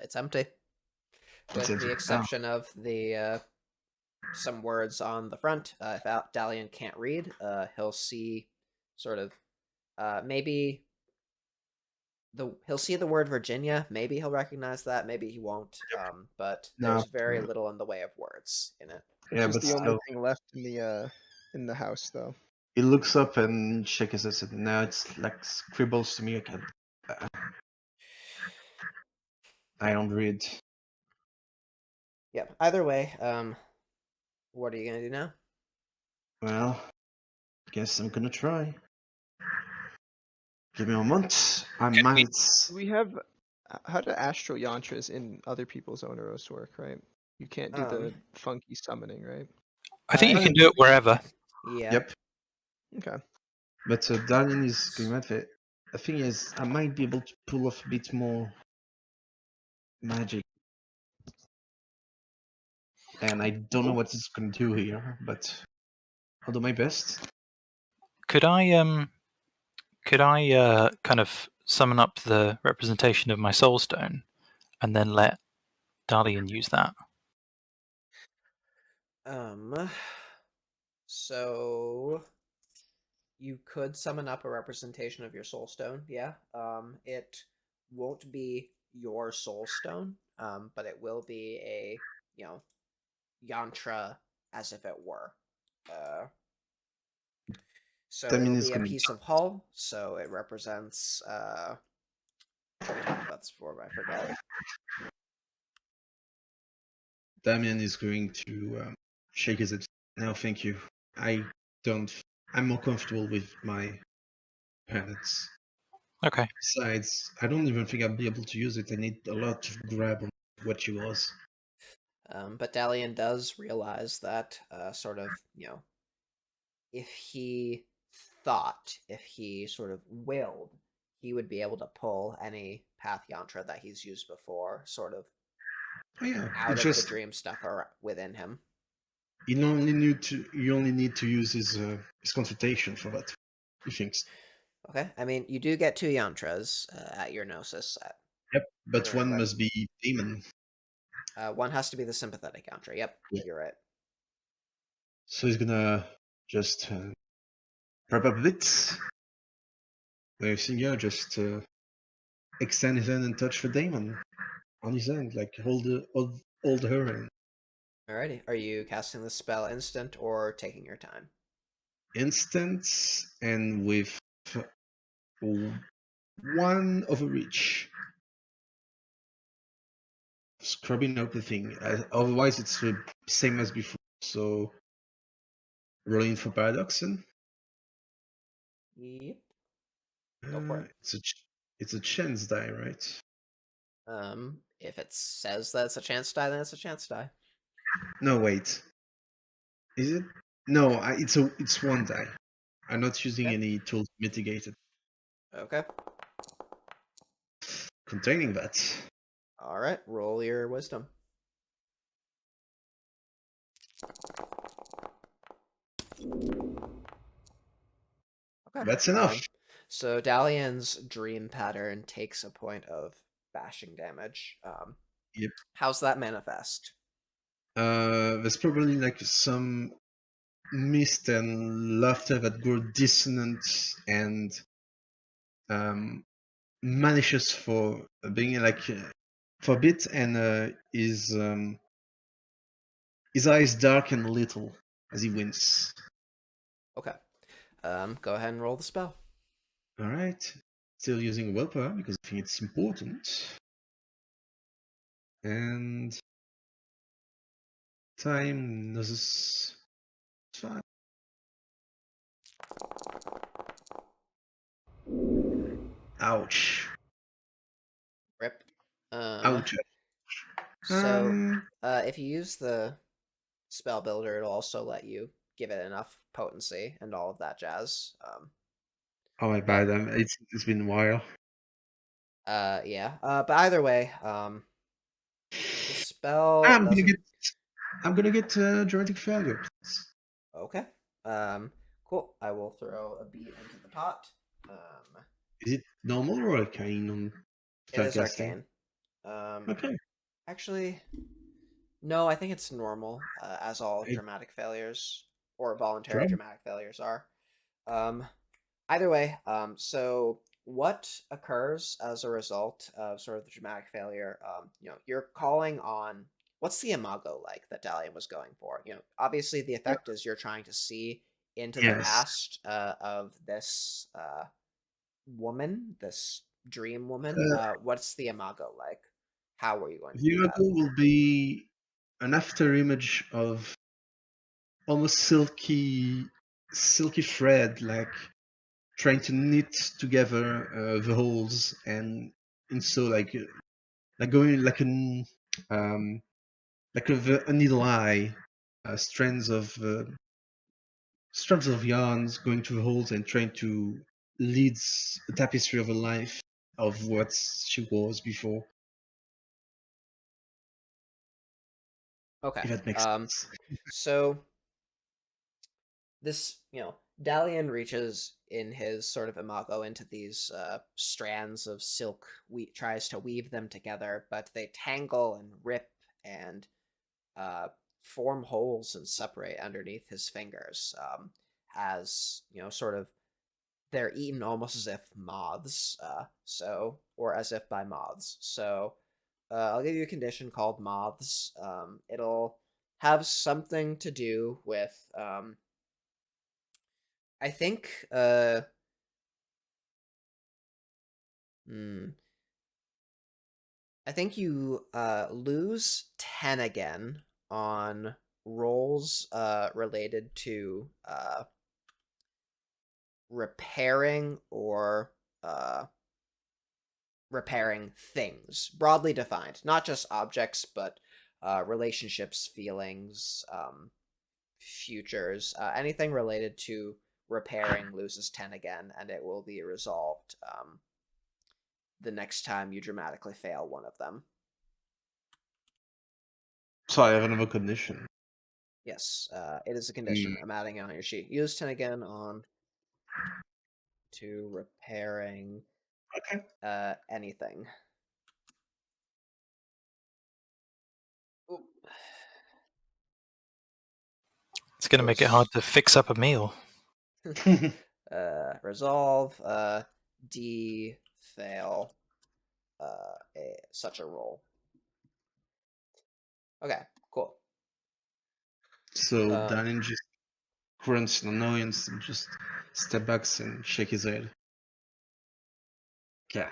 It's empty, It's with the empty. exception of some words on the front. If Dalian can't read, he'll see sort of maybe he'll see the word Virginia. Maybe he'll recognize that. Maybe he won't. But No, there's very little in the way of words in it. yeah, Which is but the only still, thing left in the house, though. he looks up and shakes his head. No, it's like scribbles to me. I don't read. Yep. Either way, what are you gonna do now? Well, guess I'm gonna try. Give me a month. I might. Do we have how do astral yantras in other people's Oneros work, right? You can't do the funky summoning, right? I think you I can do it wherever. yeah. Yep. Okay. But Dalian is going with it. The thing is, I might be able to pull off a bit more magic, and I don't know what it's going to do here, but I'll do my best. Could I kind of summon up the representation of my soul stone and then let Dalian use that? So you could summon up a representation of your soul stone, yeah. It won't be your soul stone, but it will be a, yantra as if it were. So Damien it'll is be a going piece of hull, so it represents we talked about this before, but I forget. Damien is going to shake his head. No, thank you. I don't. I'm more comfortable with my planets. Okay. Besides, I don't even think I'll be able to use it. I need a lot to grab on what she was. But Dalian does realize that sort of, if he thought, if he sort of willed, he would be able to pull any path yantra that he's used before, sort of Oh yeah, out it's of the just dream stuff or within him. you only need to use his consultation for that. He thinks. Okay, I mean, you do get 2 yantras at your gnosis set. Yep, but Or one when must be demon. one has to be the sympathetic yantra. Yep, Yeah. you're right. So he's gonna just prep up a bit. The singer just extend his hand and touch the demon on his hand, like hold her hand. Alrighty, are you casting the spell instant or taking your time? Instant and with one overreach. Scrubbing out the thing. Otherwise, it's the same as before. So, rolling for paradoxin. Yep. Go for it. It's a chance die, right? If it says that it's a chance die, then it's a chance die. No, wait. Is it? No, it's one die. I'm not using Okay. any tool to mitigate it. Okay. Containing that. All right. Roll your wisdom. Okay. That's enough. So Dalian's dream pattern takes a point of bashing damage. Yep. How's that manifest? There's probably like some mist and laughter that grow dissonant and malicious for being like for a bit, and his eyes darken a little as he winces. Okay. Go ahead and roll the spell. All right, still using willpower because I think it's important. And time is fine. Ouch. Rip. Ouch. So, if you use the spell builder, it'll also let you give it enough potency and all of that jazz. Oh my bad. It's been a while. Yeah. But either way, the spell I'm gonna doesn't. get. I'm gonna get dramatic failure. Okay. Cool. I will throw a beat into the pot. Is it normal or arcane on It is spellcasting? arcane. Okay. Actually, no, I think it's normal, as all I dramatic failures or voluntary Prob- dramatic failures are. Um, Either way, so what occurs as a result of sort of the dramatic failure? You're calling on what's the imago like that Dalian was going for? Obviously the effect is you're trying to see into the Yes. past of this woman, this dream woman. Uh, What's the imago like? How are you going to the do that? imago will be an after image of almost silky thread, like trying to knit together the holes, and so like going um, like a needle eye, strands of yarns going to the holes and trying to lead a tapestry of a life of what she was before. Okay. If that makes sense. So this, Dalian reaches in his sort of imago into these strands of silk, tries to weave them together, but they tangle and rip and uh, form holes and separate underneath his fingers, as sort of they're eaten almost as if moths, or as if by moths. So I'll give you a condition called moths. It'll have something to do with I think hmm, I think you lose 10 again on rolls related to repairing or uh repairing things, broadly defined, not just objects, but relationships, feelings, futures, anything related to repairing loses 10 again, and it will be resolved the next time you dramatically fail one of them. So I have another condition. Yes, it is a condition. I'm adding it on your sheet. Use 10 again on to repairing Okay. anything. Oop. It's going to make it hard to fix up a meal. Resolve, fail, such a roll. Okay, cool. So Um, Daniel just grunts in annoyance and just step back and shake his head. Yeah.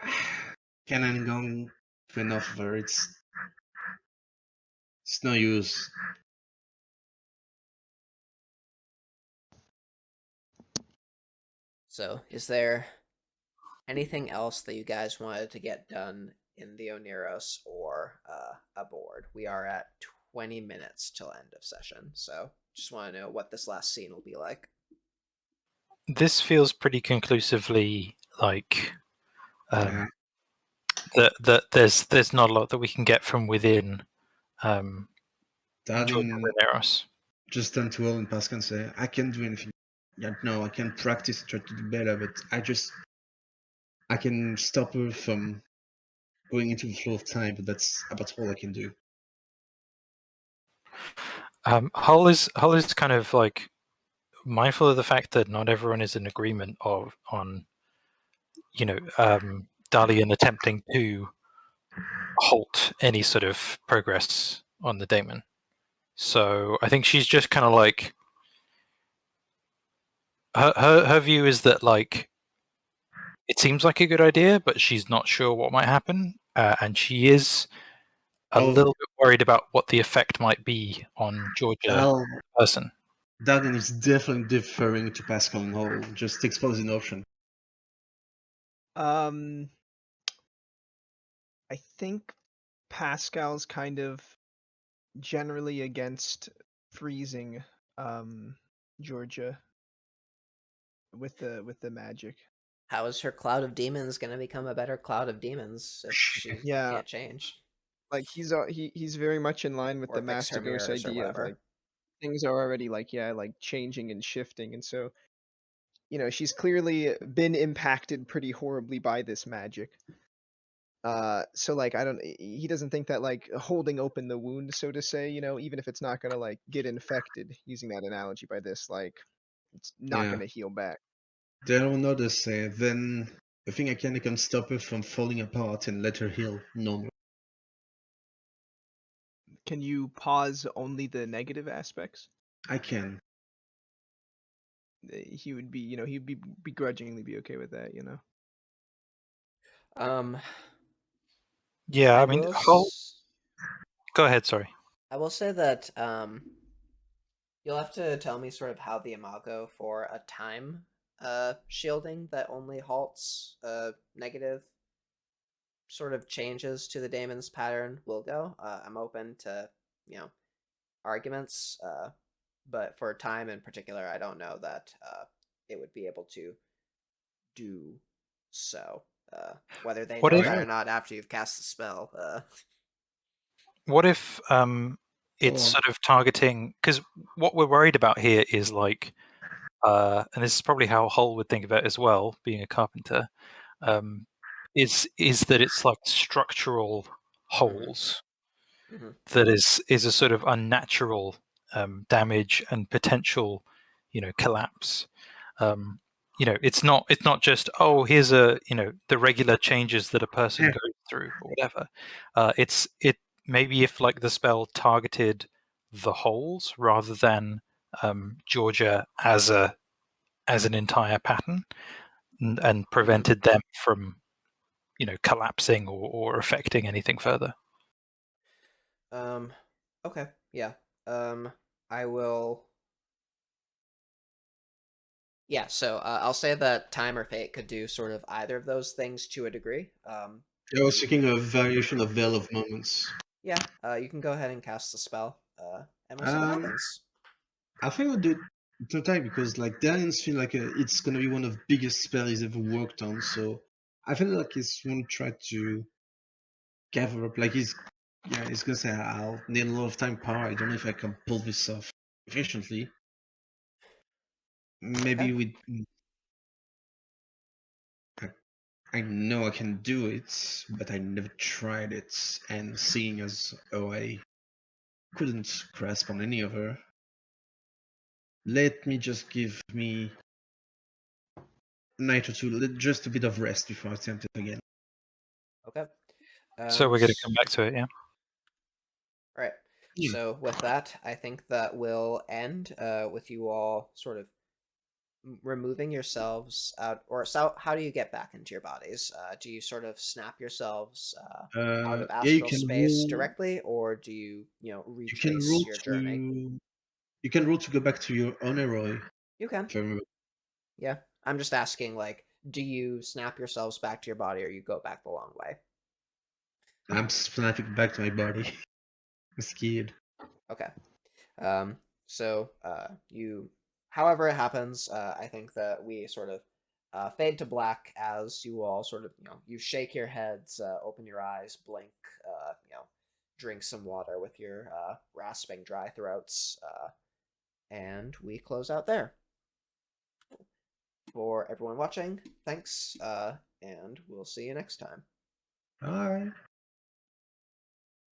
Cannon gone to enough of her. It's no use. so, is there anything else that you guys wanted to get done in the Oneros or aboard? We are at 20 minutes till end of session, so just want to know what this last scene will be like. This feels pretty conclusively like Yeah. that there's not a lot that we can get from within Georgia Darling Veneros. just turn to Will and Pascal and say, I can't do anything. Yeah, no, I can practice and try to do better, but I can stop her from going into the flow of time, but that's about all I can do. Hull is kind of like mindful of the fact that not everyone is in agreement on Dalian attempting to halt any sort of progress on the daemon. So I think she's just kind of like her view is that like it seems like a good idea, but she's not sure what might happen, and she is a Well, little bit worried about what the effect might be on Georgia person. Darling is definitely deferring to Pascal and Hall. Just exposing the option. I think Pascal's kind of generally against freezing Georgia with the magic. How is her cloud of demons going to become a better cloud of demons if she Yeah, can't change like he's very much in line with or the fix her Master Ghost mirrors or idea of like whatever? things are already like like changing and shifting, and so she's clearly been impacted pretty horribly by this magic. So like he doesn't think that like holding open the wound, so to say, even if it's not gonna like get infected, using that analogy by this, like it's not Yeah. gonna heal back. There are others say, then I think I can stop her from falling apart and let her heal normally. Can you pause only the negative aspects? I can. He would be, he'd be begrudgingly be okay with that, Um, Yeah, I I mean, will. go ahead. Sorry. I will say that you'll have to tell me sort of how the imago for a time shielding that only halts negative sort of changes to the daemon's pattern will go. I'm open to arguments, but for time in particular, I don't know that it would be able to do so. Whether they What know if that or not after you've cast the spell. what if it's Or sort of targeting? Because what we're worried about here is like, and this is probably how Hull would think of it as well, being a carpenter. Um, is that it's like structural holes Mhm. that is a sort of unnatural damage and potential, collapse. Um, it's not just, oh, here's the regular changes that a person yeah, goes through or whatever. It maybe if like the spell targeted the holes rather than Georgia as an entire pattern and prevented them from collapsing or affecting anything further. Um, okay, yeah. I will. Yeah, so I'll say that time or fate could do sort of either of those things to a degree. I was You thinking can, of variation of Veil of Moments. yeah, you can go ahead and cast the spell, and we'll see what Um, happens. I think I'll do it tonight because like Darian's feel like it's gonna be one of the biggest spells he's ever worked on. So I feel like he's gonna try to gather up. Like he's gonna say I'll need a lot of time power. I don't know if I can pull this off efficiently. Okay. Maybe we. I know I can do it, but I never tried it. And seeing as I couldn't grasp on any of her, let me just give me a night or two, just a bit of rest before I attempt it again. Okay. So we're going to S- come back to it, yeah. all right. Yeah. So with that, I think that will end with you all sort of removing yourselves out, or so. How do you get back into your bodies? Do you sort of snap yourselves out of Yeah, you astral can space roll. directly, or do you You can retrace roll your journey? to. You can roll to go back to your own hero. You can. If I remember. Yeah. I'm just asking, like, do you snap yourselves back to your body, or you go back the long way? I'm snapping back to my body. I'm scared. Okay. So however it happens, I think that we sort of fade to black as you all sort of, you shake your heads, open your eyes, blink, drink some water with your rasping dry throats, and we close out there. For everyone watching, thanks, and we'll see you next time. All right.